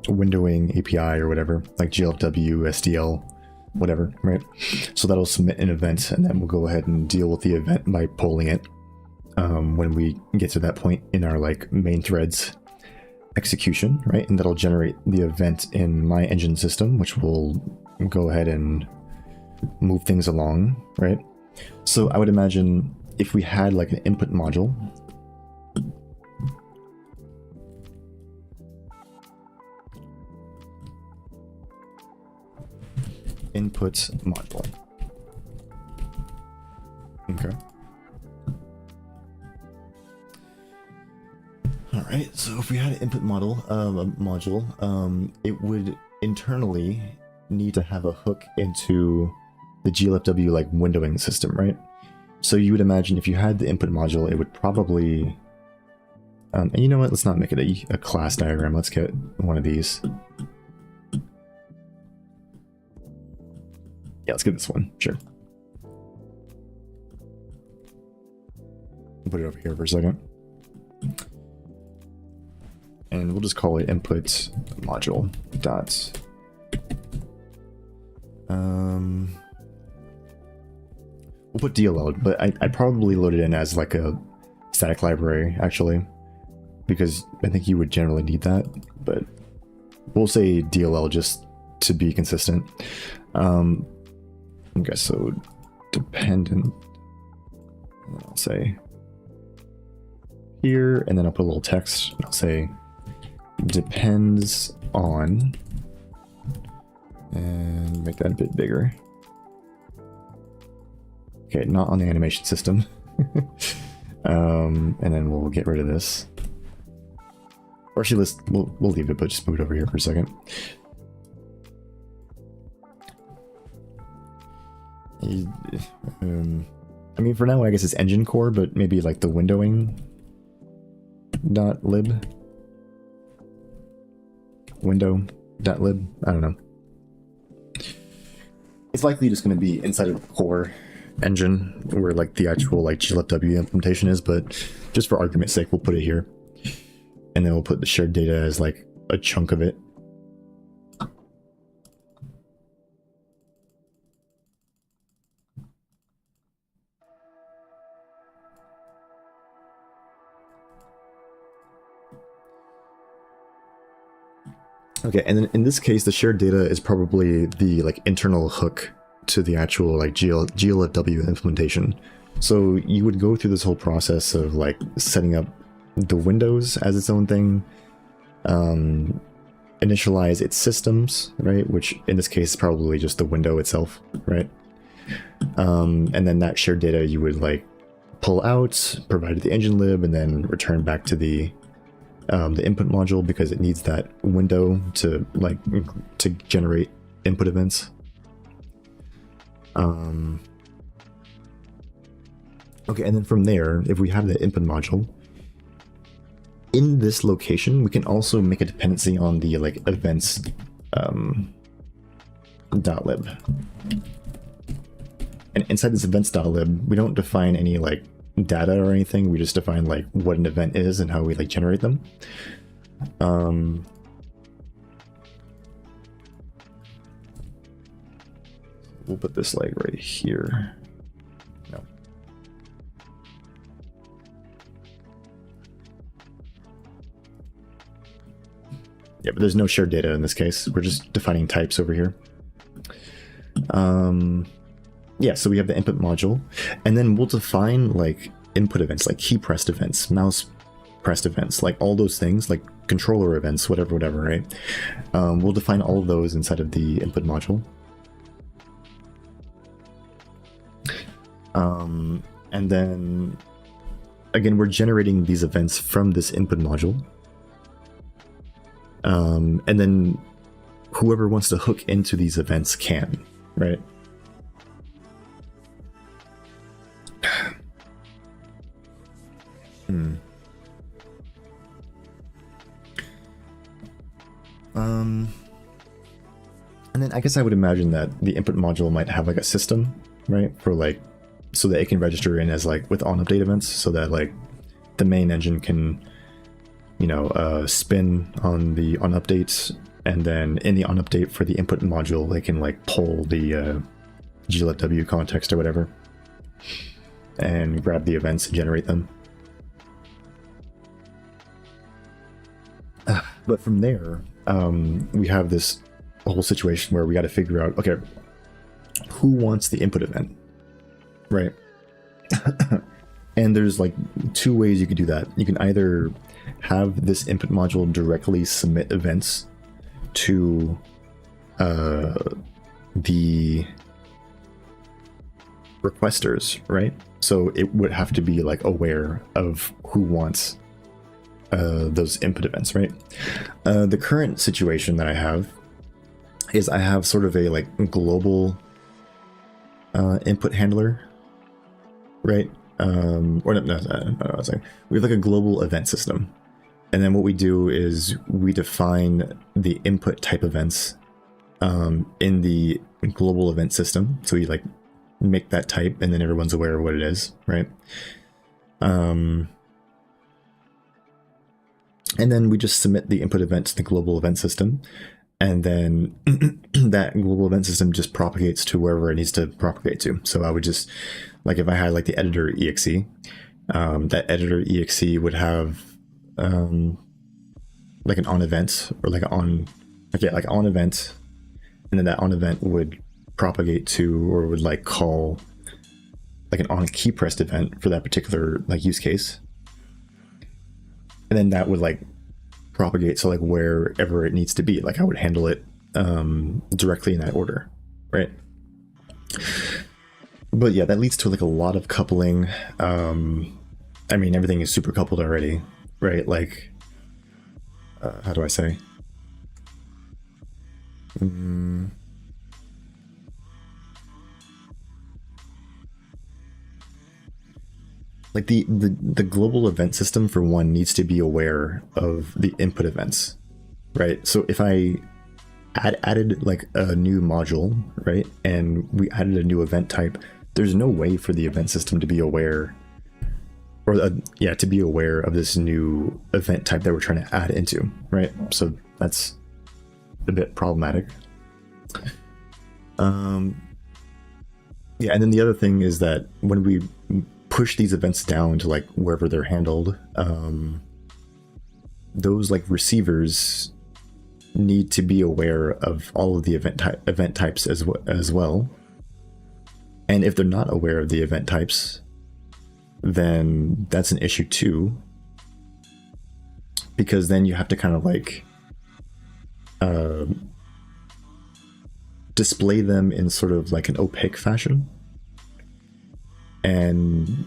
windowing API or whatever, like GLW, SDL, whatever, right? So that'll submit an event, and then we'll go ahead and deal with the event by polling it when we get to that point in our like main threads execution, right? And that'll generate the event in my engine system, which will go ahead and move things along, right? So I would imagine if we had like an input module, input module. Okay. All right, so if we had an input module, it would internally need to have a hook into the GLFW like windowing system, right? So you would imagine if you had the input module, it would probably, and you know what? Let's not make it a class diagram. Let's get one of these. Yeah, let's get this one. Sure. Put it over here for a second. And we'll just call it input module dot. We'll put DLL, but I probably load it in as like a static library, actually, because I think you would generally need that, but we'll say DLL just to be consistent. Okay, so dependent, I'll say here, and then I'll put a little text, and I'll say depends on, and make that a bit bigger. Okay, not on the animation system. And then we'll get rid of this. Or actually, we'll leave it, but just move it over here for a second. I mean, for now, I guess it's engine core, but maybe like the windowing dot lib. Window.lib, I don't know. It's likely just going to be inside of the core engine where like the actual like GLFW implementation is, but just for argument's sake, we'll put it here. And then we'll put the shared data as like a chunk of it. Okay, and then in this case, the shared data is probably the like internal hook to the actual like GLFW implementation. So you would go through this whole process of like setting up the windows as its own thing, initialize its systems, right? Which in this case is probably just the window itself, right? And then that shared data you would like pull out, provide the engine lib, and then return back to the input module because it needs that window to like to generate input events. Okay, and then from there, if we have the input module in this location, we can also make a dependency on the like events .lib. And inside this events.lib, we don't define any like data or anything. We just define like what an event is and how we like generate them. We'll put this like right here. No. Yeah, but there's no shared data in this case. We're just defining types over here. Yeah, so we have the input module, and then we'll define like input events, like key pressed events, mouse pressed events, like all those things, like controller events, whatever, right? We'll define all of those inside of the input module. And then, again, we're generating these events from this input module. And then whoever wants to hook into these events can, right? And then I guess I would imagine that the input module might have like a system, right? For like, so that it can register in as like with on update events, so that like the main engine can, you know, spin on the on updates, and then in the on update for the input module, they can like pull the GLFW context or whatever, and grab the events and generate them. But from there, we have this whole situation where we got to figure out, okay, who wants the input event, right? And there's like two ways you could do that. You can either have this input module directly submit events to the requesters, right? So it would have to be like aware of who wants those input events, right? The current situation that I have is I have sort of a like global input handler, right? Or no, I was saying we have like a global event system, and then what we do is we define the input type events in the global event system. So we like make that type, and then everyone's aware of what it is, right? And then we just submit the input event to the global event system, and then that global event system just propagates to wherever it needs to propagate to. So I would just, like if I had like the editor exe, that editor exe would have like an on event, or like on event, and then that on event would propagate to, or would like call like an on key pressed event for that particular like use case. And then that would like propagate to like wherever it needs to be. Like I would handle it directly in that order, right? But yeah, that leads to like a lot of coupling. I mean, everything is super coupled already, right? Like, how do I say? Like the global event system, for one, needs to be aware of the input events, right? So if I added like a new module, right, and we added a new event type, there's no way for the event system to be aware, or to be aware of this new event type that we're trying to add into, right? So that's a bit problematic. Yeah, and then the other thing is that when we push these events down to like wherever they're handled, those like receivers need to be aware of all of the event types as well. And if they're not aware of the event types, then that's an issue too, because then you have to kind of like display them in sort of like an opaque fashion, and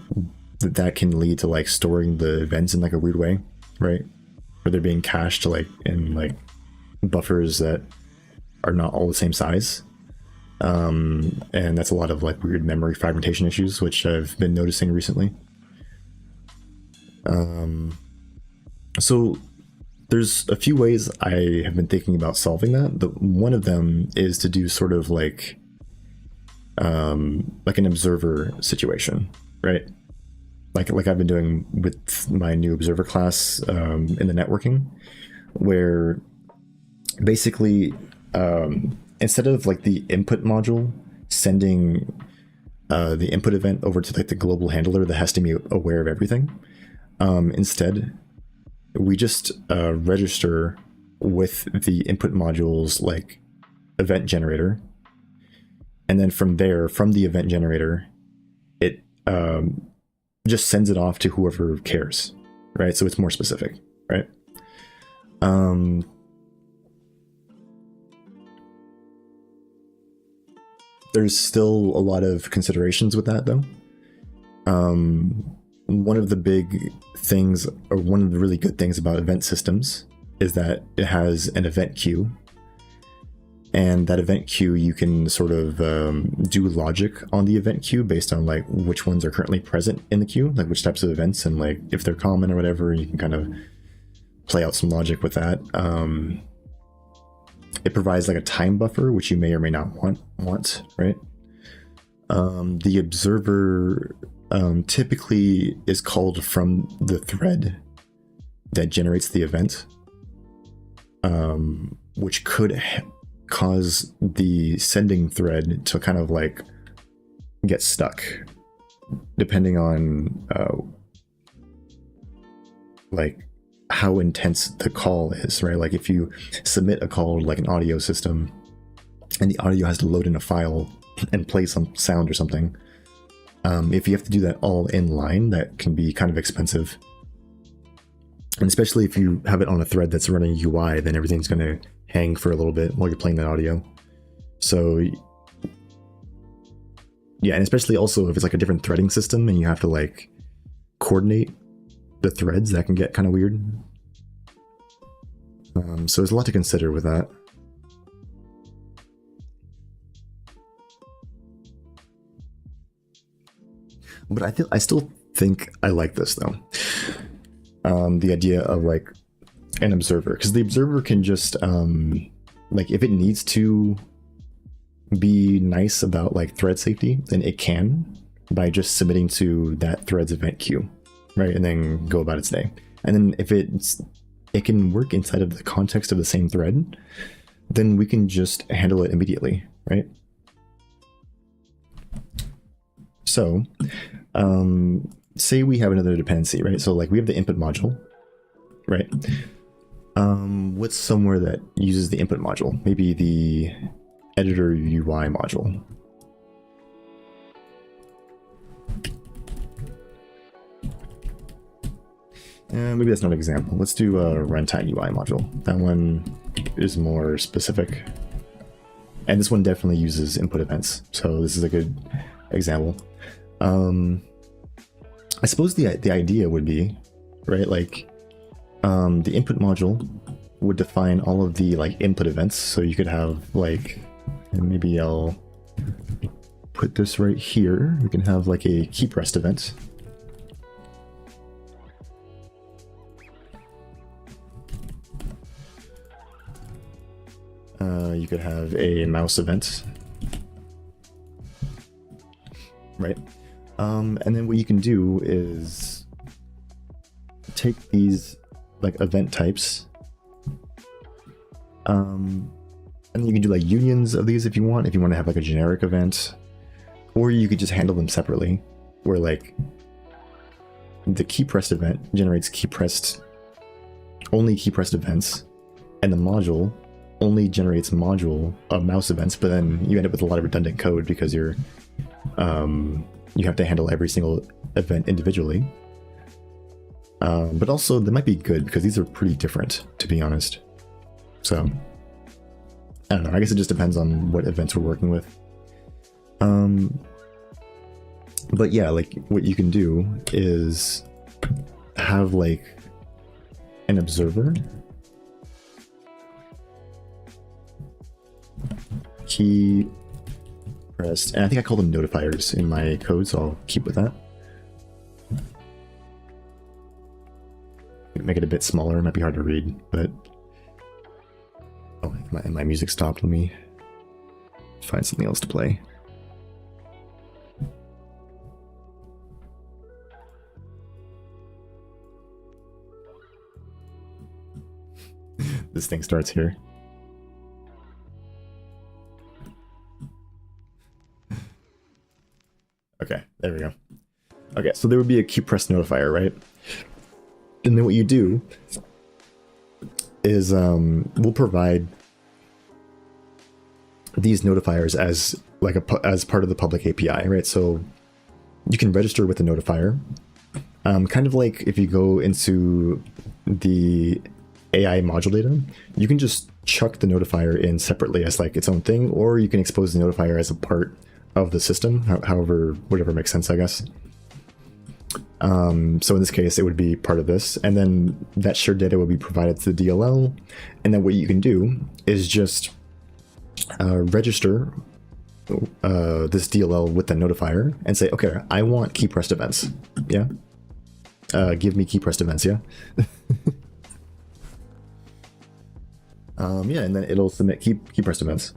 that can lead to like storing the events in like a weird way, right? Where they're being cached like in like buffers that are not all the same size. And that's a lot of like weird memory fragmentation issues, which I've been noticing recently. So there's a few ways I have been thinking about solving that. One of them is to do sort of like an observer situation, right? Like I've been doing with my new observer class in the networking, where basically instead of like the input module sending the input event over to like the global handler that has to be aware of everything, instead we just register with the input module's like event generator, and then from there, from the event generator, it just sends it off to whoever cares, right? So it's more specific, right? There's still a lot of considerations with that, though. One of the big things, or one of the really good things about event systems, is that it has an event queue. And that event queue, you can sort of do logic on the event queue based on like which ones are currently present in the queue, like which types of events, and like if they're common or whatever, you can kind of play out some logic with that. It provides like a time buffer, which you may or may not want, right? The observer typically is called from the thread that generates the event, which could cause the sending thread to kind of like get stuck, depending on like how intense the call is, right? Like if you submit a call to like an audio system and the audio has to load in a file and play some sound or something, if you have to do that all in line, that can be kind of expensive. And especially if you have it on a thread that's running UI, then everything's going to hang for a little bit while you're playing that audio. So Yeah, and especially also if it's like a different threading system and you have to like coordinate the threads, that can get kind of weird. So there's a lot to consider with that. But I still think I like this though. The idea of like an observer, because the observer can just like if it needs to be nice about like thread safety, then it can by just submitting to that thread's event queue, right? And then go about its day. And then if it can work inside of the context of the same thread, then we can just handle it immediately, right? So say we have another dependency, right? So like we have the input module, right? What's somewhere that uses the input module? Maybe the editor UI module. Maybe that's not an example. Let's do a runtime UI module. That one is more specific. And this one definitely uses input events. So this is a good example. I suppose the idea would be, right, like the input module would define all of the like input events. So you could have like, and maybe I'll put this right here. We can have like a key pressed event. You could have a mouse event, right? And then what you can do is take these like event types, and you can do like unions of these if you want to have like a generic event, or you could just handle them separately, where like the key pressed event generates only key pressed events, and the module only generates mouse events, but then you end up with a lot of redundant code because you have to handle every single event individually. But also that might be good because these are pretty different, to be honest. So I don't know, I guess it just depends on what events we're working with. But yeah, like what you can do is have like an observer, key pressed, and I think I call them notifiers in my code, so I'll keep with that. Make it a bit smaller, it might be hard to read, but oh, my music stopped. Let me find something else to play. This thing starts here. Okay, there we go. Okay, so there would be a key press notifier, right? And then what you do is we'll provide these notifiers as like as part of the public API, right? So you can register with the notifier, kind of like if you go into the AI module data, you can just chuck the notifier in separately as like its own thing, or you can expose the notifier as a part of the system, however, whatever makes sense, I guess. So in this case, it would be part of this, and then that shared data would be provided to the DLL, and then what you can do is just register this DLL with the notifier and say, okay, I want key pressed events. Yeah. Give me key pressed events. Yeah. Yeah, and then it'll submit key pressed events.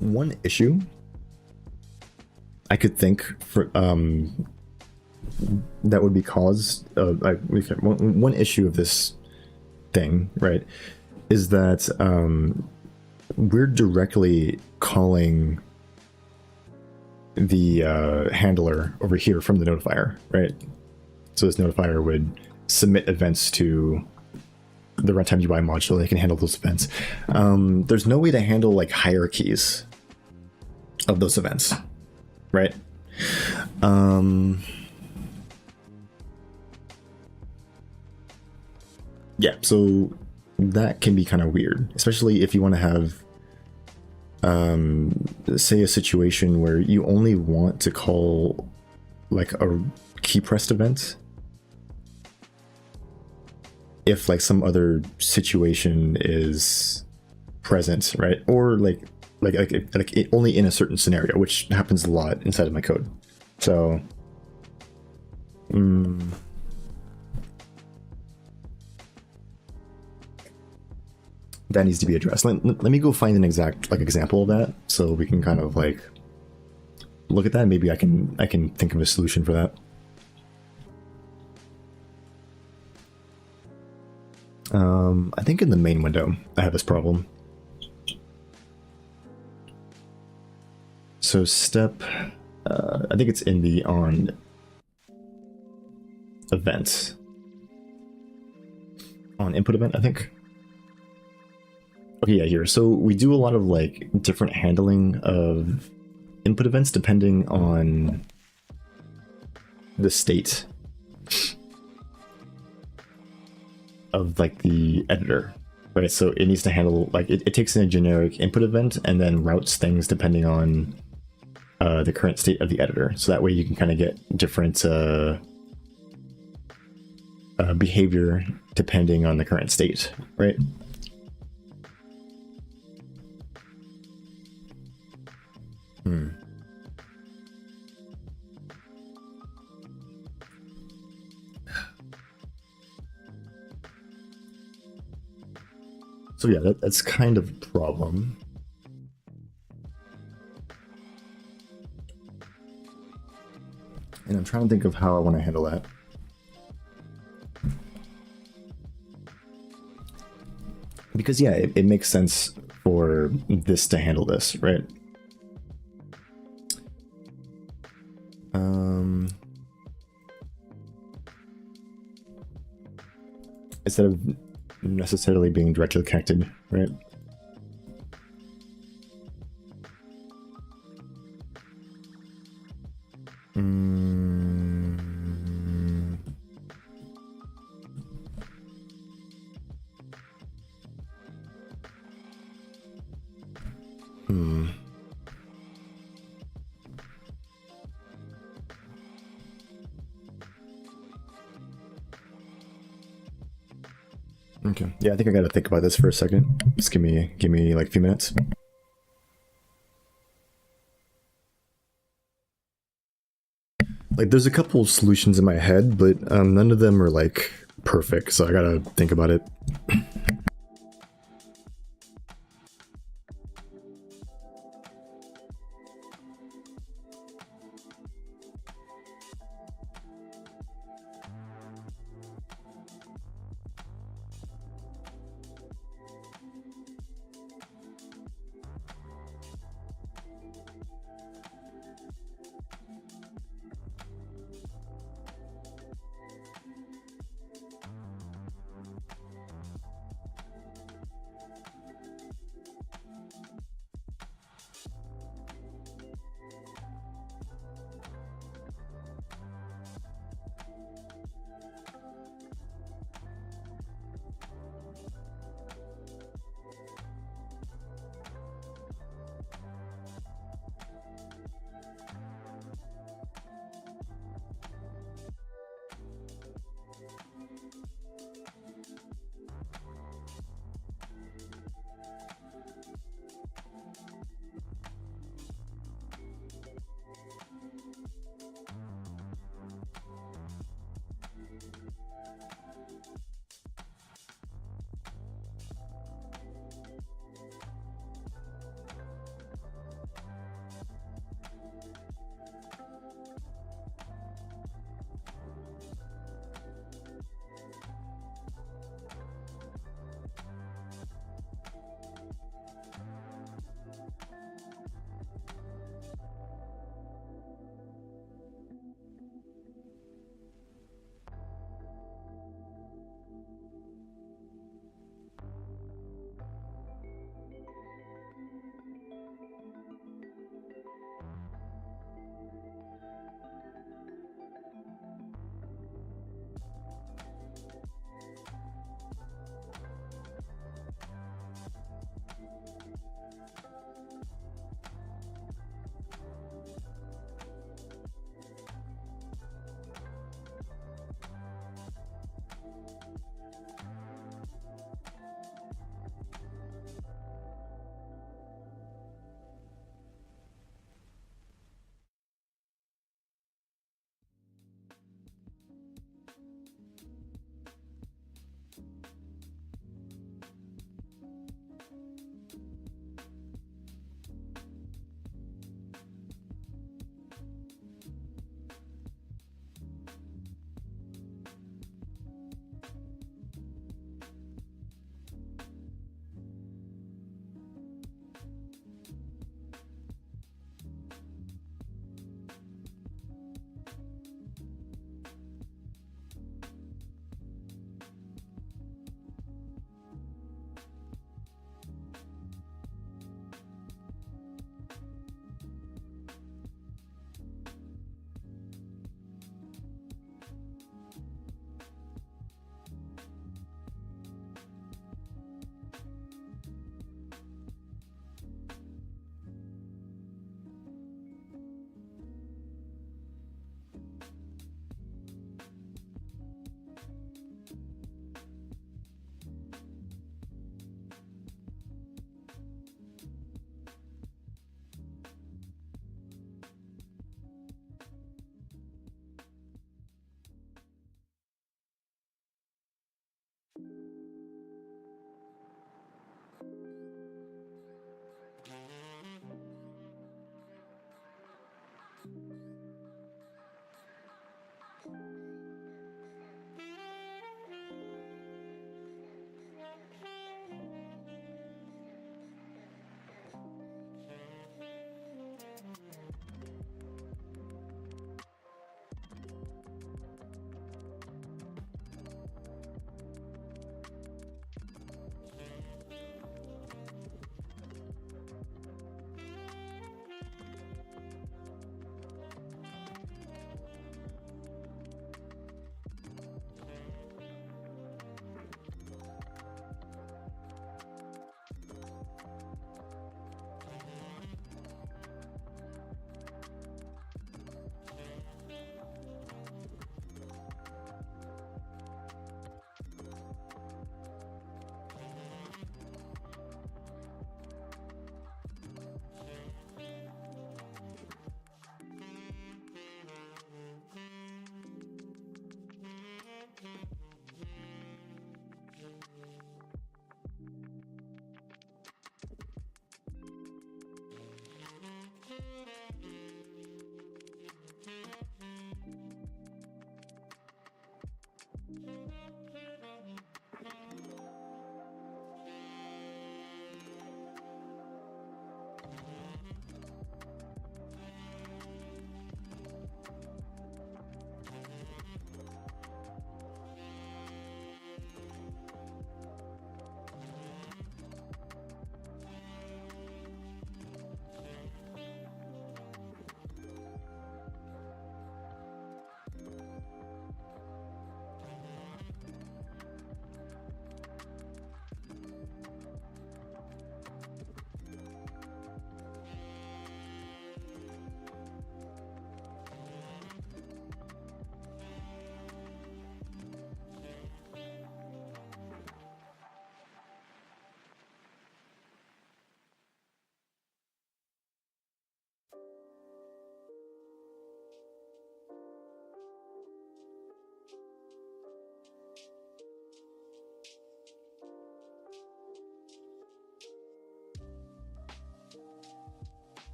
One issue I could think for that would be caused one issue of this thing, right, is that we're directly calling the handler over here from the notifier, right? So this notifier would submit events to the runtime UI module. They can handle those events. There's no way to handle like hierarchies of those events, right? Yeah, so that can be kind of weird, especially if you want to have, say, a situation where you only want to call like a key pressed event if like some other situation is present, right? Or like only in a certain scenario, which happens a lot inside of my code. So that needs to be addressed. Let me go find an exact like example of that so we can kind of like look at that. Maybe I can think of a solution for that. I think in the main window I have this problem. So step, I think it's in the on event, on input event, I think. Okay, yeah, here. So we do a lot of like different handling of input events depending on the state of like the editor, right? So it needs to handle like it takes in a generic input event and then routes things depending on the current state of the editor. So that way you can kind of get different behavior depending on the current state, right? So yeah, that's kind of a problem. And I'm trying to think of how I want to handle that. Because yeah, it makes sense for this to handle this, right? Instead of necessarily being directly connected, right? Okay. Yeah, I think I gotta think about this for a second. Just give me like a few minutes. Like, there's a couple solutions in my head, but none of them are like perfect, so I gotta think about it.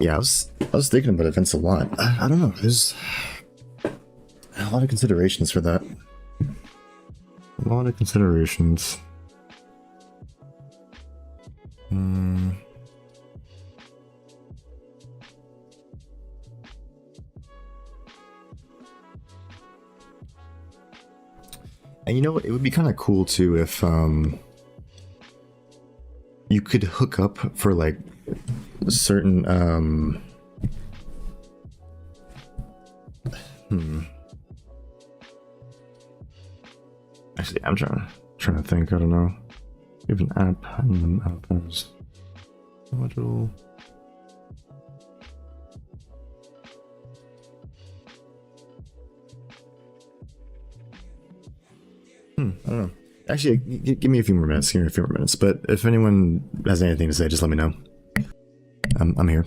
Yeah, I was thinking about events a lot. I don't know. There's a lot of considerations for that. A lot of considerations. And you know what? It would be kind of cool too if you could hook up for like certain Actually, I'm trying to think. I don't know. We have an app and an app has module. I don't know. Actually, give me a few more minutes. Give me a few more minutes. But if anyone has anything to say, just let me know. I'm here.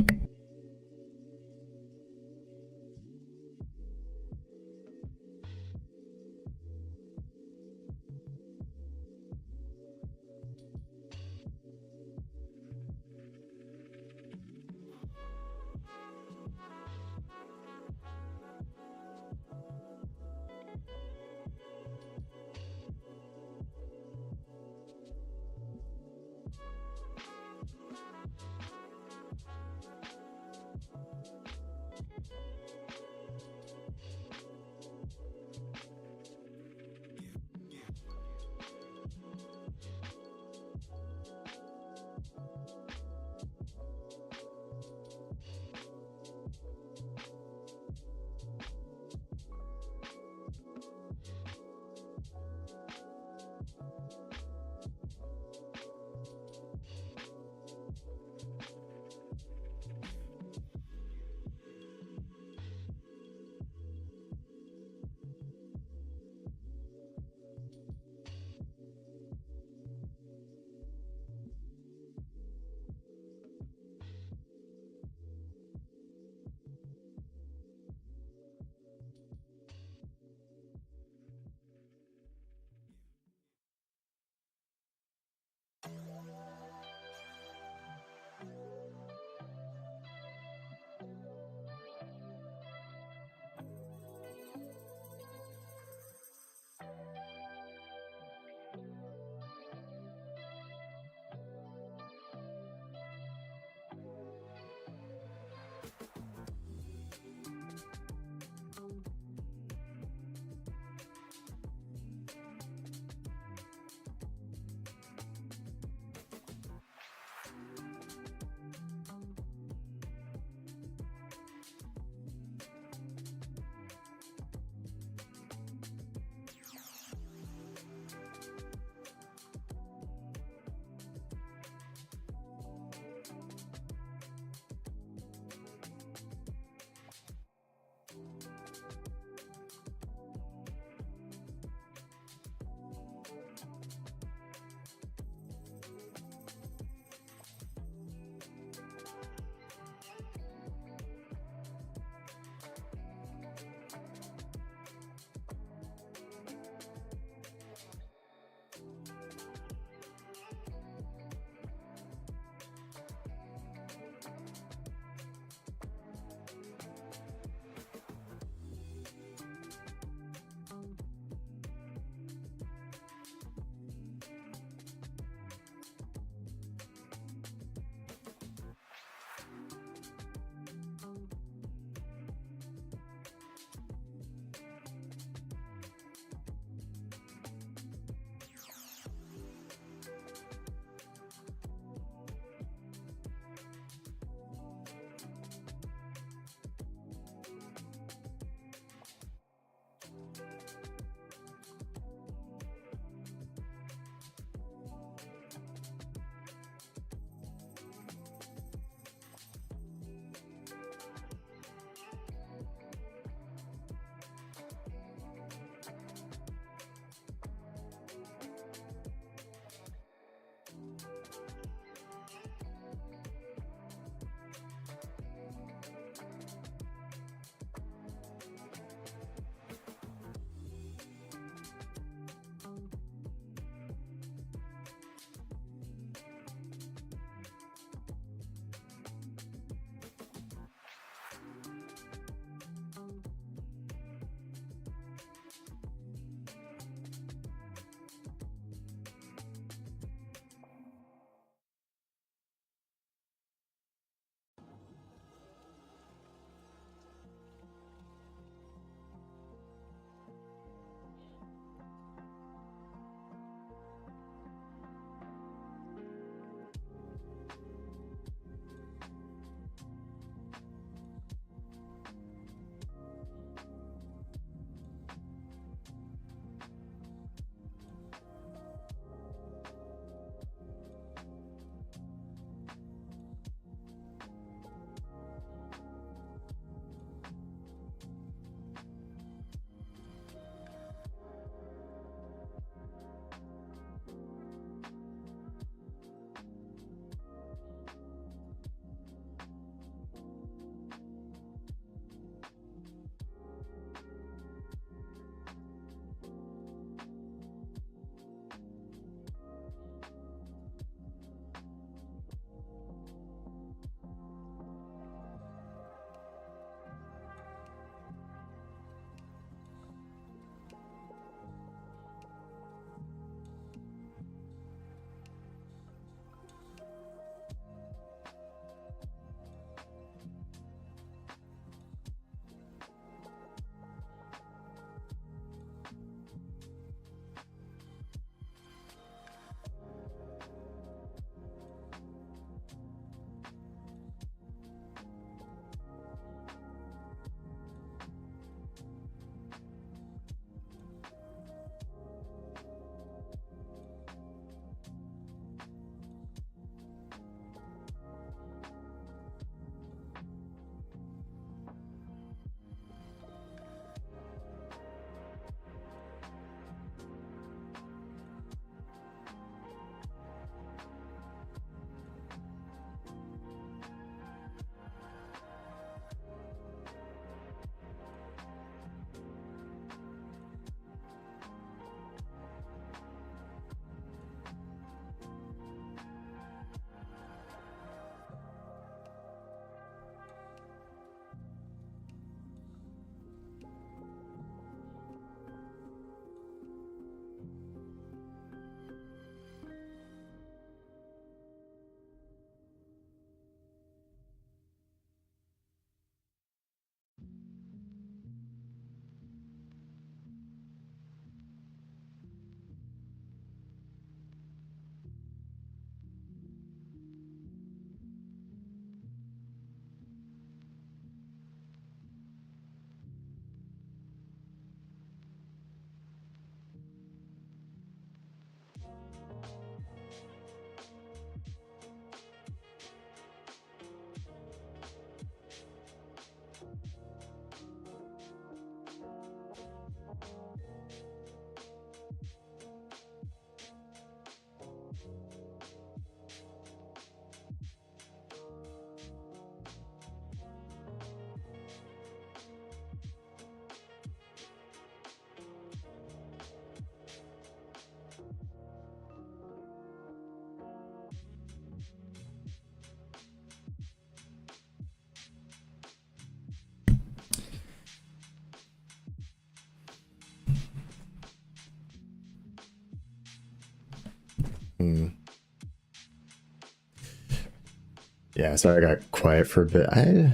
Yeah, sorry I got quiet for a bit. I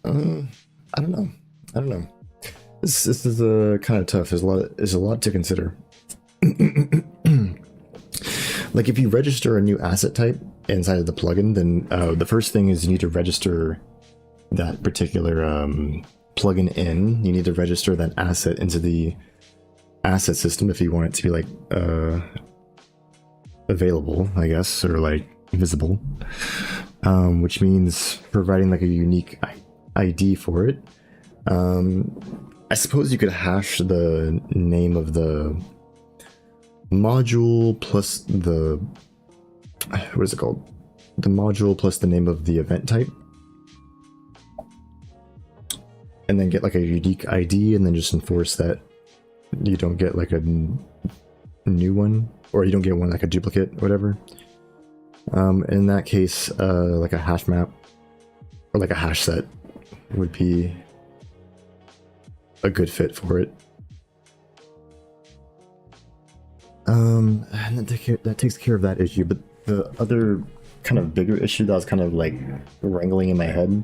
don't know. I don't know. This is kind of tough. There's a lot to consider. Like if you register a new asset type inside of the plugin, then the first thing is you need to register that particular plugin in. You need to register that asset into the asset system if you want it to be like available, I guess, or like visible, which means providing like a unique ID for it. I suppose you could hash the name of the module plus the, what is it called? The module plus the name of the event type. And then get like a unique ID and then just enforce that you don't get like a new one, or you don't get one like a duplicate or whatever. In that case, like a hash map or like a hash set would be a good fit for it. And that takes care of that issue, but the other kind of bigger issue that I was kind of like wrangling in my head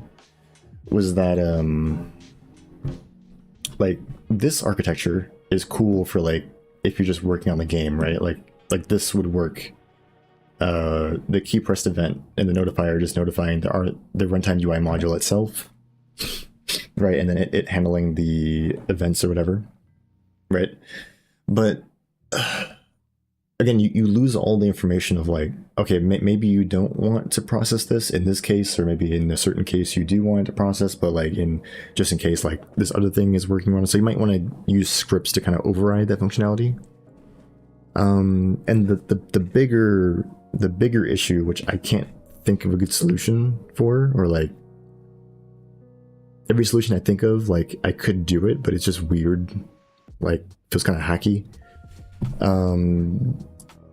was that like this architecture is cool for like if you're just working on the game, right? Like this would work. The key pressed event and the notifier just notifying the runtime UI module itself, right? And then it handling the events or whatever, right? But again, you lose all the information of like, okay, maybe you don't want to process this in this case, or maybe in a certain case you do want it to process, but like just in case like this other thing is working on it. So you might want to use scripts to kind of override that functionality. And the bigger issue, which I can't think of a good solution for, or like every solution I think of, like I could do it, but it's just weird, like feels kind of hacky.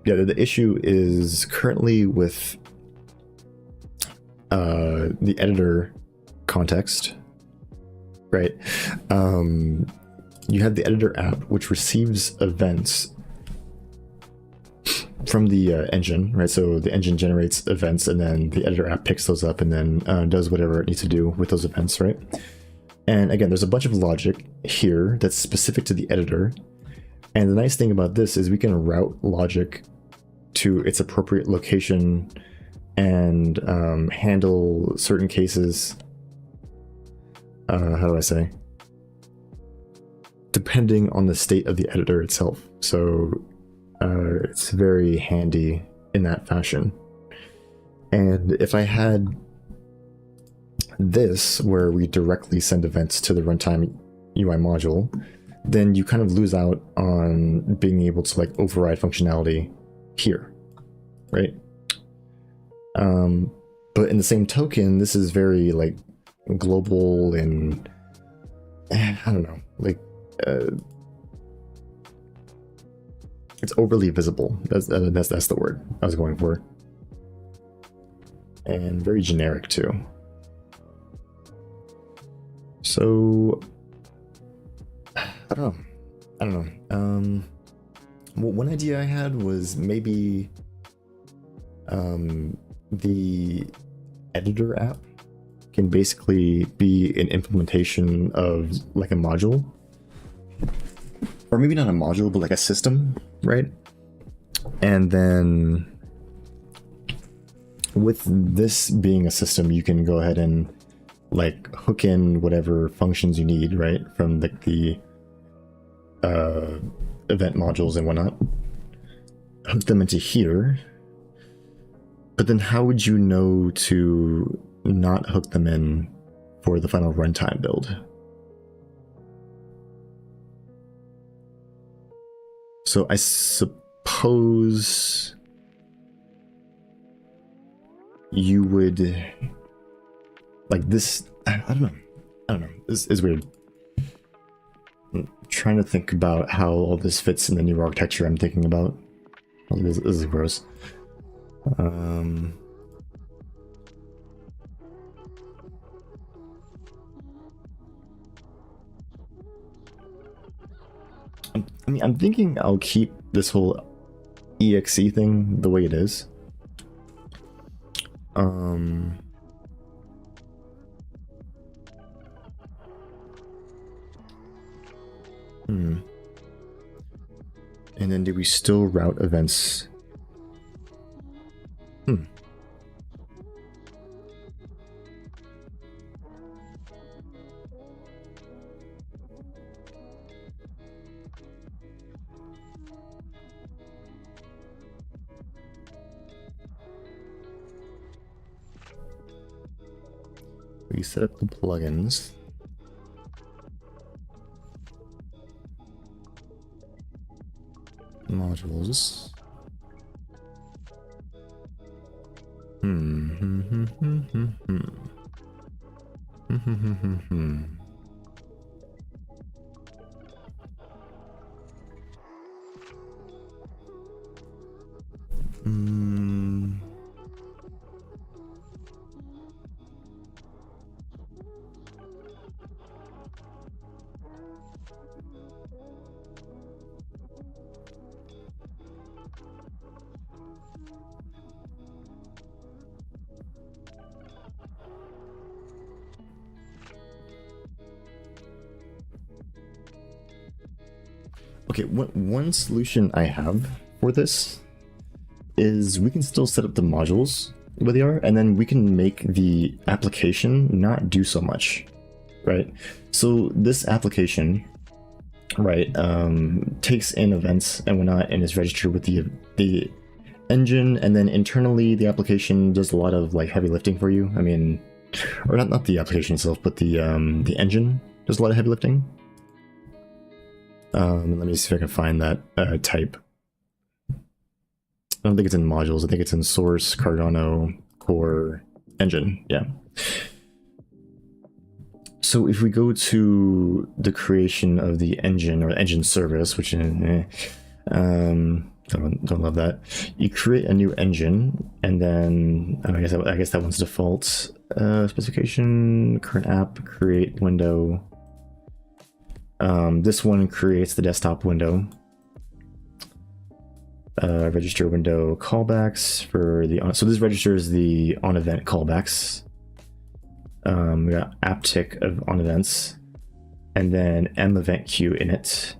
Yeah, the issue is currently with the editor context, right? You have the editor app, which receives events from the engine, right? So the engine generates events, and then the editor app picks those up and then does whatever it needs to do with those events, right? And again, there's a bunch of logic here that's specific to the editor. And the nice thing about this is we can route logic to its appropriate location and handle certain cases. How do I say? Depending on the state of the editor itself. So it's very handy in that fashion. And if I had this, where we directly send events to the runtime UI module, then you kind of lose out on being able to like override functionality here, right? But in the same token, this is very like global and I don't know, like it's overly visible. That's the word I was going for, and very generic too. So I don't know. One idea I had was maybe the editor app can basically be an implementation of like a module, or maybe not a module, but like a system, right? And then with this being a system, you can go ahead and like hook in whatever functions you need, right, from the event modules and whatnot. hook them into here. But then how would you know to not hook them in for the final runtime build? So I suppose you would like this. I don't know. This is weird. I'm trying to think about how all this fits in the new architecture I'm thinking about. This is gross. I mean, I'm thinking I'll keep this whole EXE thing the way it is. And then do we still route events? We set up the plugins. Modules. Okay, one solution I have for this is we can still set up the modules where they are, and then we can make the application not do so much, right? So this application, right, takes in events and whatnot and is registered with the engine, and then internally the application does a lot of like heavy lifting for you. I mean, or not the application itself, but the engine does a lot of heavy lifting. Let me see if I can find that type. I don't think it's in modules. I think it's in source, Cardano, core, engine. Yeah. So if we go to the creation of the engine or engine service, which don't love that. You create a new engine, and then I guess that one's default. Specification, current app, create window. This one creates the desktop window. Register window callbacks for the so this registers the on event callbacks. We got app tick of on events, and then m event queue init,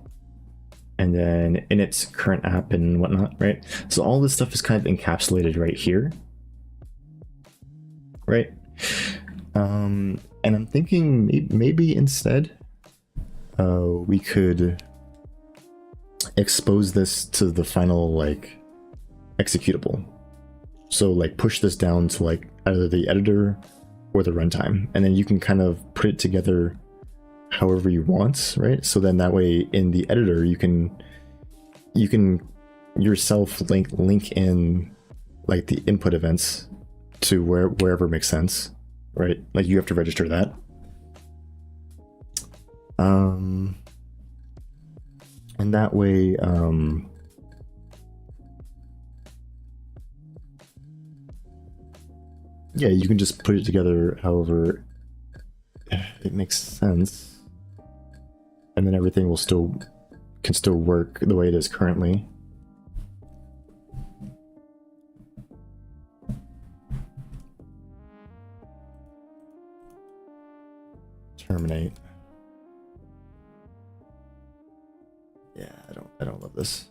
and then init's current app and whatnot, right? So all this stuff is kind of encapsulated right here, right? And I'm thinking maybe instead we could expose this to the final like executable. So like push this down to like either the editor or the runtime, and then you can kind of put it together however you want, right? So then that way in the editor you can yourself link in like the input events to wherever makes sense, right? Like you have to register that. And that way, yeah, you can just put it together however it makes sense, and then everything can still work the way it is currently. Terminate. Yeah, I don't love this.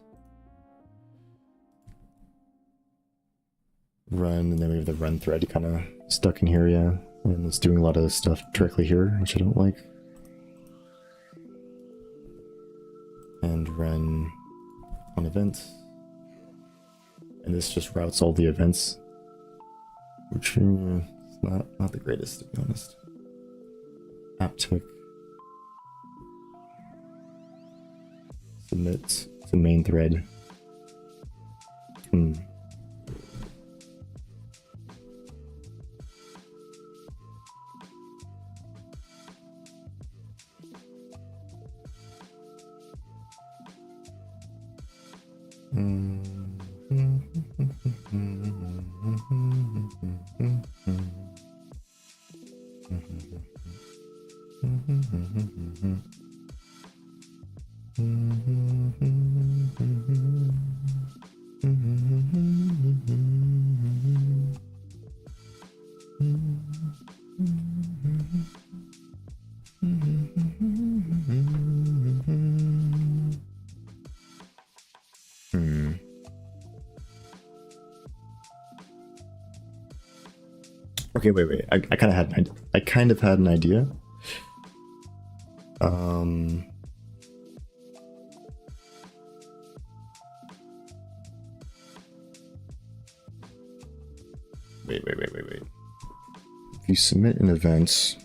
Run, and then we have the run thread kind of stuck in here, yeah. And it's doing a lot of stuff directly here, which I don't like. And run on events. and this just routes all the events, which is not the greatest, to be honest. App-tick. Submit to main thread. Okay, wait. I kind of had an idea. Wait. If you submit an event,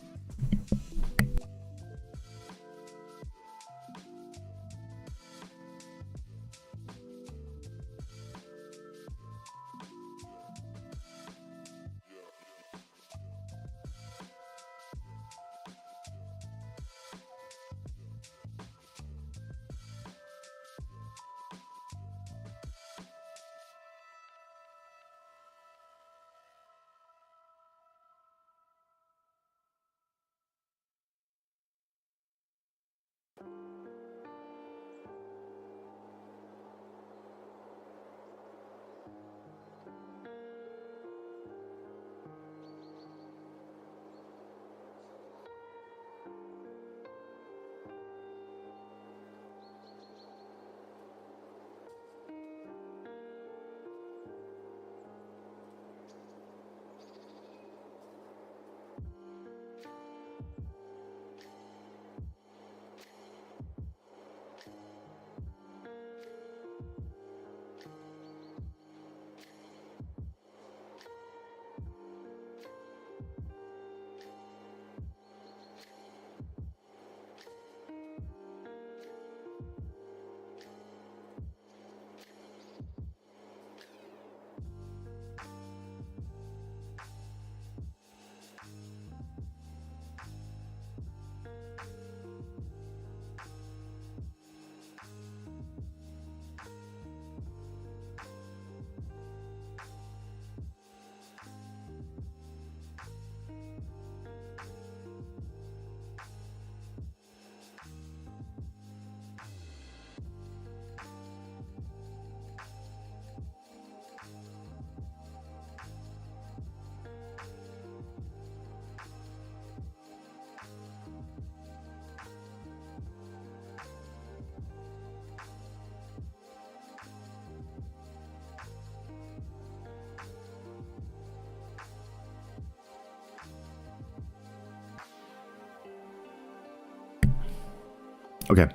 okay.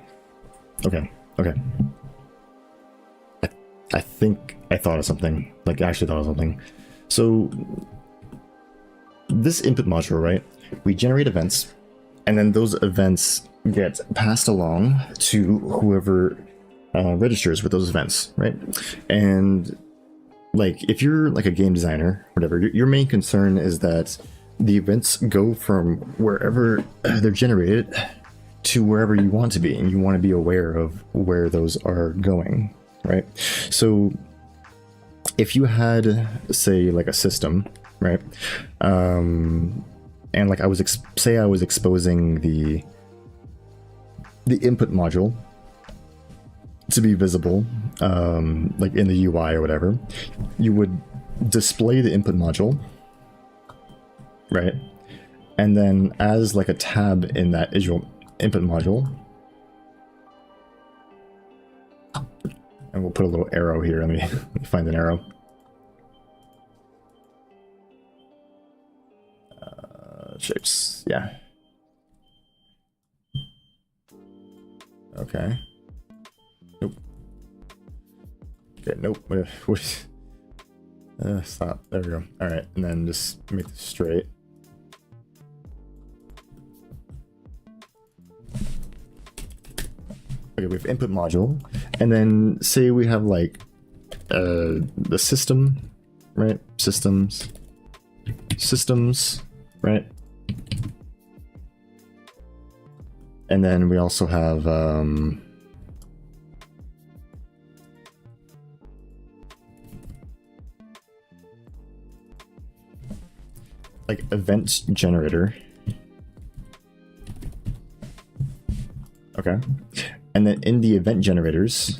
I think I thought of something. Like, I actually thought of something. So, this input module, right? We generate events, and then those events get passed along to whoever registers with those events, right? And like, if you're like a game designer, whatever, your main concern is that the events go from wherever they're generated to wherever you want to be, and you want to be aware of where those are going, right? So if you had, say, like a system, right, and like I was exposing the input module to be visible, like in the UI or whatever, you would display the input module, right? And then as like a tab in that input module, and we'll put a little arrow here. Let me find an arrow. Shapes, yeah. Okay. Nope. Okay, nope. Stop. There we go. All right, and then just make this straight. Okay, we have input module, and then say we have like the system, right? Systems, right? And then we also have like event generator. Okay. And then in the event generators,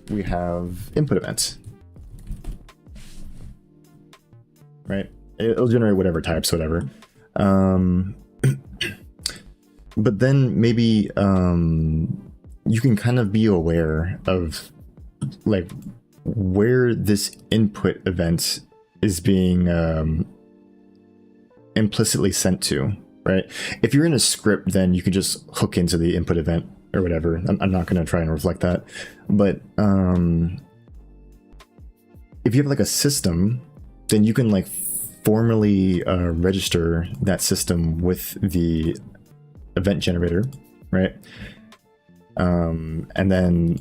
we have input events, right? It'll generate whatever types, whatever. But then maybe you can kind of be aware of like where this input event is being implicitly sent to, right? If you're in a script, then you can just hook into the input event or whatever. I'm not going to try and reflect that. But if you have like a system, then you can like formally register that system with the event generator, right? And then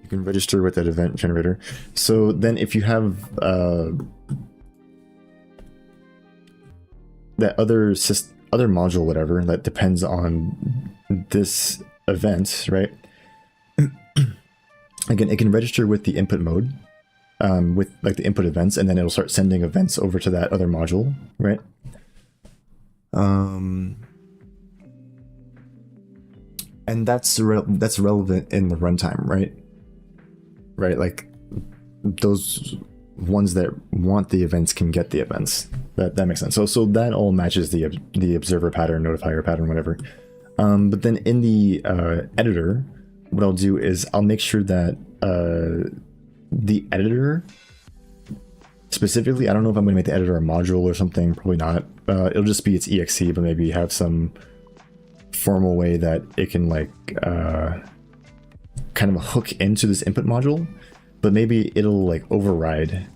you can register with that event generator. So then if you have that other module, whatever, that depends on this event, right? Again, it can register with the input mode, with like the input events, and then it'll start sending events over to that other module, right? And that's relevant in the runtime, right? Right, like those ones that want the events can get the events. That makes sense. So that all matches the observer pattern, notifier pattern, whatever. But then in the editor, what I'll do is I'll make sure that the editor specifically, I don't know if I'm going to make the editor a module or something, probably not. It'll just be its exe, but maybe have some formal way that it can like kind of hook into this input module, but maybe it'll like override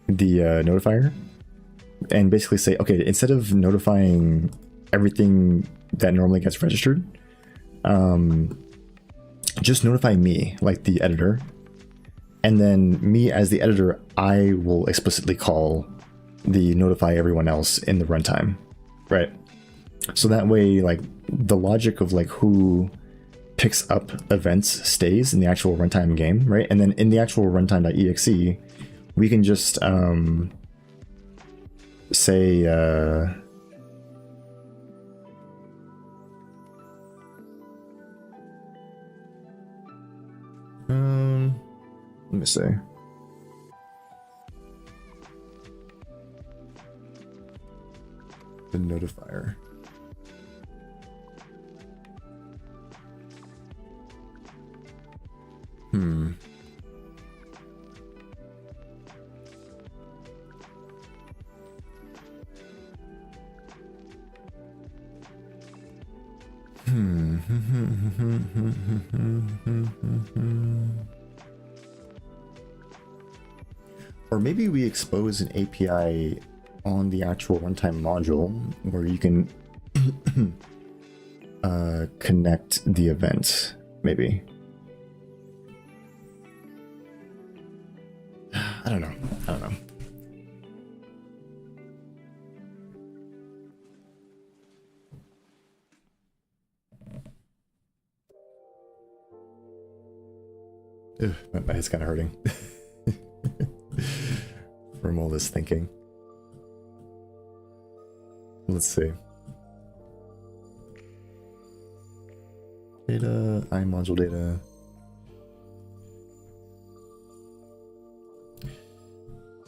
the notifier and basically say, okay, instead of notifying everything that normally gets registered, just notify me, like the editor, and then me as the editor, I will explicitly call the notify everyone else in the runtime, right? So that way, like the logic of like who picks up events stays in the actual runtime game, right? And then in the actual runtime.exe, we can just say let me see. The notifier. Or maybe we expose an API on the actual runtime module where you can connect the event, maybe. I don't know. Ugh, my head's kind of hurting from all this thinking. Let's see. Data, iModule data.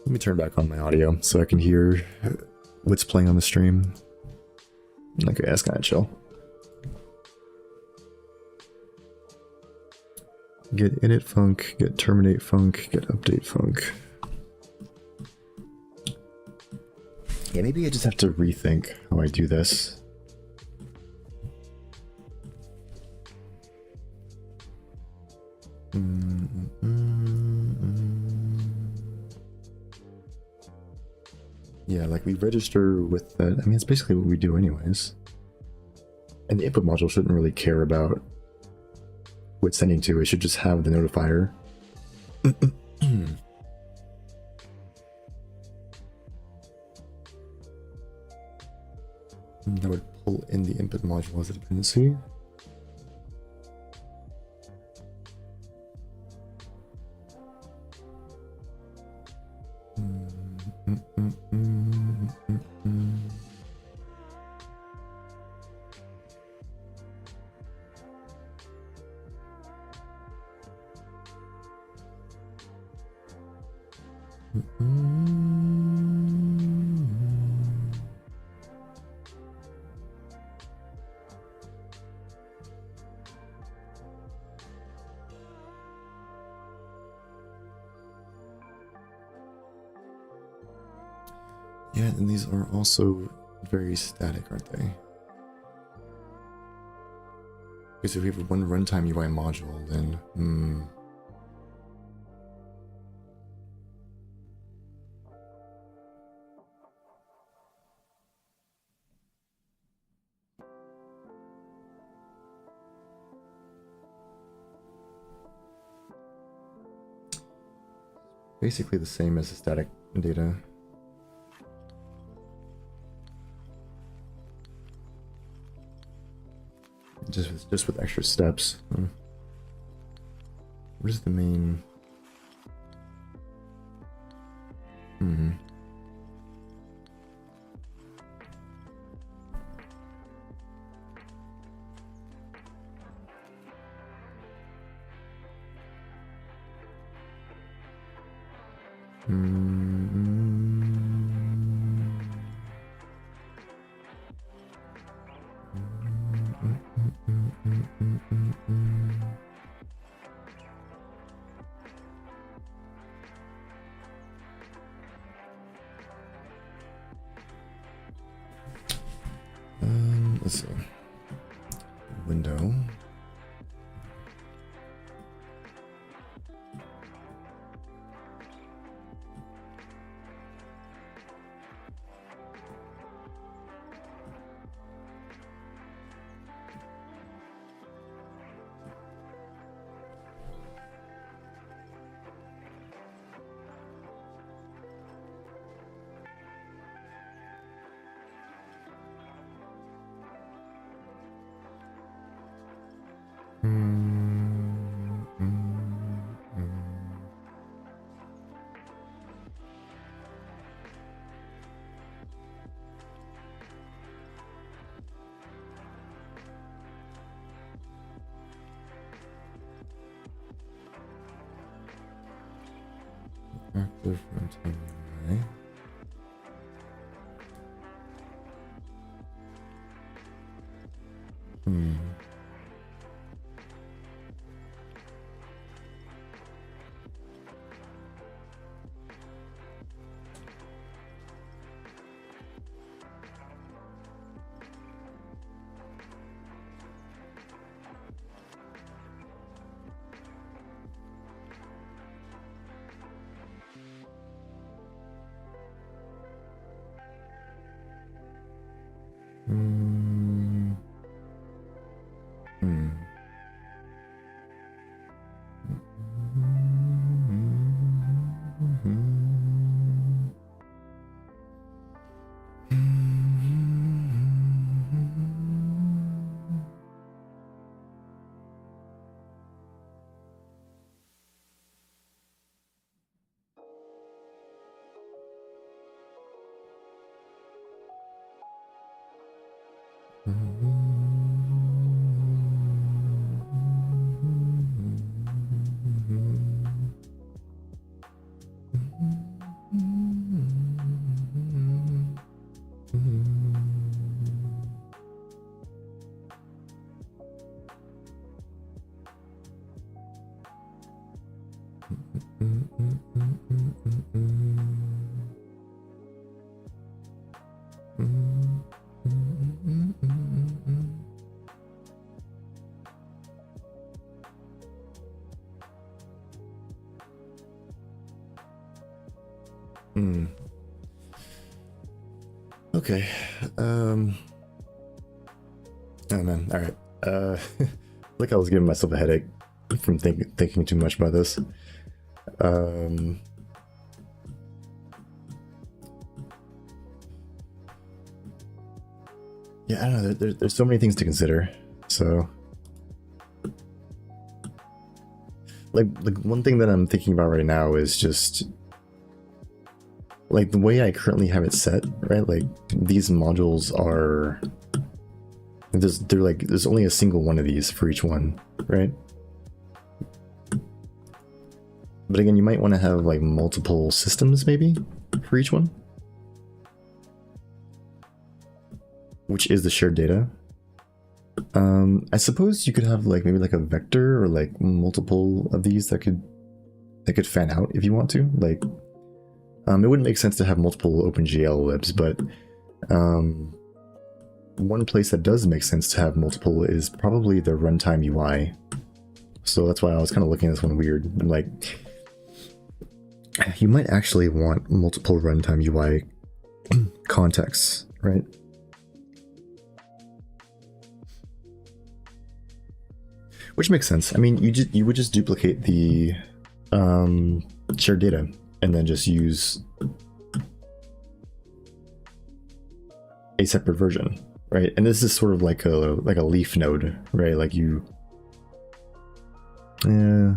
Let me turn back on my audio so I can hear what's playing on the stream. Okay, that's kind of chill. Get init func, get terminate func, get update func. Yeah, maybe I just have to rethink how I do this. Yeah, like we register with that. I mean, it's basically what we do anyways. And the input module shouldn't really care about who it's sending to. It should just have the notifier. That would pull in the input module as a dependency. Yeah, and these are also very static, aren't they? Because if we have one runtime UI module, then basically the same as the static data. Just with extra steps. Where's the main? Let's see. Window. Active runtime UI. Hmm. Okay. Oh man. All right. Like I was giving myself a headache from thinking too much about this. Um. Yeah, I don't know. There's so many things to consider. So, like one thing that I'm thinking about right now is just like the way I currently have it set, right? Like these modules are there's only a single one of these for each one, right? But again, you might want to have like multiple systems maybe for each one, which is the shared data. I suppose you could have like maybe like a vector or like multiple of these that could fan out if you want to. Like, it wouldn't make sense to have multiple OpenGL libs, but one place that does make sense to have multiple is probably the runtime UI. So that's why I was kind of looking at this one weird. I'm like, you might actually want multiple runtime UI contexts, right? Which makes sense. I mean, you would just duplicate the shared data and then just use a separate version, right? And this is sort of like a leaf node, right? Like you, yeah,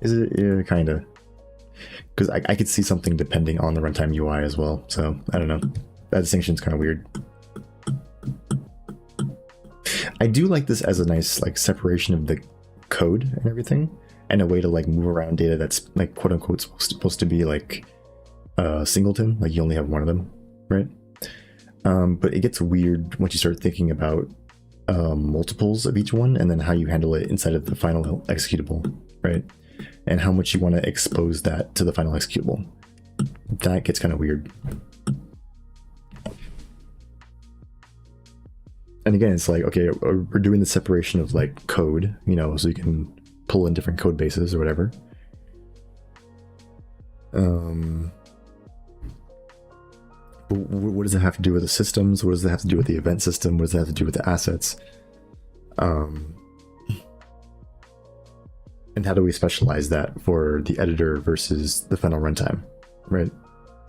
is it? Yeah, kind of. Because I could see something depending on the runtime UI as well. So I don't know. That distinction's kind of weird. I do like this as a nice like separation of the code and everything, and a way to like move around data that's like quote unquote supposed to be like singleton, like you only have one of them, right? But it gets weird once you start thinking about multiples of each one, and then how you handle it inside of the final executable, right? And how much you want to expose that to the final executable. That gets kind of weird. And again, it's like, okay, we're doing the separation of like code, you know, so you can pull in different code bases or whatever. But what does it have to do with the systems? What does it have to do with the event system? What does it have to do with the assets? And how do we specialize that for the editor versus the final runtime, right?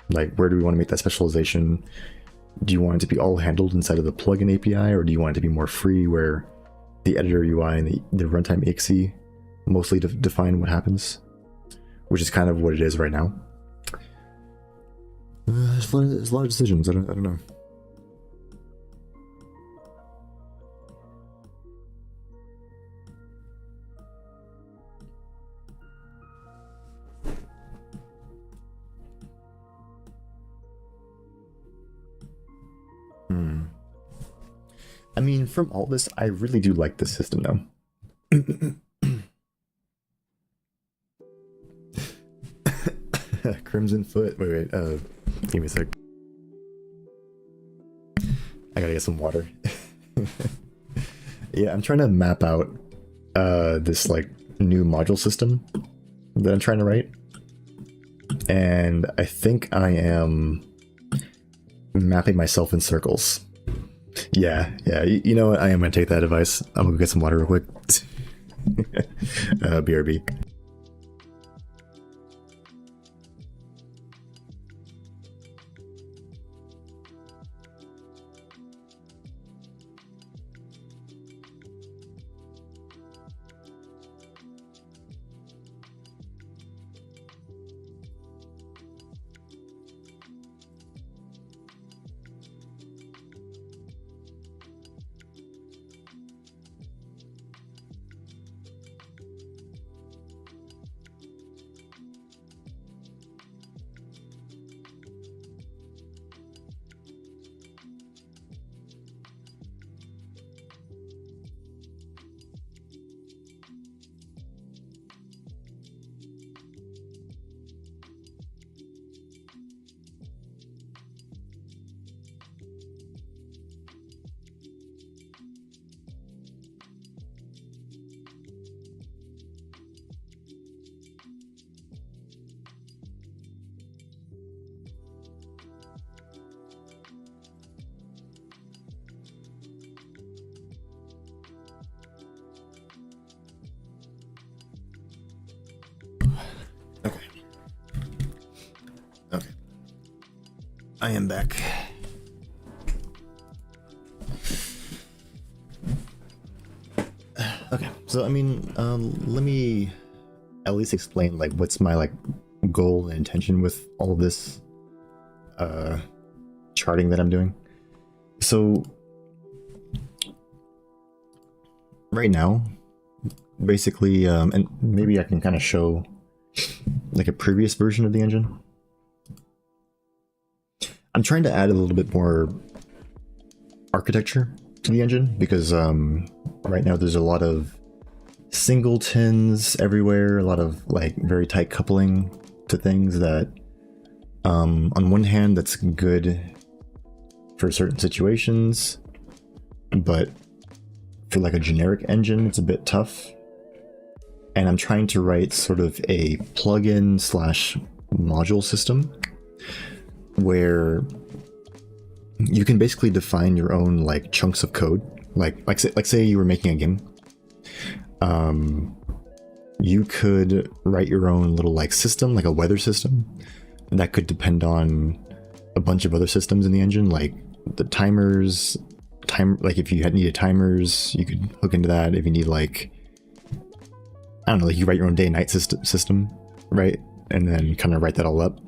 Like, where do we want to make that specialization? Do you want it to be all handled inside of the plugin API, or do you want it to be more free where the editor UI and the runtime exe mostly define what happens? Which is kind of what it is right now. There's a lot of decisions. I don't know. I mean, from all this, I really do like this system though. Crimson Foot. Wait. Give me a sec. I gotta get some water. Yeah, I'm trying to map out this like new module system that I'm trying to write, and I think I am mapping myself in circles. Yeah. You know what? I am gonna take that advice. I'm gonna get some water real quick. BRB. I am back. Okay, so I mean, let me at least explain like what's my like goal and intention with all of this charting that I'm doing. So right now, basically, and maybe I can kind of show like a previous version of the engine. I'm trying to add a little bit more architecture to the engine because right now there's a lot of singletons everywhere, a lot of like very tight coupling to things that on one hand that's good for certain situations, but for like a generic engine it's a bit tough. And I'm trying to write sort of a plugin slash module system where you can basically define your own like chunks of code. Like say you were making a game. You could write your own little like system, like a weather system, that could depend on a bunch of other systems in the engine, like the timers, like if you needed timers, you could hook into that. If you need like, I don't know, like you write your own day and night system, right? And then kind of write that all up.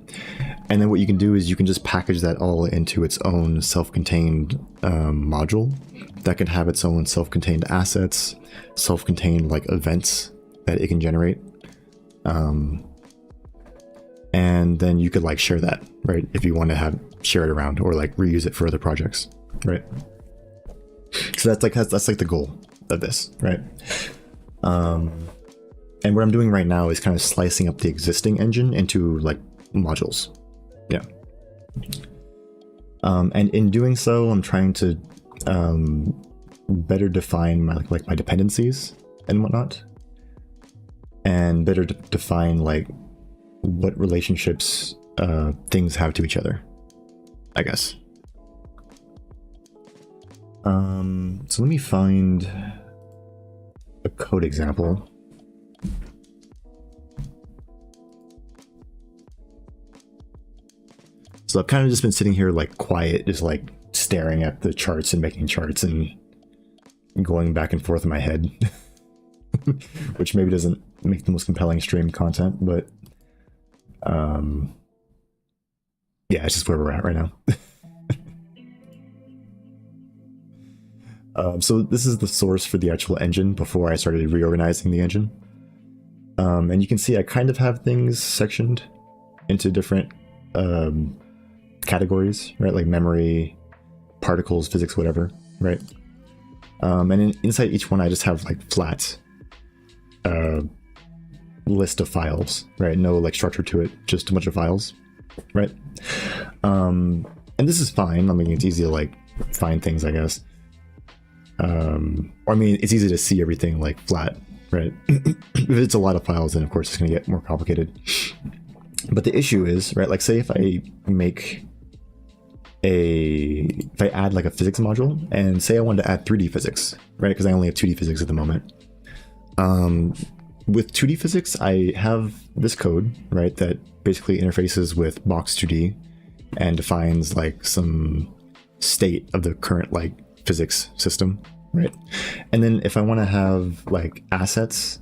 And then what you can do is you can just package that all into its own self-contained module that can have its own self-contained assets, self-contained like events that it can generate. And then you could like share that, right? If you want to share it around or like reuse it for other projects, right? So that's like the goal of this, right? And what I'm doing right now is kind of slicing up the existing engine into like modules. Yeah. And in doing so, I'm trying to better define my my dependencies and whatnot, and better define like what relationships things have to each other, I guess. So let me find a code example. So I've kind of just been sitting here like quiet, just like staring at the charts and making charts and going back and forth in my head, which maybe doesn't make the most compelling stream content, but yeah, it's just where we're at right now. So this is the source for the actual engine before I started reorganizing the engine. And you can see I kind of have things sectioned into different categories, right? Like memory, particles, physics, whatever, right? And inside each one, I just have like flat list of files, right? No like structure to it, just a bunch of files, right? And this is fine. I mean, it's easy to like find things, I guess. Or I mean, it's easy to see everything like flat, right? If it's a lot of files, then of course it's going to get more complicated. But the issue is, right, like say if I add like a physics module, and say I wanted to add 3D physics, right? Because I only have 2D physics at the moment. With 2D physics, I have this code, right, that basically interfaces with Box2D and defines like some state of the current like physics system, right? And then if I want to have like assets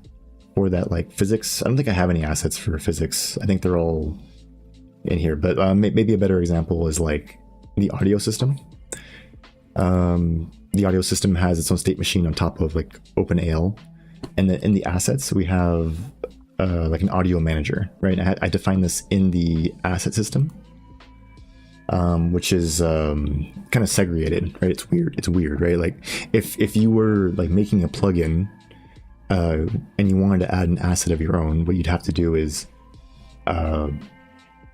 for that like physics, I don't think I have any assets for physics. I think they're all in here, but maybe a better example is like the audio system. The audio system has its own state machine on top of like OpenAL, and then in the assets we have like an audio manager, right? I define this in the asset system, which is kind of segregated, right? It's weird, right? Like if you were like making a plugin and you wanted to add an asset of your own, what you'd have to do is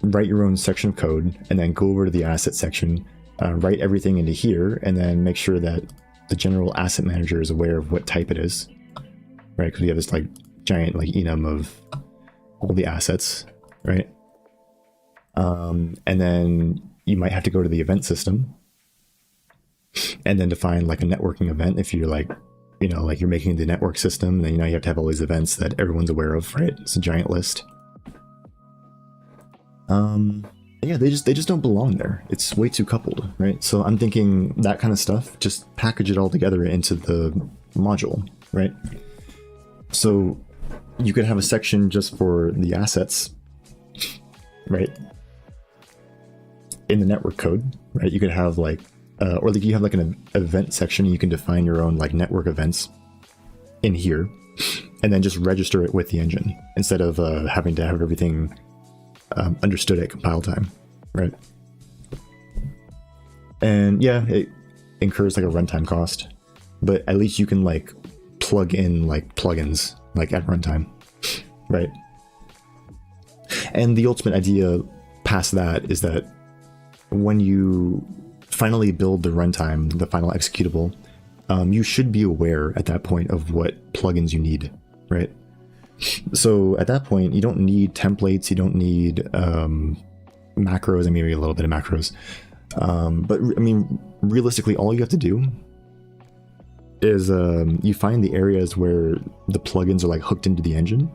write your own section of code and then go over to the asset section, write everything into here, and then make sure that the general asset manager is aware of what type it is, right? Because we have this like giant like enum of all the assets, right? And then you might have to go to the event system and then define like a networking event if you're like, you know, like you're making the network system, and then you know you have to have all these events that everyone's aware of, right? It's a giant list. Yeah, they just don't belong there. It's way too coupled, right? So I'm thinking that kind of stuff, just package it all together into the module, right? So you could have a section just for the assets, right? In the network code, right? You could have like, or like you have like an event section. You can define your own like network events in here, and then just register it with the engine instead of having to have everything understood at compile time, right? And yeah, it incurs like a runtime cost, but at least you can like plug in like plugins like at runtime, right? And the ultimate idea past that is that when you finally build the runtime, the final executable, you should be aware at that point of what plugins you need, right? So at that point, you don't need templates, you don't need macros, and maybe a little bit of macros. But I mean, realistically, all you have to do is you find the areas where the plugins are like hooked into the engine.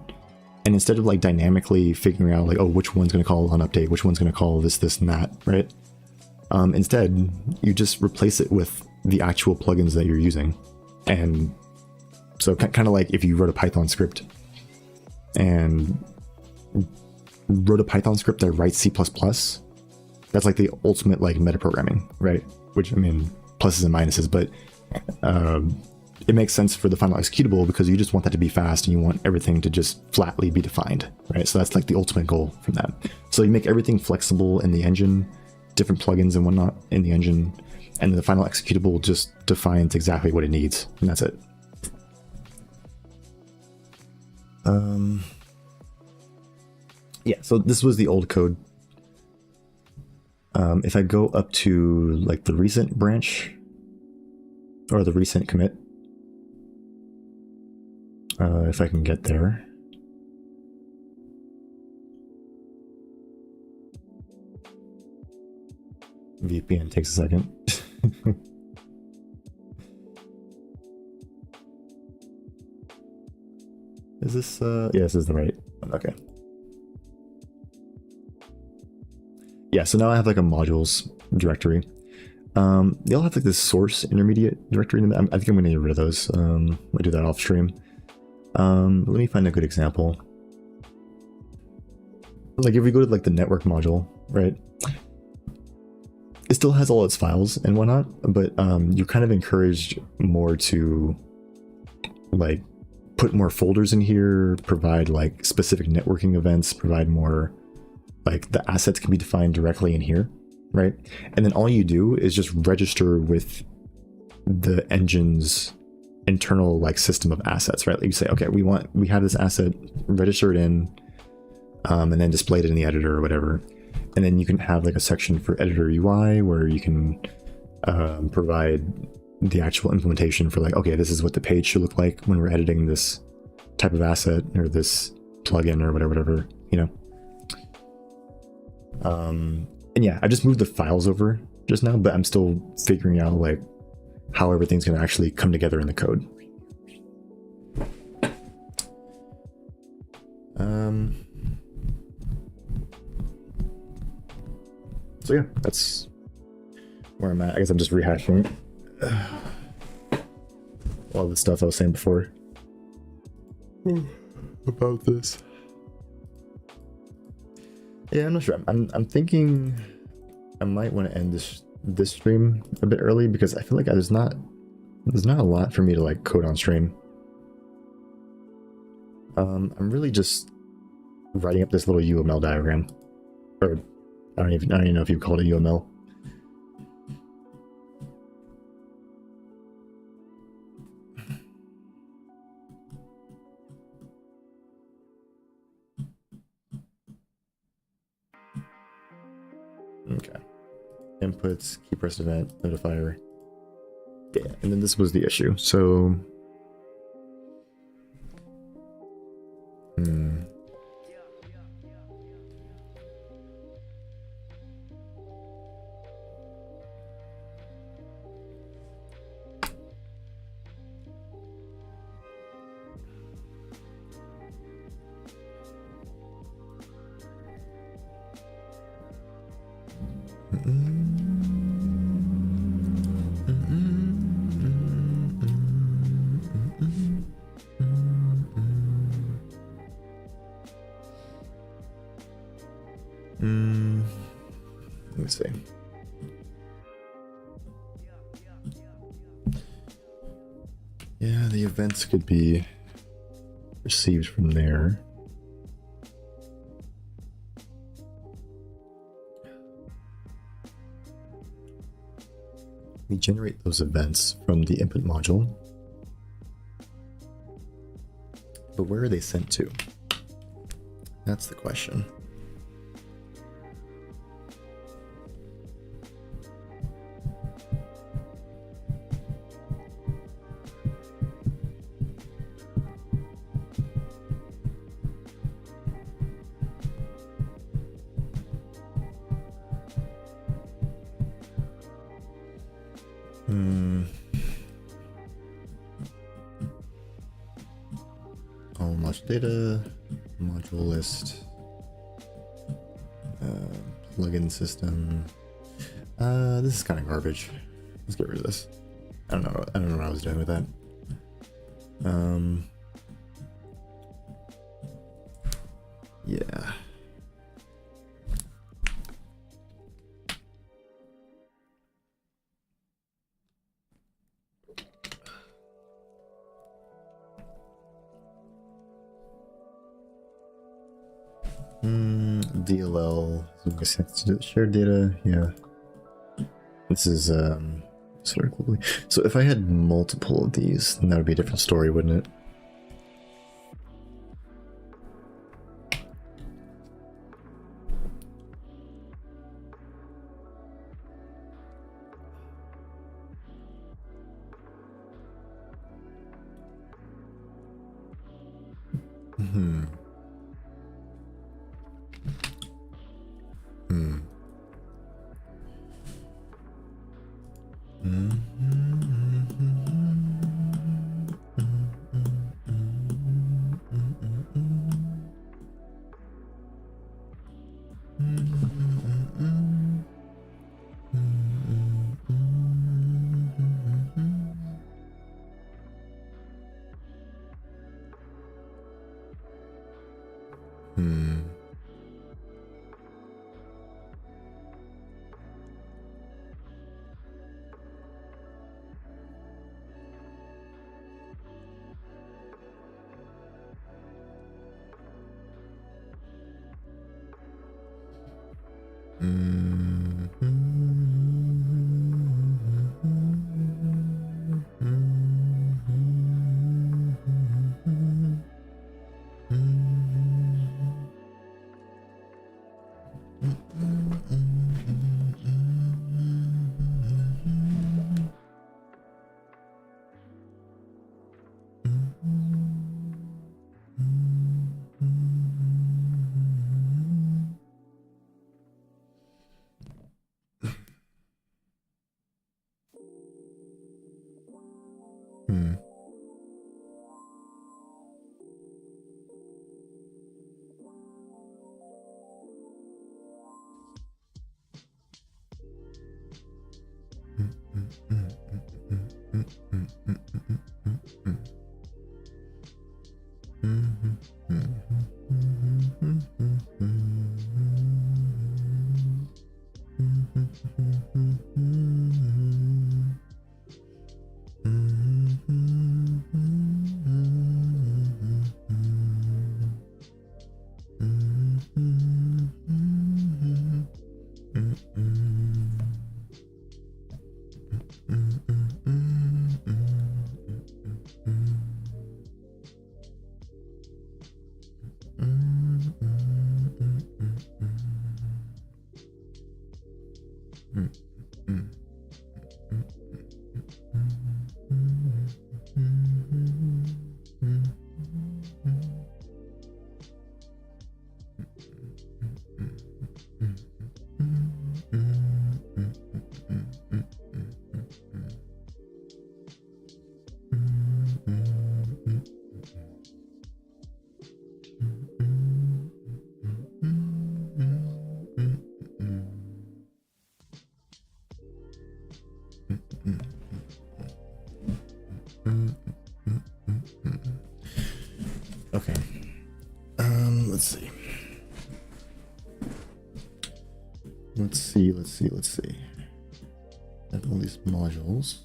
And instead of like dynamically figuring out like, oh, which one's going to call on update, which one's going to call this, and that, right? Instead, you just replace it with the actual plugins that you're using. And so kind of like if you wrote a Python script and wrote a Python script that writes C++, that's like the ultimate like metaprogramming, right? Which, I mean, pluses and minuses, but it makes sense for the final executable because you just want that to be fast and you want everything to just flatly be defined, right? So that's like the ultimate goal from that. So you make everything flexible in the engine, different plugins and whatnot in the engine, and the final executable just defines exactly what it needs, and that's it. Yeah, so this was the old code. If I go up to like the recent branch or the recent commit, if I can get there. VPN takes a second. Is this, yeah, this is the right one, okay. Yeah, so now I have like a modules directory. They all have like this source intermediate directory. I think I'm gonna get rid of those. I'll do that off stream. Let me find a good example. Like if we go to like the network module, right? It still has all its files and whatnot, but you're kind of encouraged more to like put more folders in here, provide like specific networking events, provide more like the assets can be defined directly in here, right? And then all you do is just register with the engine's internal like system of assets, right? Like you say, okay, we have this asset, register it in, and then display it in the editor or whatever. And then you can have like a section for editor UI where you can provide the actual implementation for like, okay, this is what the page should look like when we're editing this type of asset or this plugin or whatever, you know? And yeah, I just moved the files over just now, but I'm still figuring out like how everything's going to actually come together in the code. So yeah, that's where I'm at. I guess I'm just rehashing all the stuff I was saying before about this. Yeah, I'm not sure. I'm thinking I might want to end this stream a bit early because I feel like there's not a lot for me to like code on stream. I'm really just writing up this little UML diagram, or I don't even know if you call it a UML. Okay. Inputs, key press event, notifier. Yeah, and then this was the issue. So, Let me see. Yeah, the events could be received from there. We generate those events from the input module. But where are they sent to? That's the question. All module data, module list, plugin system. This is kind of garbage. Let's get rid of this. I don't know what I was doing with that. Yeah. DLL, shared data, yeah. This is sort of globally. So if I had multiple of these, then that would be a different story, wouldn't it? Okay. Let's see. let's see. I have all these modules.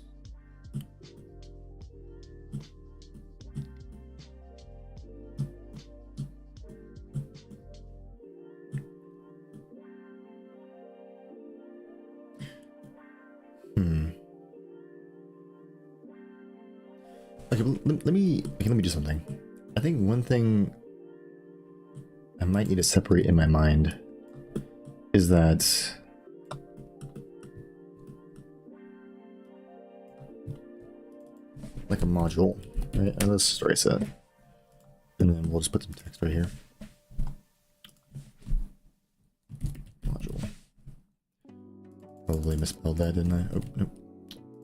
Okay, let me do something. I think one thing I might need to separate in my mind is that like a module, right? And let's erase that, and then we'll just put some text right here. Module. Probably misspelled that, didn't I? Oh nope.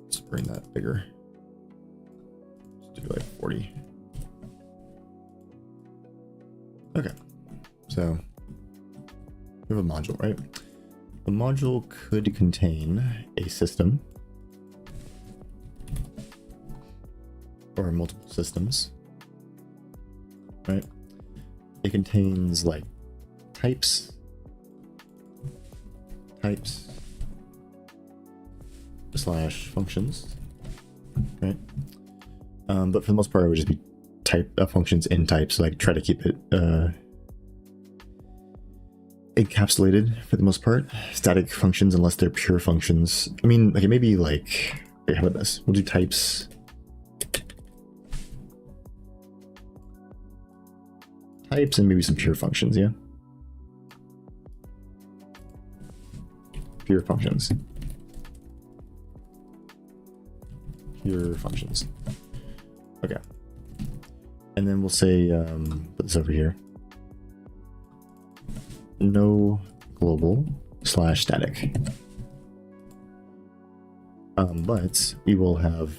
Let's bring that bigger. Let's do like 40. Okay, so we have a module, right? A module could contain a system or multiple systems, right? It contains like types slash functions, right? But for the most part, it would just be functions in types. Like try to keep it encapsulated for the most part. Static functions, unless they're pure functions. I mean, okay, maybe like, okay, how about this? We'll do types. Types and maybe some pure functions, yeah? Pure functions. Pure functions. Okay. And then we'll say, put this over here. No global slash static. But we will have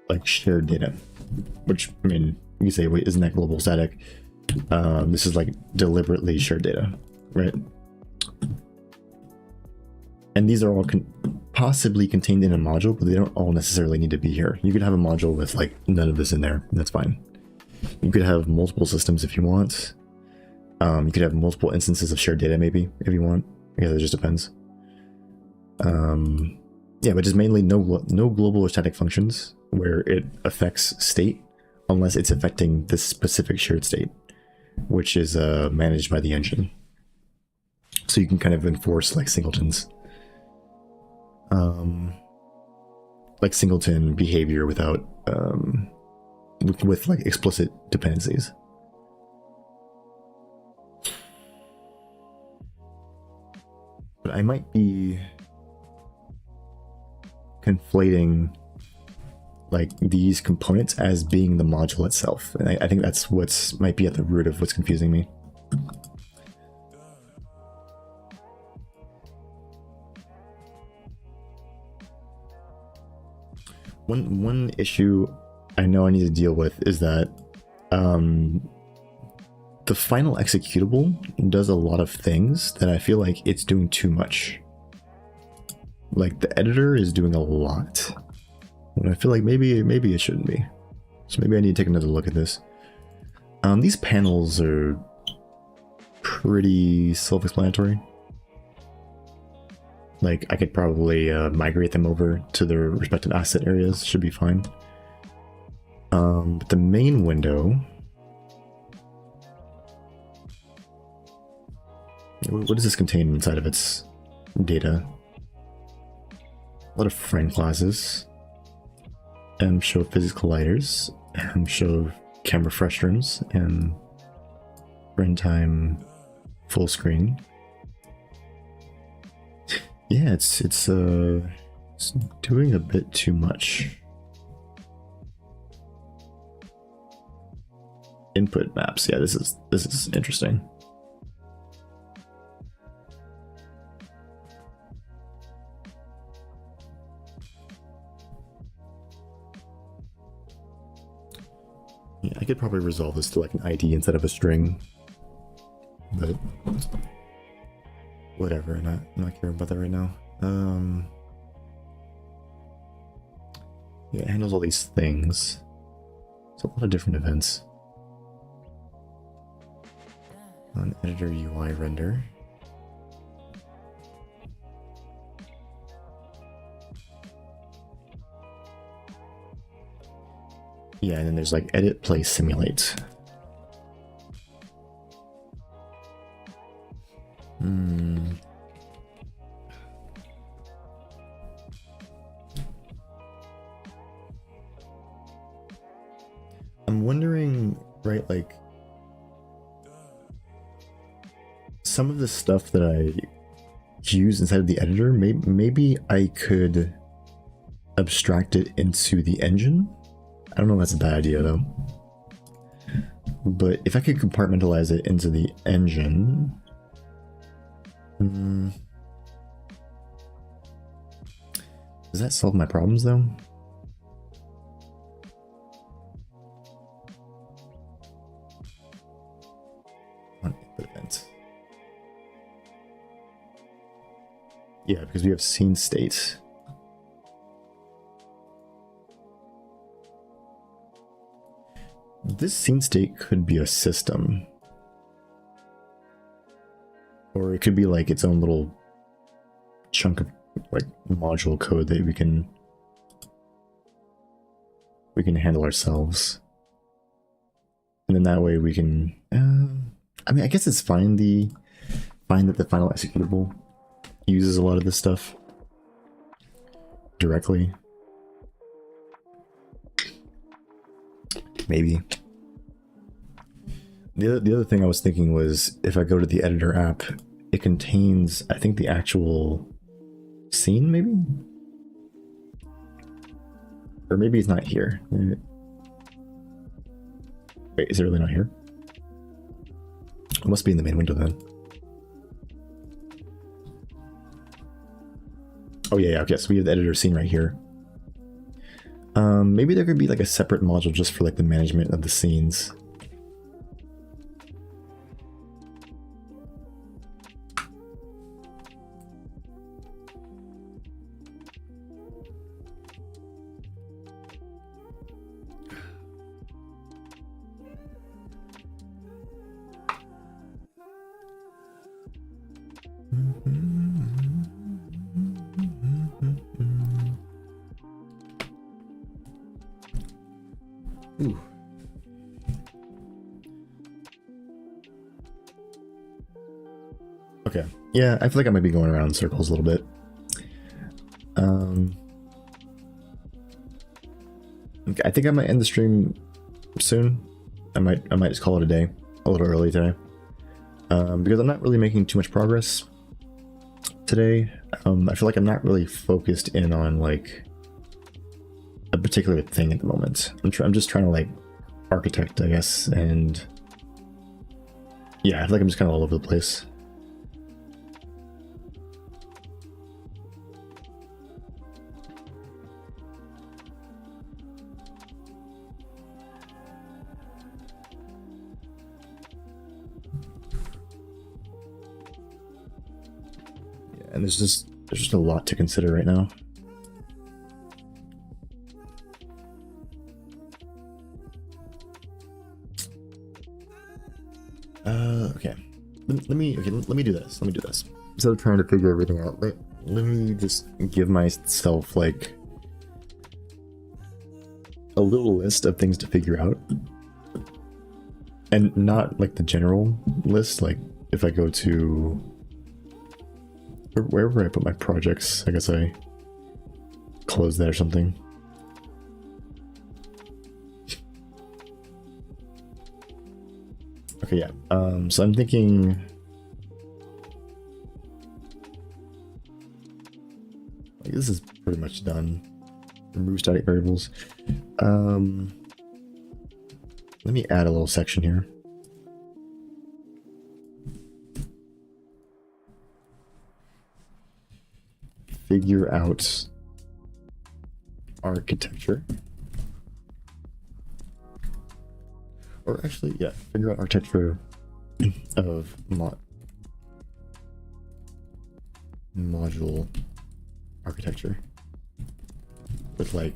like shared data, which, I mean, you say, wait, isn't that global static? This is like deliberately shared data, right? And these are all possibly contained in a module, but they don't all necessarily need to be here. You could have a module with like none of this in there, and that's fine. You could have multiple systems if you want. You could have multiple instances of shared data maybe, if you want. I guess it just depends. Yeah, but just mainly no global or static functions where it affects state unless it's affecting this specific shared state, which is managed by the engine. So you can kind of enforce like singletons. Like singleton behavior without with like explicit dependencies. But I might be conflating like these components as being the module itself, and I think that's what's might be at the root of what's confusing me. One issue I know I need to deal with is that the final executable does a lot of things that I feel like it's doing too much. Like the editor is doing a lot, and I feel like maybe it shouldn't be. So maybe I need to take another look at this. These panels are pretty self-explanatory. Like I could probably migrate them over to their respective asset areas, should be fine. But the main window, what does this contain inside of its data? A lot of friend classes. Show physics colliders. Show camera fresh rooms and friend time full screen. Yeah, it's doing a bit too much. Input maps. Yeah, this is interesting. Yeah, I could probably resolve this to like an ID instead of a string, but whatever. Not caring about that right now. Yeah, it handles all these things. It's a lot of different events. On editor UI render. Yeah, and then there's like edit, play, simulate. I'm wondering, right, like some of the stuff that I use inside of the editor, maybe I could abstract it into the engine. I don't know if that's a bad idea though. But if I could compartmentalize it into the engine... does that solve my problems though? On input event. Yeah, because we have scene state. This scene state could be a system. Or it could be like its own little chunk of like module code that we can handle ourselves. And then that way we can I mean, I guess it's fine that the final executable uses a lot of this stuff directly. Maybe. The other thing I was thinking was if I go to the editor app, it contains, I think, the actual scene, maybe? Or maybe it's not here. Wait, is it really not here? It must be in the main window then. Oh yeah, okay, so we have the editor scene right here. Maybe there could be like a separate module just for like the management of the scenes. Ooh. Okay. Yeah, I feel like I might be going around in circles a little bit. Okay, I think I might end the stream soon. I might just call it a day, a little early today, because I'm not really making too much progress today. I feel like I'm not really focused in on like a particular thing at the moment. I'm just trying to like architect, I guess, and yeah, I feel like I'm just kind of all over the place. Yeah, and there's just a lot to consider right now. Okay. Let me do this. Let me do this. Instead of trying to figure everything out, let me just give myself like a little list of things to figure out. And not like the general list, like if I go to wherever I put my projects, I guess I close that or something. Okay, yeah. So I'm thinking like this is pretty much done. Remove static variables. Let me add a little section here. Figure out architecture. Or actually, yeah, figure out architecture of module architecture with like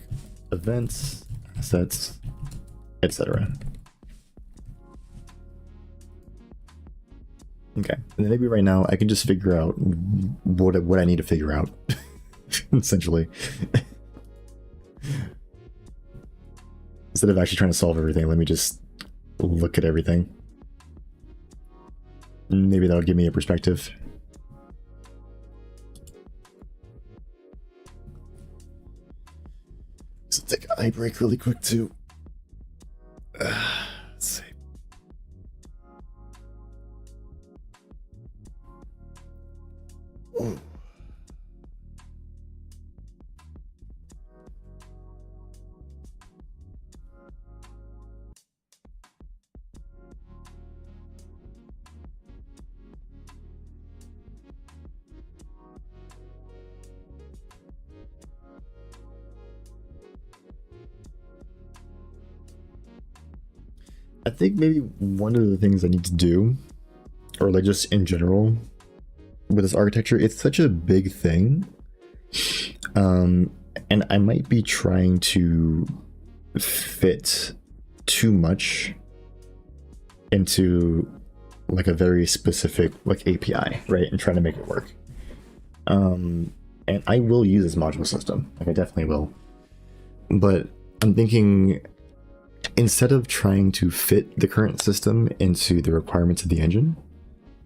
events, assets, etc. Okay, and then maybe right now I can just figure out what I need to figure out, essentially. Instead of actually trying to solve everything, let me just look at everything. Maybe that'll give me a perspective. So take an eye break really quick too. Let's see. Ooh. I think maybe one of the things I need to do, or like just in general, with this architecture, it's such a big thing. And I might be trying to fit too much into like a very specific like API, right? And trying to make it work. And I will use this module system, like I definitely will. But I'm thinking, instead of trying to fit the current system into the requirements of the engine,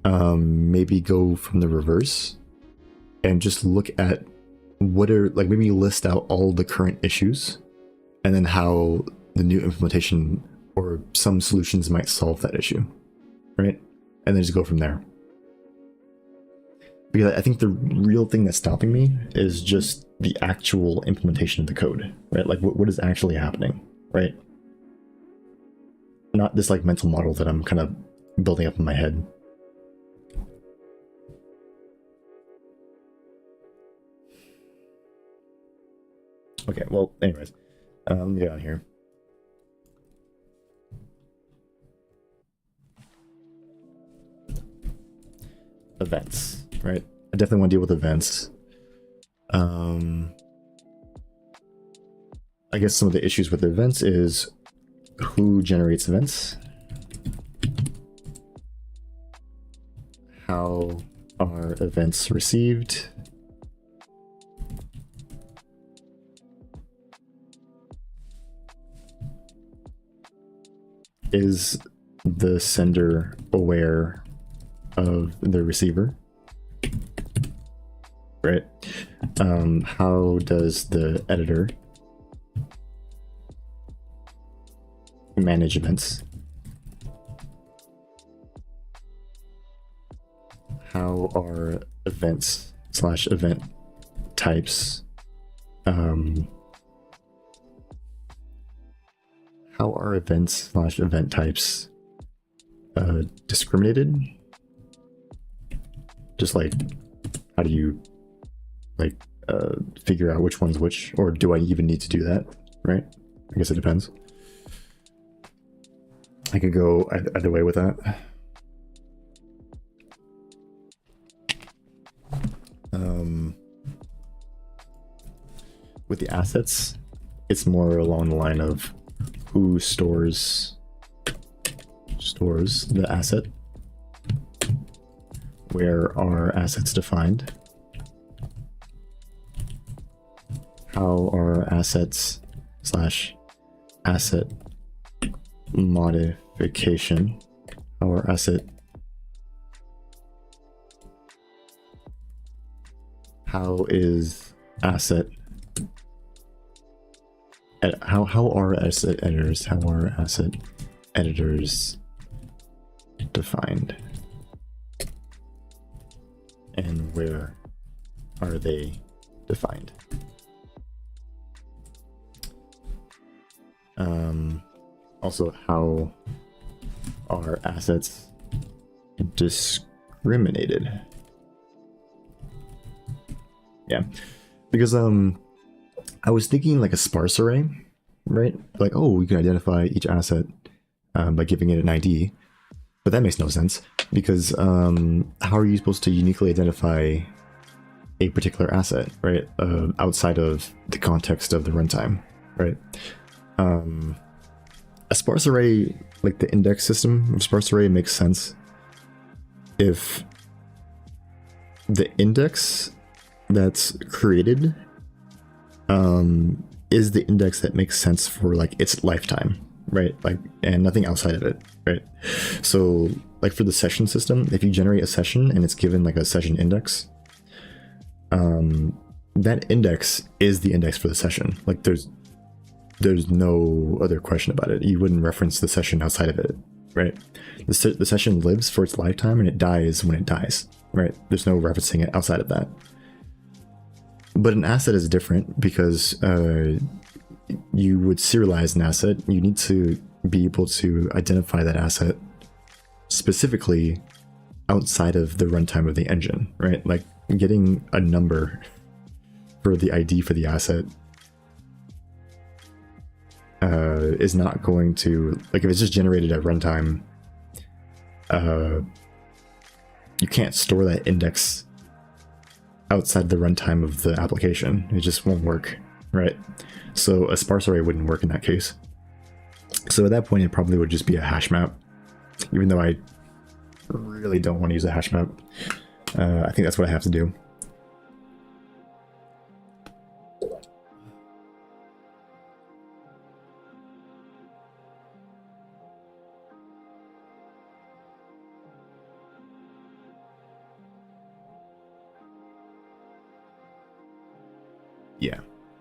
maybe go from the reverse and just look at what are, like, maybe list out all the current issues and then how the new implementation or some solutions might solve that issue, right? And then just go from there. Because I think the real thing that's stopping me is just the actual implementation of the code, right? Like what is actually happening, right? Not this like mental model that I'm kind of building up in my head. Okay, well, anyways, let me get out of here. Events, right? I definitely want to deal with events. I guess some of the issues with events is who generates events, how are events received, is the sender aware of the receiver, right? How does the editor manage events? How are events / event types how are events / event types discriminated? Just like, how do you like figure out which one's which, or do I even need to do that, right? I guess it depends. I could go either way with that. With the assets, it's more along the line of who stores the asset, where are assets defined, how are assets / asset modification, how are asset, how is asset, how are asset editors, how are asset editors defined, and where are they defined? Also, how are assets discriminated? Yeah, because I was thinking like a sparse array, right? Like, oh, we can identify each asset by giving it an ID, but that makes no sense because how are you supposed to uniquely identify a particular asset, right? Outside of the context of the runtime, right? A sparse array, like the index system of sparse array, makes sense if the index that's created is the index that makes sense for like its lifetime, right? Like, and nothing outside of it, right? So like for the session system, if you generate a session and it's given like a session index, that index is the index for the session. Like there's no other question about it. You wouldn't reference the session outside of it, right? The session lives for its lifetime and it dies when it dies, right? There's no referencing it outside of that. But an asset is different because you would serialize an asset. You need to be able to identify that asset specifically outside of the runtime of the engine, right? Like getting a number for the ID for the asset is not going to, like if it's just generated at runtime, you can't store that index outside the runtime of the application. It just won't work, right? So a sparse array wouldn't work in that case. So at that point, it probably would just be a hash map, even though I really don't want to use a hash map. I think that's what I have to do.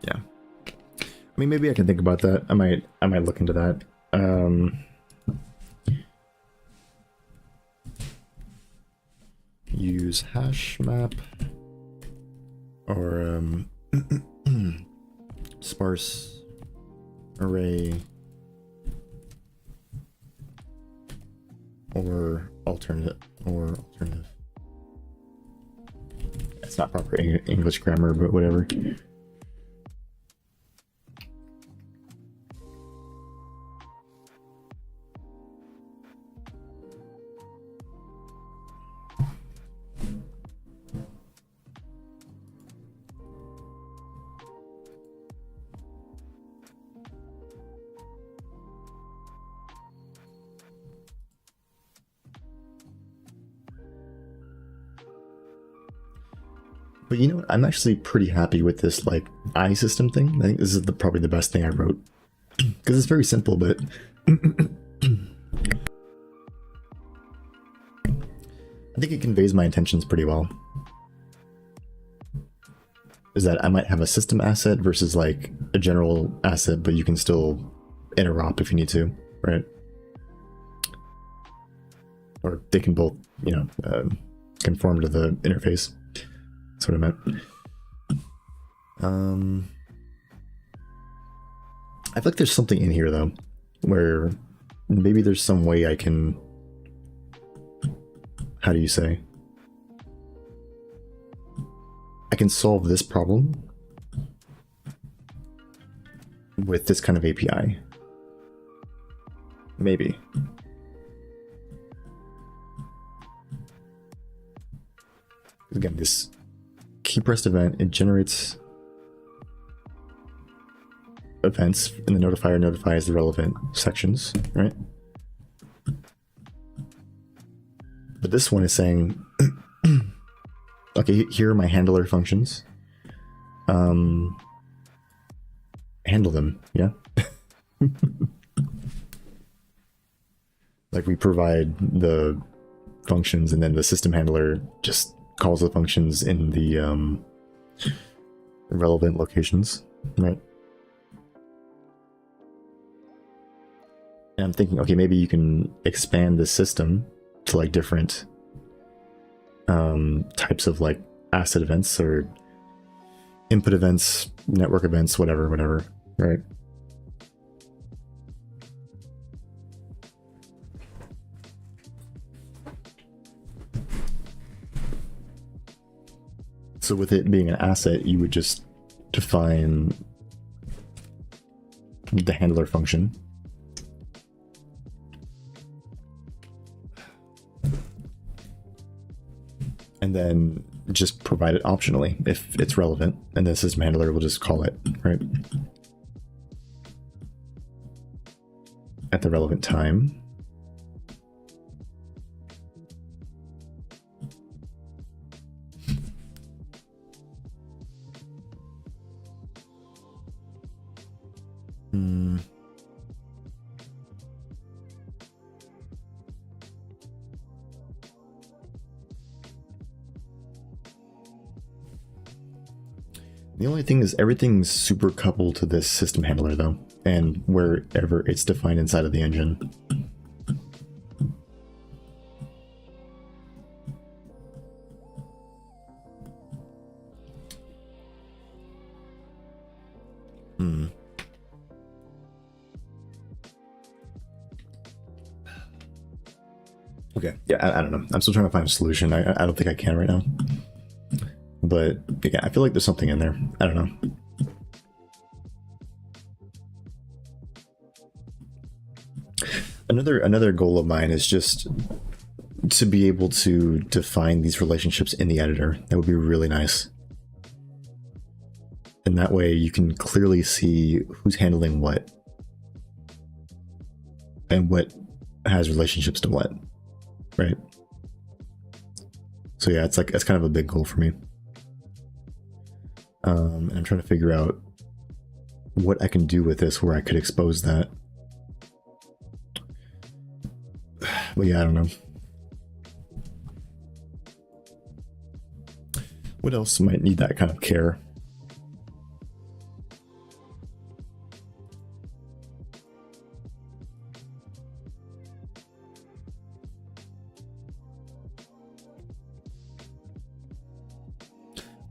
Yeah. I mean, maybe I can think about that. I might look into that. Use hash map or sparse array or alternative. It's not proper English grammar, but whatever. But you know what? I'm actually pretty happy with this like I system thing. I think this is probably the best thing I wrote because it's very simple, but I think it conveys my intentions pretty well. Is that I might have a system asset versus like a general asset, but you can still interop if you need to, right? Or they can both, you know, conform to the interface. That's what I meant. I feel like there's something in here though, where maybe there's some way I can, how do you say? I can solve this problem with this kind of API. Maybe. Again, this key pressed event, it generates events, and the notifier notifies the relevant sections, right? But this one is saying, okay, here are my handler functions. Handle them, yeah? Like we provide the functions and then the system handler just calls the functions in the relevant locations, right? And I'm thinking, okay, maybe you can expand the system to like different types of like asset events or input events, network events, whatever, right? So with it being an asset, you would just define the handler function. And then just provide it optionally if it's relevant. And the system handler will just call it, right? At the relevant time. Hmm. The only thing is everything's super coupled to this system handler though, and wherever it's defined inside of the engine. Hmm. Okay, yeah, I don't know. I'm still trying to find a solution. I don't think I can right now. But yeah, I feel like there's something in there. I don't know. Another goal of mine is just to be able to define these relationships in the editor. That would be really nice. And that way you can clearly see who's handling what and what has relationships to what, right? So yeah, it's kind of a big goal for me. And I'm trying to figure out what I can do with this where I could expose that. But yeah, I don't know. What else might need that kind of care?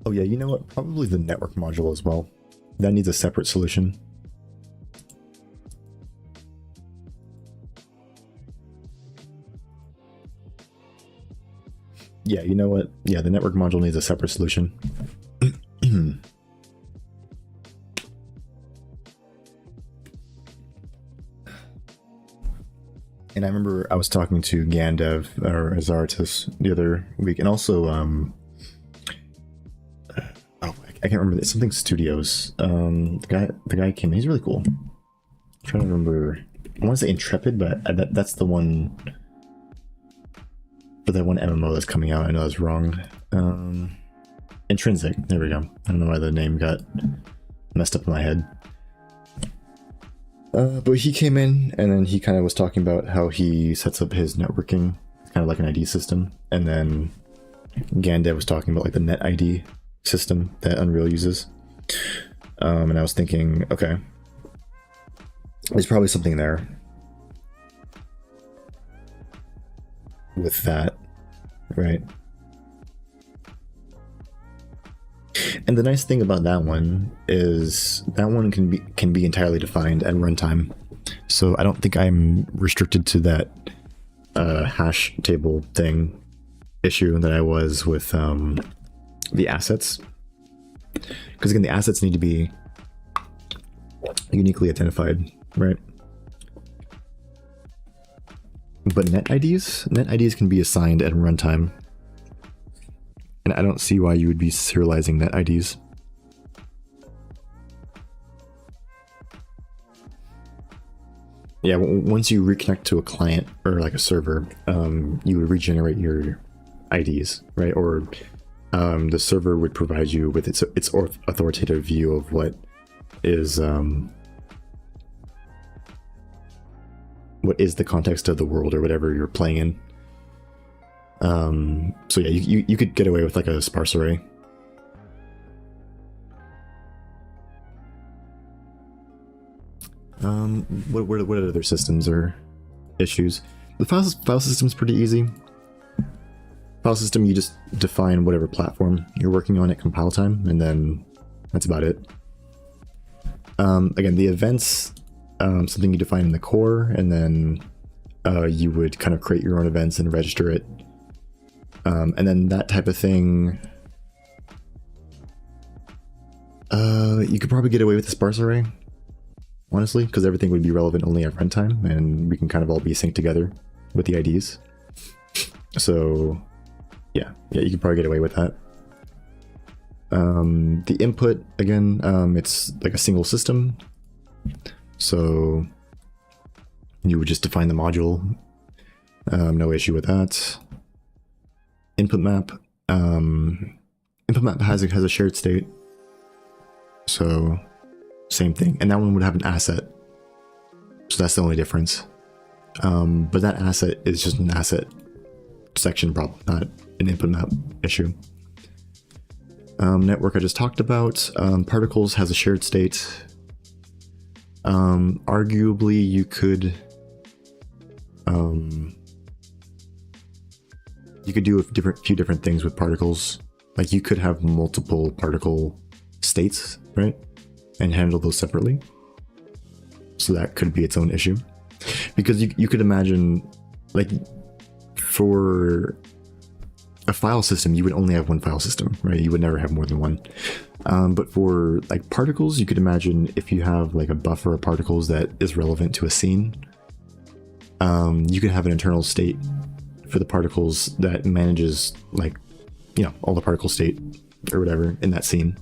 Oh yeah, you know what? Probably the network module as well. That needs a separate solution. Yeah, you know what? Yeah, the network module needs a separate solution. And I remember I was talking to Gandev or Azartus the other week, and also I can't remember. It's something Studios. The guy came in. He's really cool. I'm trying to remember. I want to say Intrepid, but that's the one for that one MMO that's coming out. I know that's wrong. Intrinsic. There we go. I don't know why the name got messed up in my head. But he came in, and then he kind of was talking about how he sets up his networking, kind of like an ID system. And then Gandev was talking about like the net ID system that Unreal uses. And I was thinking, okay, there's probably something there with that, right? And the nice thing about that one is that one can be entirely defined at runtime. So I don't think I'm restricted to that hash table thing issue that I was with the assets. Because again, the assets need to be uniquely identified, right? But net IDs can be assigned at runtime. And I don't see why you would be serializing net IDs. Yeah, once you reconnect to a client or like a server, you would regenerate your IDs, right? Or the server would provide you with its authoritative view of what is the context of the world or whatever you're playing in. So yeah, you could get away with like a sparse array. What other systems or issues? The file system is pretty easy. File system, you just define whatever platform you're working on at compile time, and then that's about it. Again, the events, something you define in the core, and then you would kind of create your own events and register it. And then that type of thing, you could probably get away with the sparse array, honestly, because everything would be relevant only at runtime, and we can kind of all be synced together with the IDs. So yeah, you could probably get away with that. The input, again, it's like a single system, so you would just define the module. No issue with that. Input map has a shared state, so same thing. And that one would have an asset. So that's the only difference. But that asset is just an asset section problem, not an input map issue. Network I just talked about. Particles has a shared state. Arguably you could do a few different things with particles. Like you could have multiple particle states, right? And handle those separately. So that could be its own issue. Because you could imagine, like, for a file system, you would only have one file system, right? You would never have more than one. But for like particles, you could imagine if you have like a buffer of particles that is relevant to a scene, you could have an internal state for the particles that manages, like, you know, all the particle state or whatever in that scene.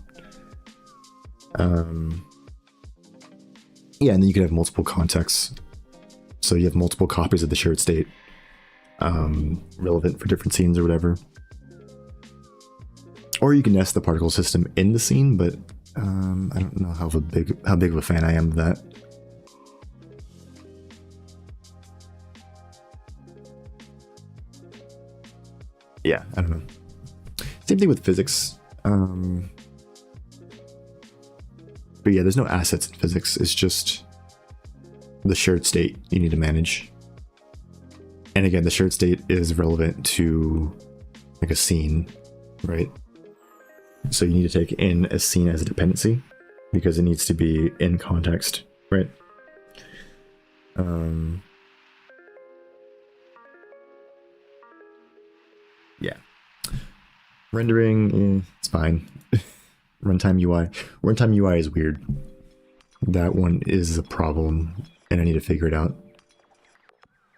Yeah, and then you could have multiple contexts. So you have multiple copies of the shared state, relevant for different scenes or whatever. Or you can nest the particle system in the scene, but I don't know how big of a fan I am of that. Yeah, I don't know. Same thing with physics. But yeah, there's no assets in physics. It's just the shared state you need to manage. And again, the shared state is relevant to like a scene, right? So you need to take in a scene as a dependency because it needs to be in context, right? Yeah. Rendering, it's fine. Runtime UI. Runtime UI is weird. That one is a problem, and I need to figure it out.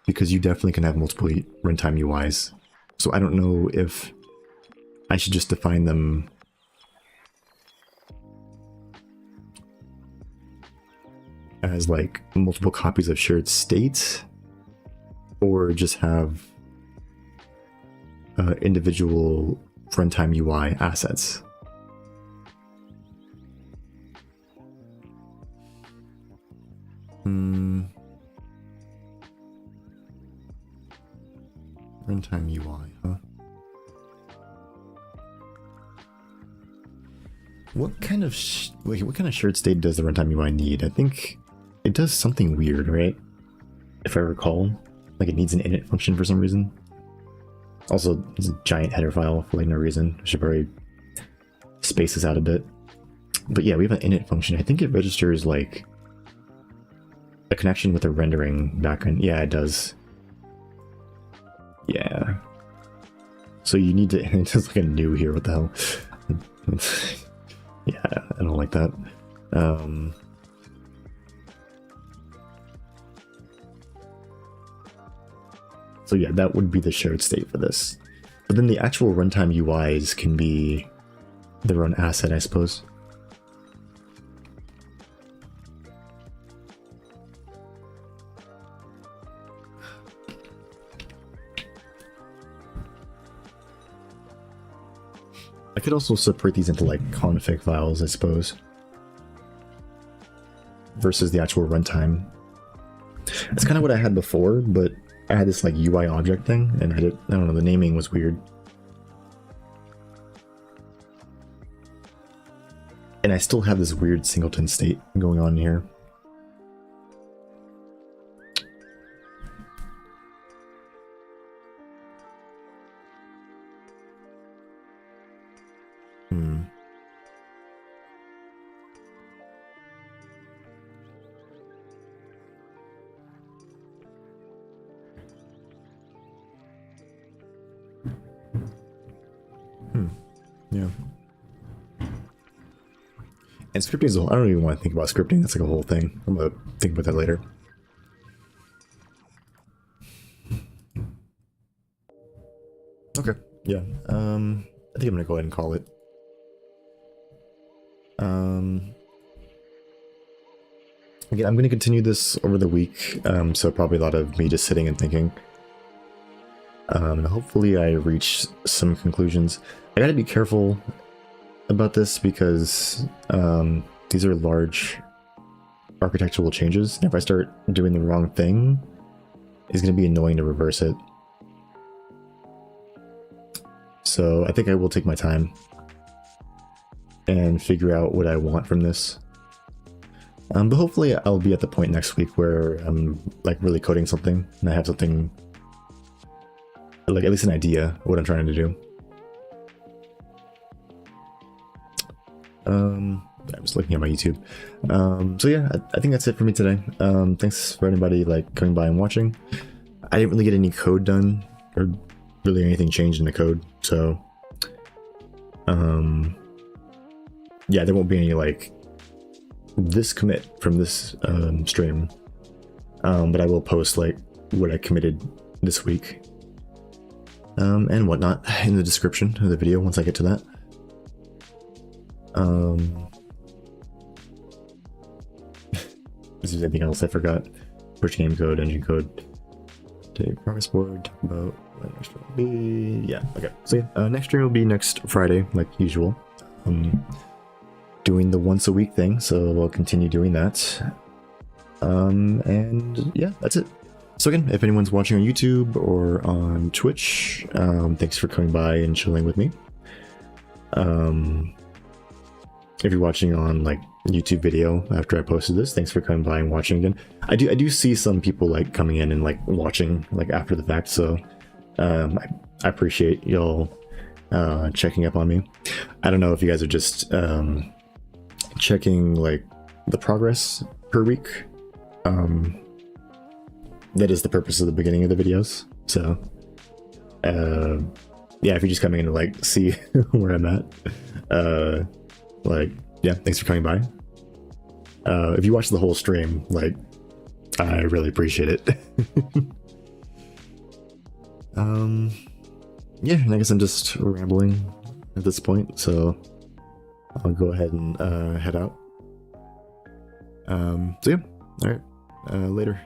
Because you definitely can have multiple runtime UIs. So I don't know if I should just define them as like multiple copies of shared states, or just have individual runtime UI assets. Runtime UI, huh? What kind of shared state does the runtime UI need? I think it does something weird, right? If I recall, like it needs an init function for some reason. Also, it's a giant header file for like no reason. I should probably space this out a bit. But yeah, we have an init function. I think it registers like a connection with a rendering backend. Yeah, it does. Yeah. So you need to, it's just like a new here, what the hell? Yeah, I don't like that. So yeah, that would be the shared state for this. But then the actual runtime UIs can be their own asset, I suppose. I could also separate these into like config files, I suppose, versus the actual runtime. That's kind of what I had before, but I had this like UI object thing, and I don't know, the naming was weird. And I still have this weird singleton state going on here. Yeah. And scripting is I don't even want to think about scripting. That's like a whole thing. I'm gonna think about that later. Okay. Yeah. I think I'm gonna go ahead and call it. Again, I'm gonna continue this over the week. So probably a lot of me just sitting and thinking. Hopefully I reach some conclusions. I gotta be careful about this because these are large architectural changes. If I start doing the wrong thing, it's going to be annoying to reverse it. So I think I will take my time and figure out what I want from this. But hopefully I'll be at the point next week where I'm like really coding something and I have something, like at least an idea of what I'm trying to do. I'm just looking at my YouTube. So yeah, I think that's it for me today. Thanks for anybody like coming by and watching. I didn't really get any code done or really anything changed in the code, so yeah, there won't be any like this commit from this stream, but I will post like what I committed this week and whatnot in the description of the video once I get to that. Is there anything else I forgot? Push game code, engine code, take progress board, talk about what next will be. Yeah, okay. So yeah, next stream will be next Friday, like usual. Doing the once a week thing, so we'll continue doing that. And yeah, that's it. So again, if anyone's watching on YouTube or on Twitch, thanks for coming by and chilling with me. If you're watching on like YouTube video after I posted this, thanks for coming by and watching again. I do see some people like coming in and like watching like after the fact, so I appreciate y'all checking up on me. I don't know if you guys are just checking like the progress per week. That is the purpose of the beginning of the videos, so yeah, if you're just coming in to like see where I'm at, like, yeah, thanks for coming by. If you watch the whole stream, like, I really appreciate it. Yeah, and I guess I'm just rambling at this point, so I'll go ahead and head out. So yeah, all right, later.